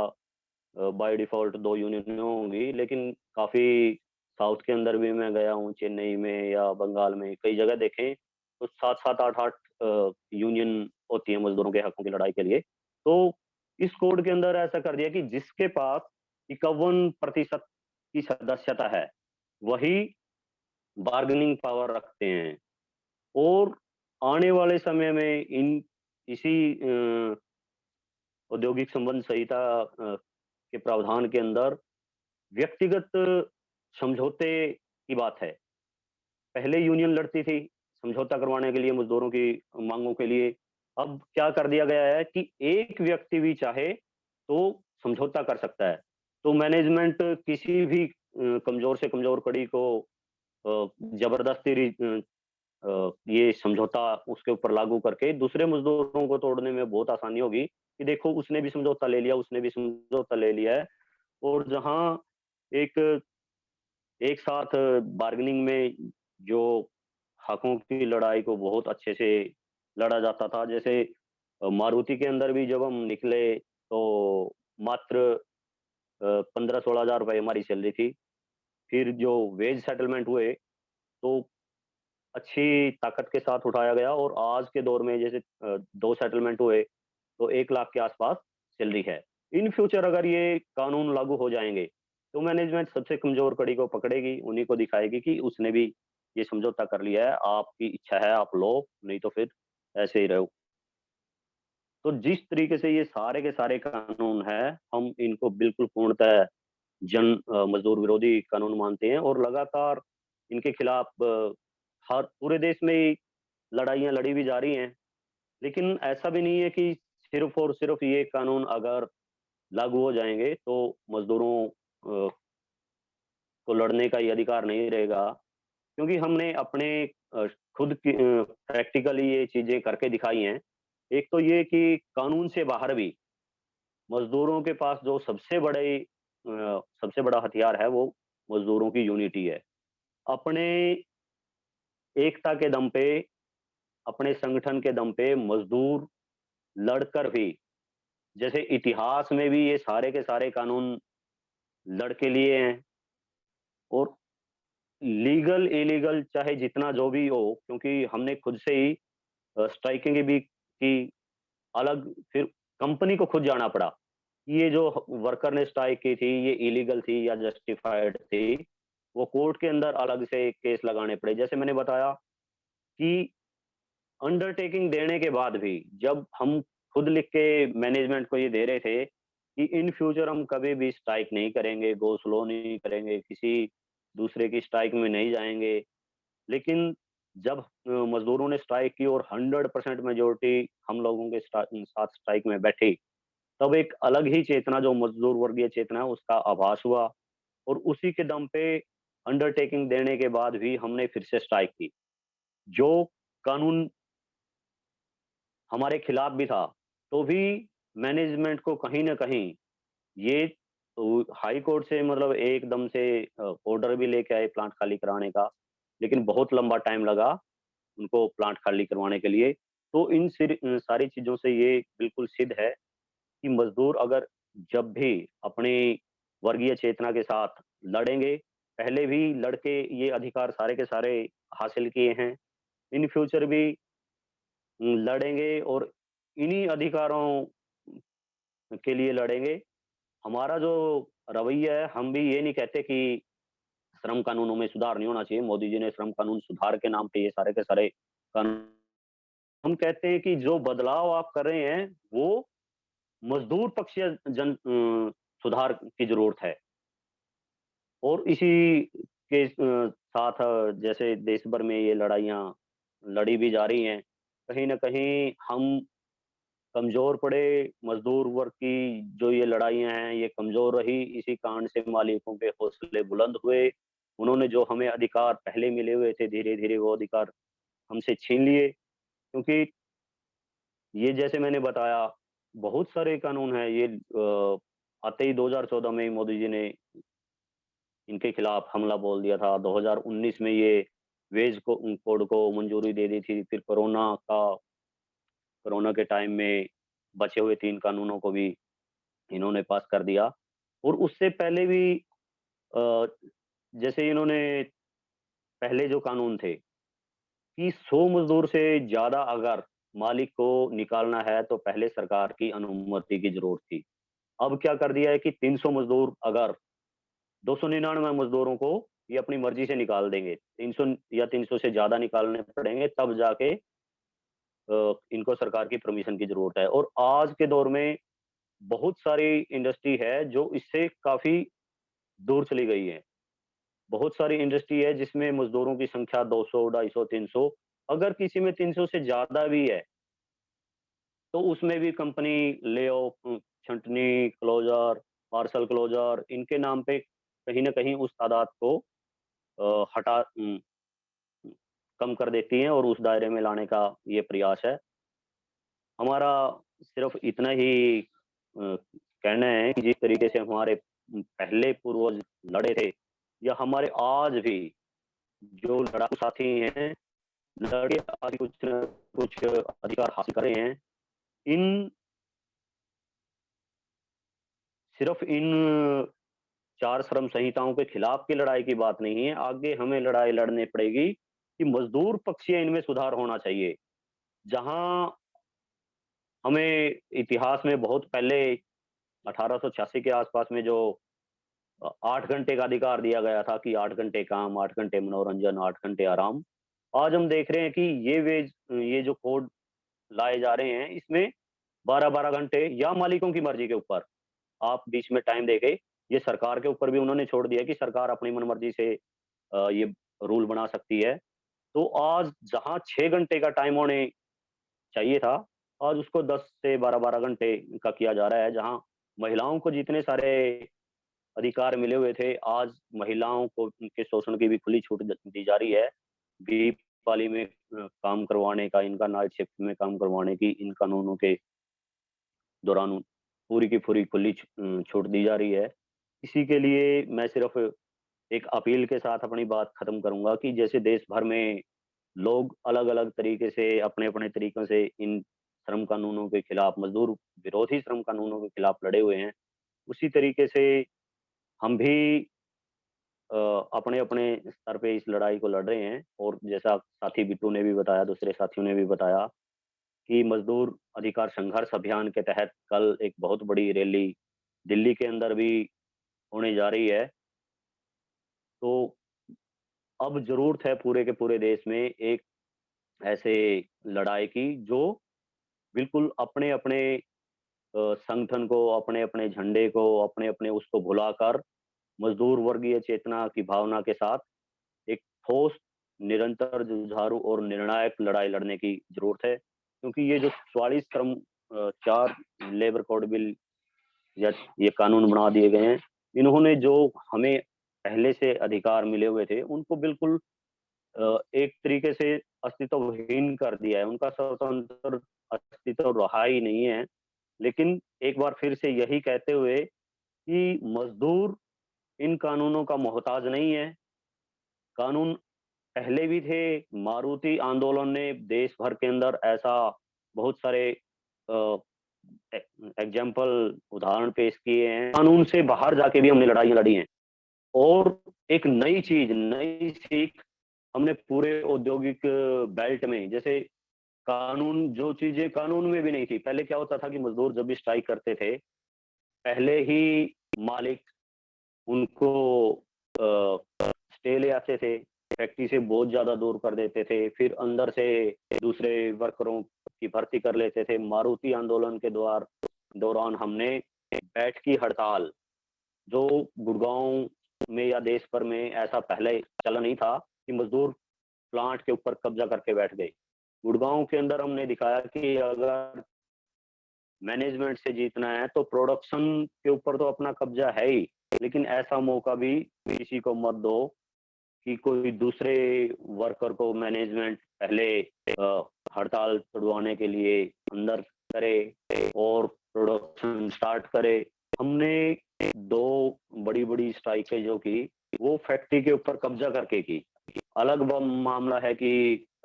बाय डिफॉल्ट 2 यूनियन होंगी, लेकिन काफी साउथ के अंदर भी मैं गया हूँ, चेन्नई में या बंगाल में कई जगह देखें तो 7-7, 8-8 यूनियन होती है मजदूरों के हकों की लड़ाई के लिए। तो इस कोड के अंदर ऐसा कर दिया कि जिसके पास 51% की सदस्यता है वही बार्गेनिंग पावर रखते हैं। और आने वाले समय में इसी औद्योगिक संबंध संहिता के प्रावधान के अंदर व्यक्तिगत समझौते की बात है। पहले यूनियन लड़ती थी समझौता करवाने के लिए मजदूरों की मांगों के लिए। अब क्या कर दिया गया है कि एक व्यक्ति भी चाहे तो समझौता कर सकता है। तो मैनेजमेंट किसी भी कमजोर से कमजोर कड़ी को जबरदस्ती ये समझौता उसके ऊपर लागू करके दूसरे मजदूरों को तोड़ने में बहुत आसानी होगी कि देखो उसने भी समझौता ले लिया, उसने भी समझौता ले लिया है। और जहां एक साथ बार्गेनिंग में जो हकों की लड़ाई को बहुत अच्छे से लड़ा जाता था, जैसे मारुति के अंदर भी जब हम निकले तो मात्र 15-16 हजार रुपए हमारी सैलरी थी। फिर जो वेज सेटलमेंट हुए तो अच्छी ताकत के साथ उठाया गया और आज के दौर में जैसे 2 सेटलमेंट हुए तो 1 लाख के आसपास सैलरी है। इन फ्यूचर अगर ये कानून लागू हो जाएंगे तो मैनेजमेंट सबसे कमजोर कड़ी को पकड़ेगी, उन्हीं को दिखाएगी कि उसने भी ये समझौता कर लिया है, आपकी इच्छा है आप लो, नहीं तो फिर ऐसे ही रहो। तो जिस तरीके से ये सारे के सारे कानून हैं, हम इनको बिल्कुल पूर्णतः मजदूर विरोधी कानून मानते हैं और लगातार इनके खिलाफ हर पूरे देश में ही लड़ाइयाँ लड़ी भी जा रही हैं। लेकिन ऐसा भी नहीं है कि सिर्फ और सिर्फ ये कानून अगर लागू हो जाएंगे तो मजदूरों को लड़ने का ये अधिकार नहीं रहेगा, क्योंकि हमने अपने खुद की प्रैक्टिकली ये चीजें करके दिखाई हैं। एक तो ये कि कानून से बाहर भी मजदूरों के पास जो सबसे बड़ा हथियार है, वो मजदूरों की यूनिटी है। अपने एकता के दम पे, अपने संगठन के दम पे मजदूर लड़कर भी, जैसे इतिहास में भी ये सारे के सारे कानून लड़ के लिए हैं, और लीगल इलीगल चाहे जितना जो भी हो, क्योंकि हमने खुद से ही स्ट्राइकिंग भी की, अलग फिर कंपनी को खुद जाना पड़ा। ये जो वर्कर ने स्ट्राइक की थी, ये इलीगल थी या जस्टिफाइड थी, वो कोर्ट के अंदर अलग से केस लगाने पड़े। जैसे मैंने बताया कि अंडरटेकिंग देने के बाद भी, जब हम खुद लिख के मैनेजमेंट को ये दे रहे थे कि इन फ्यूचर हम कभी भी स्ट्राइक नहीं करेंगे, गो स्लो नहीं करेंगे, किसी दूसरे की स्ट्राइक में नहीं जाएंगे, लेकिन जब मजदूरों ने स्ट्राइक की और 100% मेजोरिटी हम लोगों के साथ स्ट्राइक में बैठी, तब एक अलग ही चेतना, जो मजदूर वर्गीय चेतना है, उसका आभास हुआ, और उसी के दम पे अंडरटेकिंग देने के बाद भी हमने फिर से स्ट्राइक की। जो कानून हमारे खिलाफ भी था, तो भी मैनेजमेंट को कहीं न कहीं ये हाई कोर्ट से मतलब एकदम से ऑर्डर भी लेके आए प्लांट खाली कराने का, लेकिन बहुत लंबा टाइम लगा उनको प्लांट खाली करवाने के लिए। तो सारी चीज़ों से ये बिल्कुल सिद्ध है कि मज़दूर अगर जब भी अपनी वर्गीय चेतना के साथ लड़ेंगे, पहले भी लड़के ये अधिकार सारे के सारे हासिल किए हैं, इन फ्यूचर भी लड़ेंगे और इन्हीं अधिकारों के लिए लड़ेंगे। हमारा जो रवैया है, हम भी ये नहीं कहते कि श्रम कानूनों में सुधार नहीं होना चाहिए। मोदी जी ने श्रम कानून सुधार के नाम पे ये सारे के सारे कानून, हम कहते हैं कि जो बदलाव आप कर रहे हैं, वो मजदूर पक्षीय सुधार की ज़रूरत है। और इसी के साथ जैसे देश भर में ये लड़ाइयाँ लड़ी भी जा रही हैं, कहीं न कहीं हम कमज़ोर पड़े, मज़दूर वर्ग की जो ये लड़ाइयाँ हैं, ये कमज़ोर रही, इसी कारण से मालिकों के हौसले बुलंद हुए। उन्होंने जो हमें अधिकार पहले मिले हुए थे, धीरे-धीरे वो अधिकार हमसे छीन लिए। क्योंकि ये जैसे मैंने बताया, बहुत सारे कानून हैं, ये आते ही 2014 में ही मोदी जी ने इनके खिलाफ हमला बोल दिया था। 2019 में ये वेज कोड को मंजूरी दे दी थी। फिर कोरोना के टाइम में बचे हुए 3 कानूनों को भी इन्होंने पास कर दिया। और उससे पहले भी अ, जैसे इन्होंने पहले जो कानून थे कि 100 मज़दूर से ज़्यादा अगर मालिक को निकालना है, तो पहले सरकार की अनुमति की ज़रूरत थी। अब क्या कर दिया है कि 300 मज़दूर अगर 299 मज़दूरों को ये अपनी मर्ज़ी से निकाल देंगे। 300 या 300 से ज़्यादा निकालने पड़ेंगे, तब जाके इनको सरकार की परमिशन की ज़रूरत है। और आज के दौर में बहुत सारी इंडस्ट्री है जो इससे काफ़ी दूर चली गई है। बहुत सारी इंडस्ट्री है जिसमें मज़दूरों की संख्या 200, 250, 300, अगर किसी में 300 से ज़्यादा भी है, तो उसमें भी कंपनी ले-ऑफ, छँटनी, क्लोज़र, पार्सल क्लोज़र, इनके नाम पे कहीं न कहीं उस तादाद को हटा कम कर देती हैं और उस दायरे में लाने का ये प्रयास है। हमारा सिर्फ़ इतना ही कहना है कि जिस तरीके से हमारे पहले पूर्वज लड़े थे, या हमारे आज भी जो लड़ाकू साथी हैं, लड़के आज कुछ न कुछ अधिकार हासिल कर रहे हैं। इन सिर्फ़ इन 4 श्रम संहिताओं के खिलाफ की लड़ाई की बात नहीं है, आगे हमें लड़ाई लड़नी पड़ेगी कि मज़दूर पक्षीय इनमें सुधार होना चाहिए। जहाँ हमें इतिहास में बहुत पहले 1886 के आसपास में जो 8 घंटे का अधिकार दिया गया था कि 8 घंटे काम, 8 घंटे मनोरंजन, 8 घंटे आराम। आज हम देख रहे हैं कि ये जो कोड लाए जा रहे हैं, इसमें 12-12 घंटे या मालिकों की मर्ज़ी के ऊपर, आप बीच में टाइम देके, ये सरकार के ऊपर भी उन्होंने छोड़ दिया कि सरकार अपनी मनमर्ज़ी से ये रूल बना सकती है। तो आज जहाँ 6 घंटे का टाइम होने चाहिए था, आज उसको 10 से 12-12 घंटे का किया जा रहा है। जहाँ महिलाओं को जितने सारे अधिकार मिले हुए थे, आज महिलाओं को उनके शोषण की भी खुली छूट दी जा रही है। बीप पाली में काम करवाने का, इनका नाइट शिफ्ट में काम करवाने की इन कानूनों के दौरान पूरी की पूरी खुली छूट दी जा रही है। इसी के लिए मैं सिर्फ एक अपील के साथ अपनी बात खत्म करूंगा कि जैसे देश भर में लोग अलग-अलग तरीके से अपने-अपने तरीकों से इन श्रम कानूनों के खिलाफ, मजदूर विरोधी श्रम कानूनों के खिलाफ लड़े हुए हैं, उसी तरीके से हम भी अपने-अपने स्तर पे इस लड़ाई को लड़ रहे हैं। और जैसा साथी बिट्टू ने भी बताया, दूसरे साथियों ने भी बताया कि मजदूर अधिकार संघर्ष अभियान के तहत कल एक बहुत बड़ी रैली दिल्ली के अंदर भी होने जा रही है। तो अब ज़रूरत है पूरे के पूरे देश में एक ऐसे लड़ाई की जो बिल्कुल अपने-अपने संगठन को, अपने-अपने झंडे को, अपने-अपने उसको भुलाकर मजदूर वर्गीय चेतना की भावना के साथ एक ठोस, निरंतर, जुझारू और निर्णायक लड़ाई लड़ने की ज़रूरत है। क्योंकि ये जो 44 श्रम 4 लेबर कोड बिल या ये कानून बना दिए गए हैं, इन्होंने जो हमें पहले से अधिकार मिले हुए थे, उनको बिल्कुल एक तरीके से अस्तित्वहीन कर दिया है। उनका स्वतंत्र अस्तित्व रहा ही नहीं है। लेकिन एक बार फिर से यही कहते हुए कि मज़दूर इन कानूनों का मोहताज नहीं है। कानून पहले भी थे, मारुति आंदोलन ने देश भर के अंदर ऐसा बहुत सारे अ, एग्जाम्पल उदाहरण पेश किए हैं। कानून से बाहर जाके भी हमने लड़ाइयाँ लड़ी हैं। और एक नई चीज़, नई सीख हमने पूरे औद्योगिक बेल्ट में, जैसे कानून, जो चीज़ें कानून में भी नहीं थी। पहले क्या होता था कि मज़दूर जब भी स्ट्राइक करते थे, पहले ही मालिक उनको स्टे ले आते थे, फैक्ट्री से बहुत ज़्यादा दूर कर देते थे, फिर अंदर से दूसरे वर्करों की भर्ती कर लेते थे। मारुति आंदोलन के दौरान हमने बैठ की हड़ताल, जो गुड़गाँव में या देश भर में ऐसा पहले चला नहीं था कि मज़दूर प्लांट के ऊपर कब्जा करके बैठ गए। गुड़गाँव के अंदर हमने दिखाया कि अगर मैनेजमेंट से जीतना है तो प्रोडक्शन के ऊपर तो अपना कब्जा है ही, लेकिन ऐसा मौका भी किसी को मत दो कि कोई दूसरे वर्कर को मैनेजमेंट पहले हड़ताल तोड़वाने के लिए अंदर करे और प्रोडक्शन स्टार्ट करे। हमने 2 बड़ी-बड़ी स्ट्राइकें जो की, वो फैक्ट्री के ऊपर कब्जा करके की। अलग मामला है कि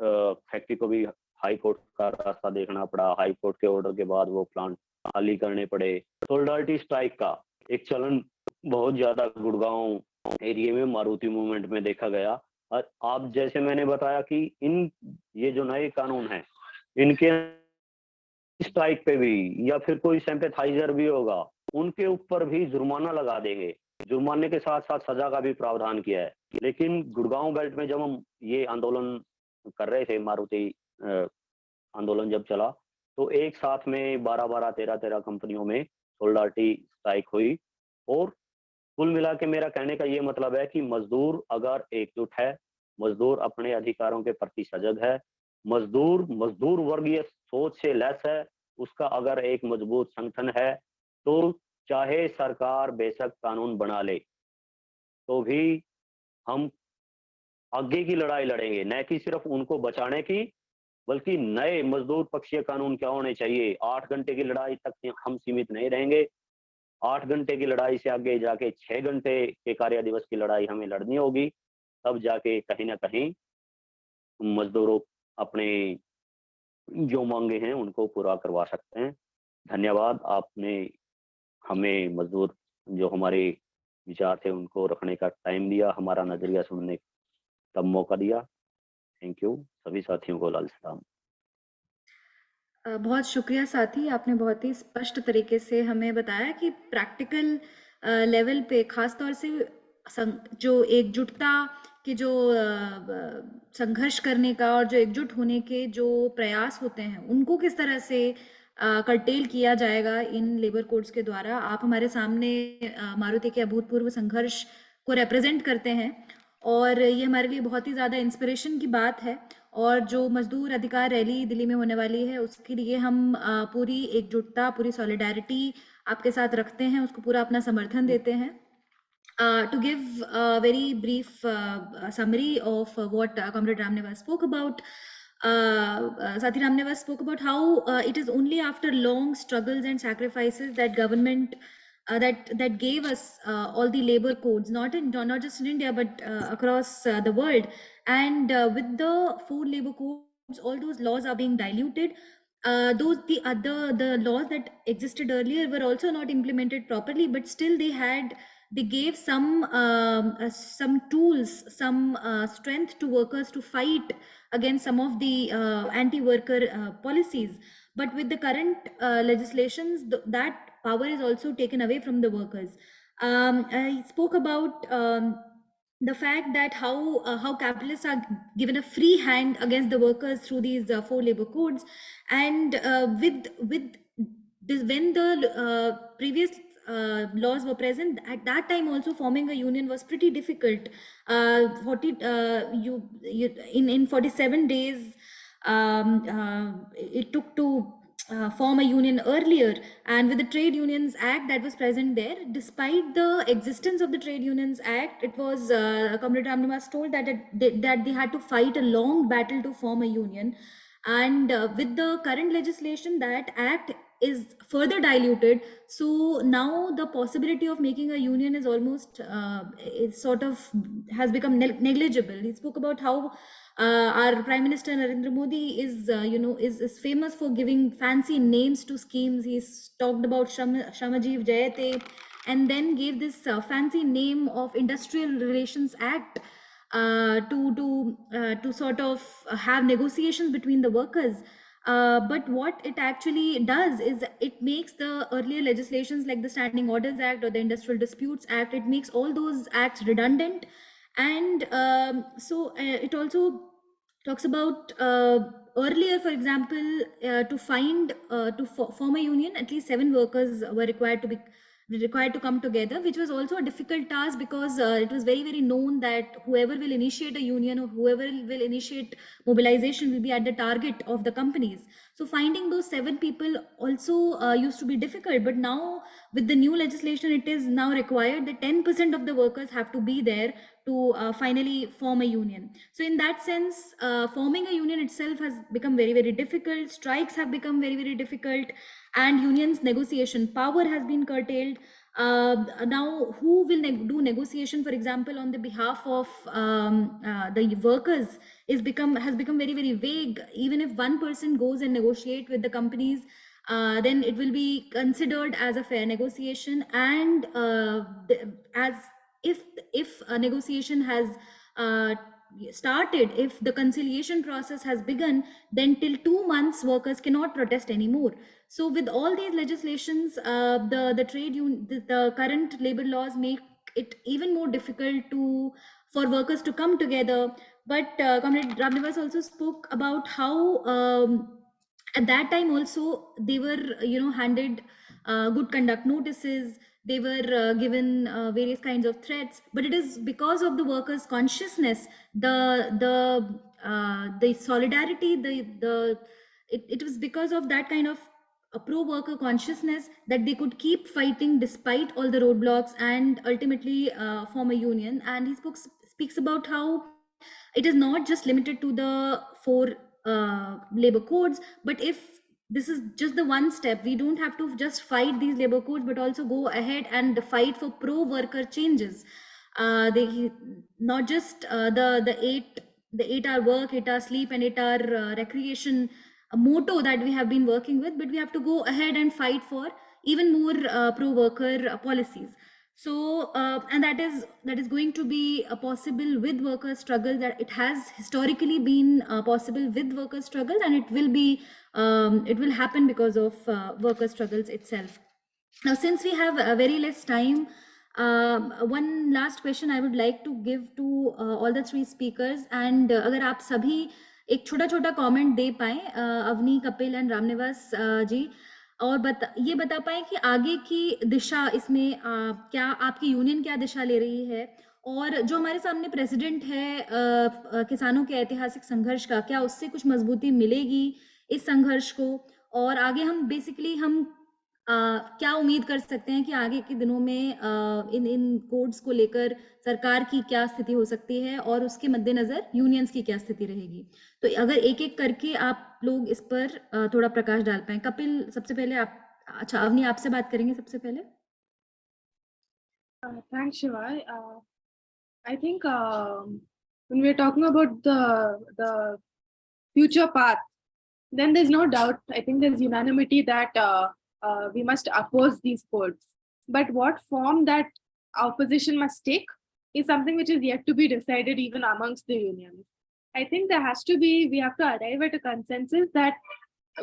फैक्ट्री को भी हाई कोर्ट का रास्ता देखना पड़ा। हाई कोर्ट के ऑर्डर के बाद वो प्लांट खाली करने पड़े। सोलिडारिटी स्ट्राइक का एक चलन बहुत ज़्यादा गुड़गाँव एरिया में मारुति मूवमेंट में देखा गया। और आप जैसे मैंने बताया कि ये जो नए कानून हैं, इनके स्ट्राइक पे भी या फिर कोई सिंपैथाइजर भी होगा, उनके ऊपर भी जुर्माना लगा देंगे। जुर्माने के साथ-साथ सज़ा का भी प्रावधान किया है। लेकिन गुड़गाँव बेल्ट में जब हम ये आंदोलन कर रहे थे, मारुति आंदोलन जब चला, तो एक साथ में 12-12, 13-13 कंपनियों में सोलिडारिटी स्ट्राइक हुई। और कुल मिला के मेरा कहने का ये मतलब है कि मज़दूर अगर एकजुट है, मज़दूर अपने अधिकारों के प्रति सजग है, मज़दूर वर्गीय सोच से लैस है, उसका अगर एक मजबूत संगठन है, तो चाहे सरकार बेशक कानून बना ले, तो भी हम आगे की लड़ाई लड़ेंगे, न कि सिर्फ उनको बचाने की, बल्कि नए मजदूर पक्षीय कानून क्या होने चाहिए। 8 घंटे की लड़ाई तक हम सीमित नहीं रहेंगे। 8 घंटे की लड़ाई से आगे जाके 6 घंटे के कार्य दिवस की लड़ाई हमें लड़नी होगी। तब जाके कहीं न कहीं मजदूरों अपने जो मांगे हैं उनको पूरा करवा सकते हैं। धन्यवाद, आपने हमें मजदूर जो हमारे विचार थे उनको रखने का टाइम दिया, हमारा नज़रिया सुनने का मौका दिया। Thank you. सभी साथियों को लाल सलाम। बहुत शुक्रिया साथी, आपने बहुत ही स्पष्ट तरीके से हमें बताया कि प्रैक्टिकल लेवल पे खास तौर से जो एकजुटता के जो संघर्ष करने का और जो एकजुट होने के जो प्रयास होते हैं, उनको किस तरह से कर्टेल किया जाएगा इन लेबर कोड्स के द्वारा। आप हमारे सामने मारुति के अभूतपूर्व संघर्ष को रिप्रेजेंट करते हैं और ये हमारे लिए बहुत ही ज़्यादा इंस्पिरेशन की बात है। और जो मजदूर अधिकार रैली दिल्ली में होने वाली है, उसके लिए हम पूरी एकजुटता, पूरी सॉलिडारिटी आपके साथ रखते हैं, उसको पूरा अपना समर्थन देते हैं। To give a very brief summary of what Comrade Ramnevas spoke about, Sathi Ramnevas spoke about how it is only after long struggles and sacrifices that government that gave us all the labor codes, not just in India but across the world. And with the 4 labor codes, all those laws are being diluted. The laws that existed earlier were also not implemented properly, but still they gave some tools, some strength to workers to fight against some of the anti-worker policies. But with the current legislations, that power is also taken away from the workers. I spoke about the fact that how capitalists are given a free hand against the workers through these 4 labor codes. And with this, when the previous laws were present, at that time also forming a union was pretty difficult. In 47 days it took to form a union earlier. And with the Trade Unions Act that was present there, despite the existence of the Trade Unions Act, it was Comrade Ramnevas told that they had to fight a long battle to form a union. And with the current legislation, that act is further diluted. So now the possibility of making a union is almost has become negligible. He spoke about how our Prime Minister Narendra Modi is famous for giving fancy names to schemes. He's talked about Shamajeev Jayate, and then gave this fancy name of Industrial Relations Act to sort of have negotiations between the workers. But what it actually does is it makes the earlier legislations like the Standing Orders Act or the Industrial Disputes Act, it makes all those acts redundant. And so it also talks about earlier, for example, to form a union, at least 7 workers were required to come together, which was also a difficult task, because it was very, very known that whoever will initiate a union or whoever will initiate mobilization will be at the target of the companies. So finding those 7 people also used to be difficult. But now with the new legislation, it is now required that 10% of the workers have to be there to finally form a union. So in that sense, forming a union itself has become very, very difficult. Strikes have become very, very difficult, and unions negotiation power has been curtailed. Now who will do negotiation, for example, on the behalf of the workers has become very, very vague. Even if one person goes and negotiate with the companies, then it will be considered as a fair negotiation. And as if a negotiation has started, if the conciliation process has begun, then till 2 months workers cannot protest anymore. So with all these legislations, the current labor laws make it even more difficult for workers to come together. But Comrade Ramnevas also spoke about how at that time also they were handed good conduct notices. They were given various kinds of threats, but it is because of the workers' consciousness, the solidarity, it was because of that kind of a pro-worker consciousness that they could keep fighting despite all the roadblocks and ultimately form a union. And he speaks about how it is not just limited to the 4 labor codes, but if this is just the one step, we don't have to just fight these labor codes, but also go ahead and fight for pro-worker changes. Not just the 8-hour work, 8-hour sleep, and 8-hour recreation motto that we have been working with, but we have to go ahead and fight for even more pro-worker policies. So and that is going to be possible with worker struggle. That it has historically been possible with worker struggle, and it will happen because of worker struggles itself. Now, since we have very less time, one last question I would like to give to all the 3 speakers. And अगर आप सभी एक छोटा comment दे पाएं, Avani, Kapil and Ramnevas जी, और ये बता पाएं कि आगे की दिशा इसमें क्या आपकी यूनियन क्या दिशा ले रही है, और जो हमारे सामने प्रेसिडेंट है किसानों के ऐतिहासिक संघर्ष का, क्या उससे कुछ मजबूती मिलेगी इस संघर्ष को, और आगे हम बेसिकली क्या उम्मीद कर सकते हैं कि आगे के दिनों में इन कोड्स को लेकर सरकार की क्या स्थिति हो सकती है और उसके मद्देनजर यूनियंस की क्या स्थिति रहेगी? तो अगर एक-एक करके आप लोग इस पर थोड़ा प्रकाश डाल पाएँ। कपिल, सबसे पहले आप। अच्छा, अवनी आपसे बात करेंगे सबसे पहले। Thanks, Shiva. I think when we're talking about the future path, then there's no doubt. I think there's unanimity that we must oppose these codes. But what form that opposition must take is something which is yet to be decided even amongst the unions. I think we have to arrive at a consensus that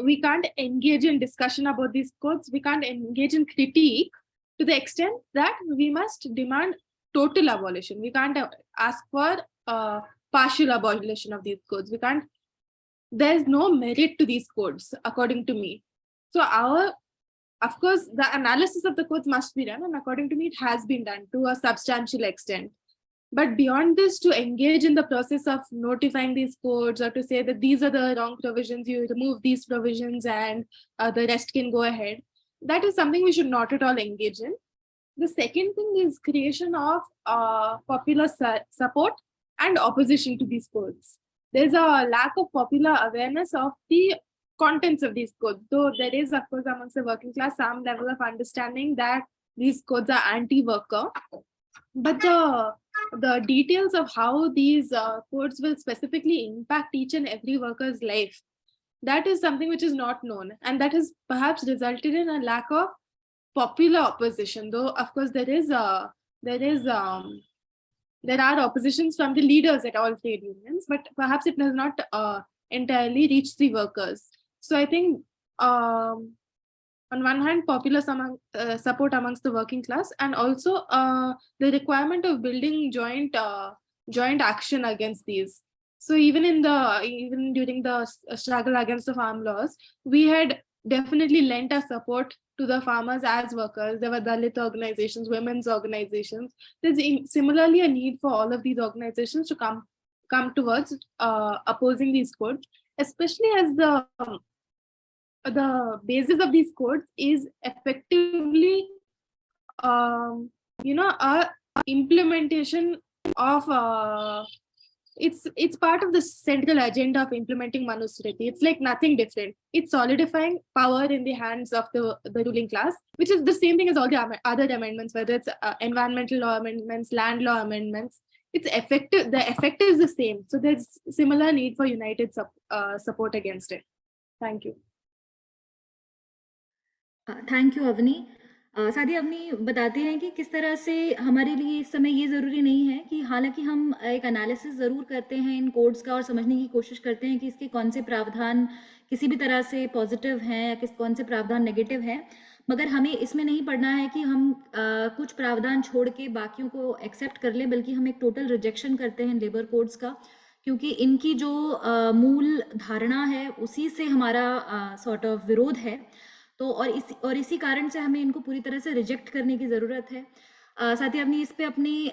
we can't engage in discussion about these codes. We can't engage in critique to the extent that we must demand total abolition. We can't ask for partial abolition of these codes. We can't. There's no merit to these codes, according to me. So of course, the analysis of the codes must be done, and according to me, it has been done to a substantial extent. But beyond this, to engage in the process of notifying these codes or to say that these are the wrong provisions, you remove these provisions and the rest can go ahead, that is something we should not at all engage in. The second thing is creation of popular support and opposition to these codes. There's a lack of popular awareness of the contents of these codes, though there is, of course, amongst the working class, some level of understanding that these codes are anti-worker. But the details of how these codes will specifically impact each and every worker's life, that is something which is not known, and that has perhaps resulted in a lack of popular opposition. Though of course there are oppositions from the leaders at all trade unions, but perhaps it has not entirely reached the workers. So I think on one hand, popular support amongst the working class, and also the requirement of building joint action against these. So even during the struggle against the farm laws, we had definitely lent our support to the farmers as workers. There were Dalit organizations, women's organizations. There's similarly a need for all of these organizations to come towards opposing these codes, especially as the basis of these codes is effectively a implementation of it's part of the central agenda of implementing Manusmriti. It's like nothing different. It's solidifying power in the hands of the ruling class, which is the same thing as all the other amendments, whether it's environmental law amendments, land law amendments. It's effective. The effect is the same. So there's similar need for united support against it. Thank you. Thank you Avni. साथ ही अवनी बताते हैं कि किस तरह से हमारे लिए इस समय ये ज़रूरी नहीं है कि हालांकि हम एक एनालिसिस ज़रूर करते हैं इन कोड्स का और समझने की कोशिश करते हैं कि इसके कौन से प्रावधान किसी भी तरह से पॉजिटिव हैं या कौन से प्रावधान नेगेटिव हैं, मगर हमें इसमें नहीं पड़ना है कि हम कुछ प्रावधान छोड़ के बाकियों को एक्सेप्ट कर लें, बल्कि हम एक टोटल रिजेक्शन करते हैं लेबर कोड्स का, क्योंकि इनकी जो मूल धारणा है उसी से हमारा सॉर्ट ऑफ विरोध है। तो और इसी कारण से हमें इनको पूरी तरह से रिजेक्ट करने की ज़रूरत है। साथ ही अपनी इस पे अपनी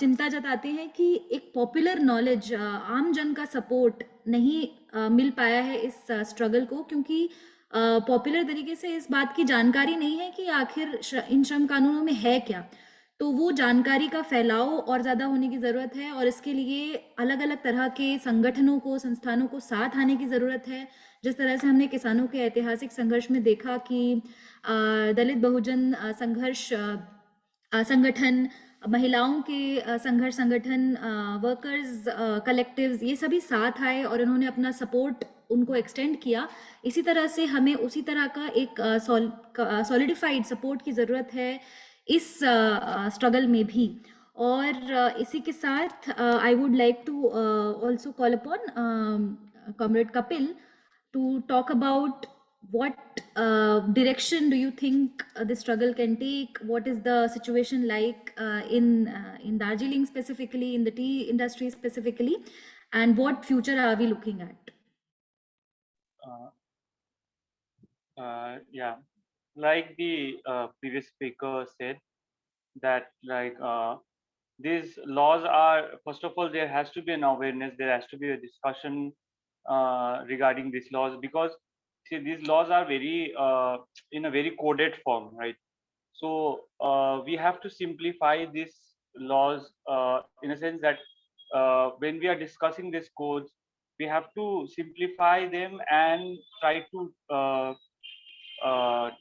चिंता जताते हैं कि एक पॉपुलर नॉलेज, आम जन का सपोर्ट नहीं मिल पाया है इस स्ट्रगल को, क्योंकि पॉपुलर तरीके से इस बात की जानकारी नहीं है कि आखिर इन श्रम कानूनों में है क्या। तो वो जानकारी का फैलाव और ज़्यादा होने की ज़रूरत है, और इसके लिए अलग अलग तरह के संगठनों को, संस्थानों को साथ आने की ज़रूरत है। जिस तरह से हमने किसानों के ऐतिहासिक संघर्ष में देखा कि दलित बहुजन संघर्ष संगठन, महिलाओं के संघर्ष संगठन, वर्कर्स कलेक्टिव्स, ये सभी साथ आए और इन्होंने अपना सपोर्ट उनको एक्सटेंड किया। इसी तरह से हमें उसी तरह का एक सॉलिडिफाइड सपोर्ट की ज़रूरत है इस स्ट्रगल में भी। और इसी के साथ I would like to also call upon comrade Kapil to talk about what direction do you think the struggle can take? What is the situation like in Darjeeling specifically, in the tea industry specifically, and what future are we looking at? Yeah, like the previous speaker said, that like these laws are, first of all, there has to be an awareness, there has to be a discussion regarding these laws, because see, these laws are very in a very coded form, right? So we have to simplify these laws in a sense that when we are discussing these codes, we have to simplify them and try to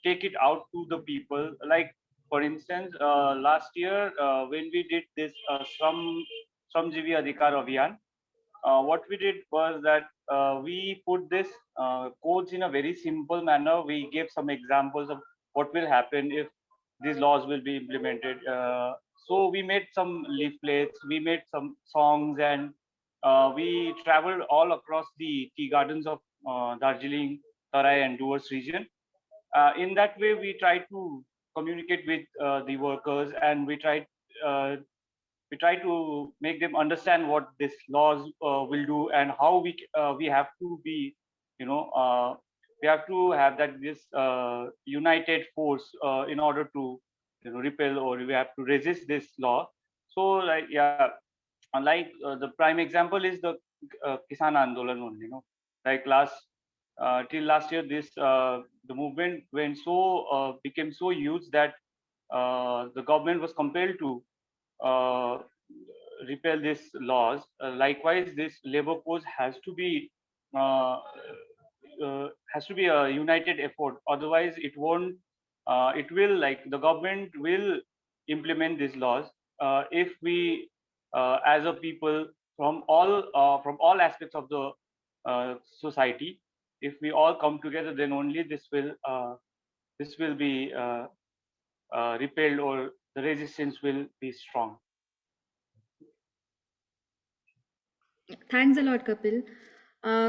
take it out to the people. Like for instance, last year when we did this Shramjeevi Adhikar Abhiyan, what we did was that we put this codes in a very simple manner. We gave some examples of what will happen if these laws will be implemented. So we made some leaflets, we made some songs, and we traveled all across the tea gardens of Darjeeling, Tarai, and Duars region. In that way, we try to communicate with the workers, and uh, we try to make them understand what these laws will do, and how we have to be, you know, we have to have that this united force in order to, you know, repel, or we have to resist this law. So like, yeah, like the prime example is the Kisan Andolan only, you know, like till last year, this the movement went so became so huge that the government was compelled to uh, repeal these laws. Likewise, this labor force uh, has to be a united effort. Otherwise, it won't. It will, like, the government will implement these laws if we, as a people from all aspects of the society, if we all come together, then only this will be repelled, or the resistance will be strong. Thanks a lot Kapil.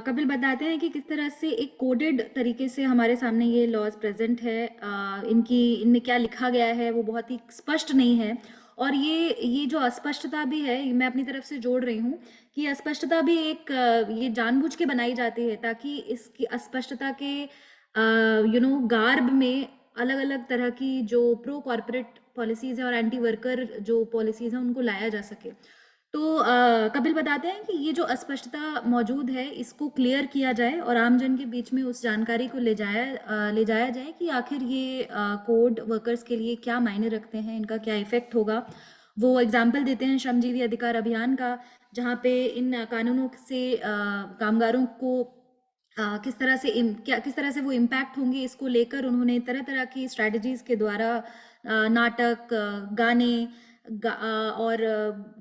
Kapil बताते हैं कि किस तरह से एक coded तरीके से हमारे सामने ये लॉज प्रेजेंट है। इनमें क्या लिखा गया है वो बहुत ही स्पष्ट नहीं है, और ये जो अस्पष्टता भी है, मैं अपनी तरफ से जोड़ रही हूँ कि अस्पष्टता भी एक ये जानबूझ के बनाई जाती है ताकि इसकी अस्पष्टता के गार्ब में अलग अलग तरह की जो प्रो कॉर्पोरेट पॉलिसीज़ है और एंटी वर्कर जो पॉलिसीज़ हैं उनको लाया जा सके। तो कपिल बताते हैं कि ये जो अस्पष्टता मौजूद है इसको क्लियर किया जाए और आमजन के बीच में उस जानकारी को ले जाया जाए कि आखिर ये कोड वर्कर्स के लिए क्या मायने रखते हैं, इनका क्या इफेक्ट होगा। वो एग्जाम्पल देते हैं श्रमजीवी अधिकार अभियान का, जहाँ पे इन कानूनों से कामगारों को किस तरह से वो इम्पैक्ट होंगे, इसको लेकर उन्होंने तरह तरह की स्ट्रैटेजीज के द्वारा नाटक, गाने और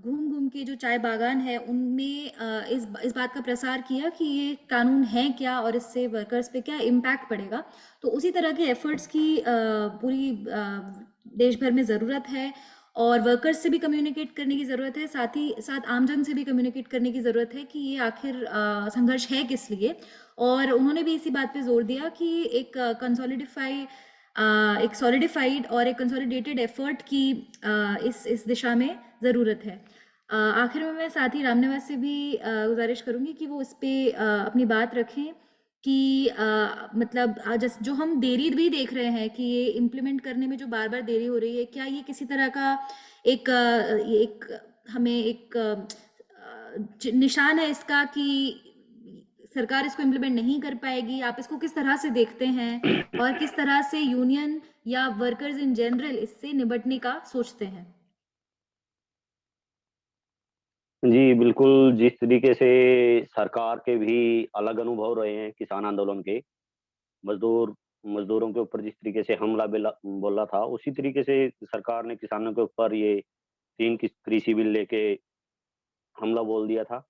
घूम घूम के जो चाय बागान है उनमें इस बात का प्रसार किया कि ये कानून है क्या और इससे वर्कर्स पे क्या इम्पैक्ट पड़ेगा। तो उसी तरह के एफर्ट्स की पूरी देश भर में ज़रूरत है, और वर्कर्स से भी कम्युनिकेट करने की ज़रूरत है, साथ ही साथ आमजन से भी कम्युनिकेट करने की ज़रूरत है कि ये आखिर संघर्ष है किस लिए। और उन्होंने भी इसी बात पे जोर दिया कि एक सॉलिडिफाइड और एक कंसोलिडेटेड एफर्ट की इस दिशा में ज़रूरत है। आखिर में मैं साथी रामनिवास से भी गुजारिश करूँगी कि वो इस पर अपनी बात रखें कि मतलब जो हम देरी भी देख रहे हैं कि ये इम्प्लीमेंट करने में जो बार बार देरी हो रही है, क्या ये किसी तरह का हमें एक निशान है इसका कि सरकार इसको इम्प्लीमेंट नहीं कर पाएगी? आप इसको किस तरह से देखते हैं और किस तरह से यूनियन या वर्कर्स इन जनरल इससे निपटने का सोचते हैं? जी बिल्कुल, जिस तरीके से सरकार के भी अलग अनुभव रहे हैं किसान आंदोलन के, मजदूरों के ऊपर जिस तरीके से हमला बोला था, उसी तरीके से सरकार ने किसानों के ऊपर ये 3 कृषि बिल लेके हमला बोल दिया था।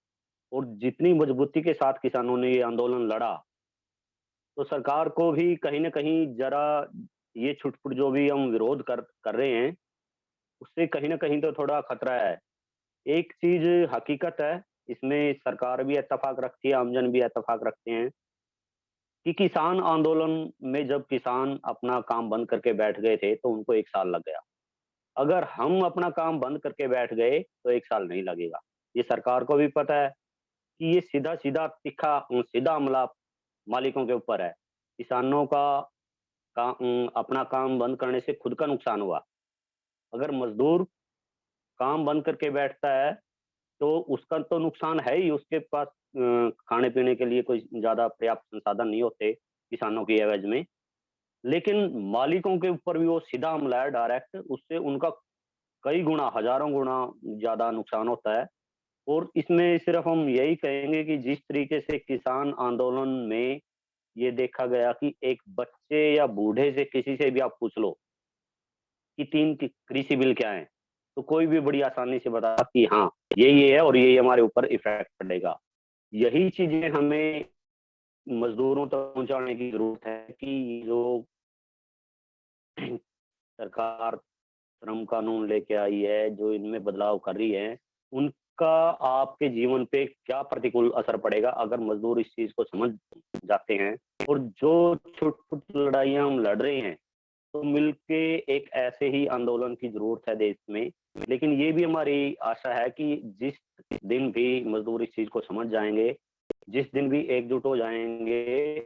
और जितनी मजबूती के साथ किसानों ने ये आंदोलन लड़ा, तो सरकार को भी कहीं न कहीं जरा ये छुट-पुट जो भी हम विरोध कर रहे हैं, उससे कहीं न कहीं तो थोड़ा खतरा है। एक चीज़ हकीकत है, इसमें सरकार भी इत्तेफ़ाक रखती है, आमजन भी इत्तेफ़ाक रखते हैं कि किसान आंदोलन में जब किसान अपना काम बंद करके बैठ गए थे, तो उनको 1 साल लग गया। अगर हम अपना काम बंद करके बैठ गए, तो 1 साल नहीं लगेगा। ये सरकार को भी पता है कि ये सीधा हमला मालिकों के ऊपर है। किसानों का अपना काम बंद करने से खुद का नुकसान हुआ। अगर मज़दूर काम बंद करके बैठता है, तो उसका तो नुकसान है ही, उसके पास खाने-पीने के लिए कोई ज़्यादा पर्याप्त संसाधन नहीं होते। किसानों की एवज में, लेकिन मालिकों के ऊपर भी वो सीधा हमला है डायरेक्ट, उससे उनका कई गुना, हजारों गुना ज्यादा नुकसान होता है। और इसमें सिर्फ हम यही कहेंगे कि जिस तरीके से किसान आंदोलन में ये देखा गया कि एक बच्चे या बूढ़े से, किसी से भी आप पूछ लो कि कृषि बिल क्या है, तो कोई भी बड़ी आसानी से बता कि हाँ ये है और ये हमारे ऊपर इफेक्ट पड़ेगा। यही चीजें हमें मजदूरों तक पहुंचाने की जरूरत है कि जो सरकार श्रम कानून लेके आई है, जो इनमें बदलाव कर रही है, उनका आपके जीवन पे क्या प्रतिकूल असर पड़ेगा अगर मजदूर इस चीज को समझ जाते हैं। और जो छोटी छोटी लड़ाइयां हम लड़ रहे हैं, तो मिलके एक ऐसे ही आंदोलन की जरूरत है देश में। लेकिन ये भी हमारी आशा है कि जिस दिन भी मजदूर इस चीज को समझ जाएंगे, जिस दिन भी एकजुट हो जाएंगे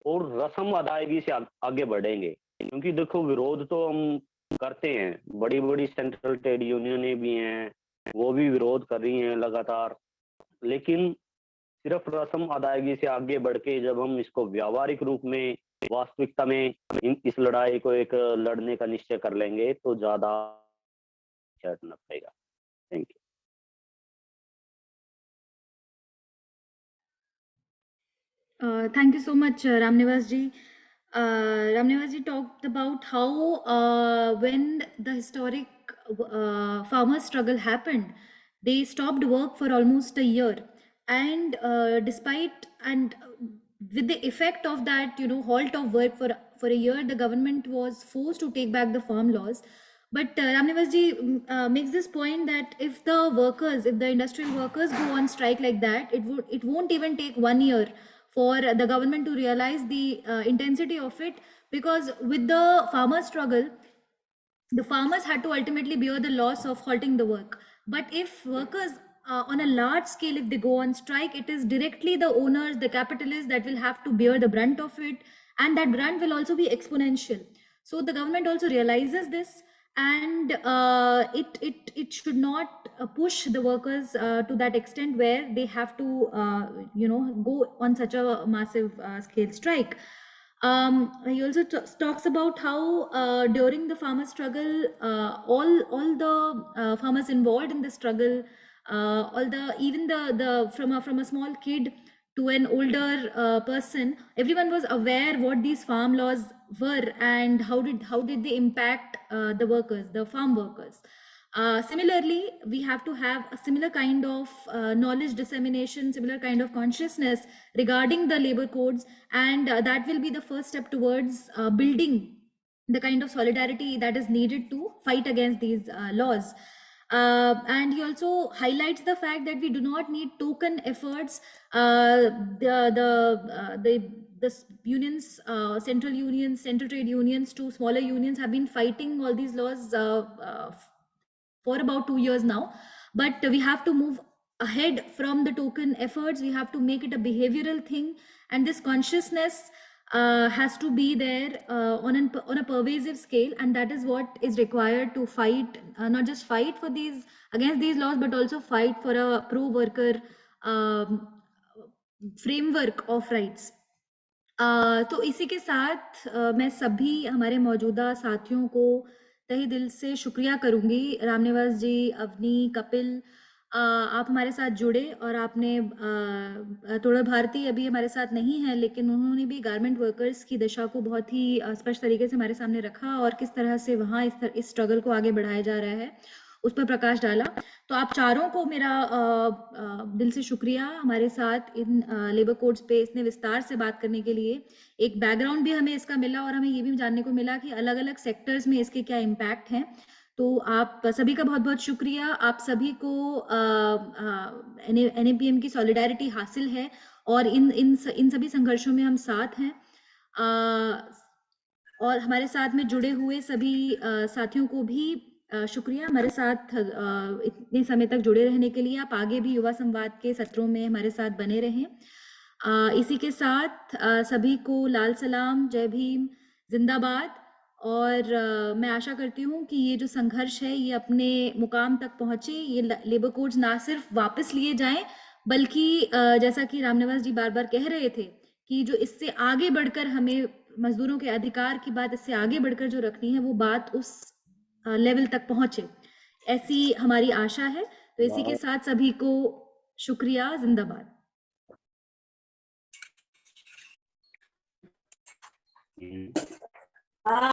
और रस्म अदायगी से आगे बढ़ेंगे, क्योंकि देखो विरोध तो हम करते हैं, बड़ी बड़ी सेंट्रल ट्रेड यूनियनें भी हैं, वो भी विरोध कर रही हैं लगातार, लेकिन सिर्फ रस्म अदायगी से आगे बढ़ के जब हम इसको व्यावहारिक रूप में, वास्तविकता में इस लड़ाई को एक लड़ने का निश्चय कर लेंगे तो ज्यादा चढ़ना पड़ेगा। Thank you. Thank you so much, Ramnivas ji. Ramnivas ji talked about how when the historic farmer struggle happened, they stopped work for almost a year, and despite and with the effect of that, halt of work for a year, the government was forced to take back the farm laws. But Ramnivas ji makes this point that if the industrial workers go on strike like that, it won't even take 1 year for the government to realize the intensity of it, because with the farmer struggle, the farmers had to ultimately bear the loss of halting the work. But if workers on a large scale, if they go on strike, it is directly the owners, the capitalists that will have to bear the brunt of it, and that brunt will also be exponential. So the government also realizes this, and it should not push the workers to that extent where they have to go on such a massive scale strike. He also talks about how during the farmer struggle, all the farmers involved in the struggle, even from a small kid to an older person, everyone was aware what these farm laws were and how did they impact the farm workers. Similarly, we have to have a similar kind of knowledge dissemination, similar kind of consciousness regarding the labor codes, and that will be the first step towards building the kind of solidarity that is needed to fight against these laws. And he also highlights the fact that we do not need token efforts. The unions, central unions, central trade unions to smaller unions have been fighting all these laws for about 2 years now, but we have to move ahead from the token efforts. We have to make it a behavioral thing, and this consciousness has to be there on a pervasive scale, and that is what is required to fight, not just fight for against these laws, but also fight for a pro-worker framework of rights. तो इसी के साथ मैं सभी हमारे मौजूदा साथियों को तहे दिल से शुक्रिया करूंगी। रामनिवास जी, अवनी, कपिल, आप हमारे साथ जुड़े, और आपने तोड़ा भारती अभी हमारे साथ नहीं है, लेकिन उन्होंने भी गारमेंट वर्कर्स की दशा को बहुत ही स्पष्ट तरीके से हमारे सामने रखा, और किस तरह से वहाँ इस स्ट्रगल को आगे बढ़ाया जा रहा है उस पर प्रकाश डाला। तो आप चारों को मेरा दिल से शुक्रिया हमारे साथ इन लेबर कोड्स पे इतने विस्तार से बात करने के लिए। एक बैकग्राउंड भी हमें इसका मिला, और हमें ये भी जानने को मिला कि अलग अलग सेक्टर्स में इसके क्या इम्पैक्ट हैं। तो आप सभी का बहुत बहुत शुक्रिया। आप सभी को NAPM की सॉलिडारिटी हासिल है, और इन सभी संघर्षों में हम साथ हैं। और हमारे साथ में जुड़े हुए सभी साथियों को भी शुक्रिया हमारे साथ इतने समय तक जुड़े रहने के लिए। आप आगे भी युवा संवाद के सत्रों में हमारे साथ बने रहें। इसी के साथ सभी को लाल सलाम, जय भीम, जिंदाबाद। और मैं आशा करती हूँ कि ये जो संघर्ष है ये अपने मुकाम तक पहुँचे, ये लेबर कोड्स ना सिर्फ वापस लिए जाएं, बल्कि जैसा कि रामनिवास जी बार बार कह रहे थे कि जो इससे आगे बढ़कर हमें मजदूरों के अधिकार की बात इससे आगे बढ़कर जो रखनी है, वो बात उस लेवल तक पहुंचे, ऐसी हमारी आशा है। तो इसी के साथ सभी को शुक्रिया, जिंदाबाद।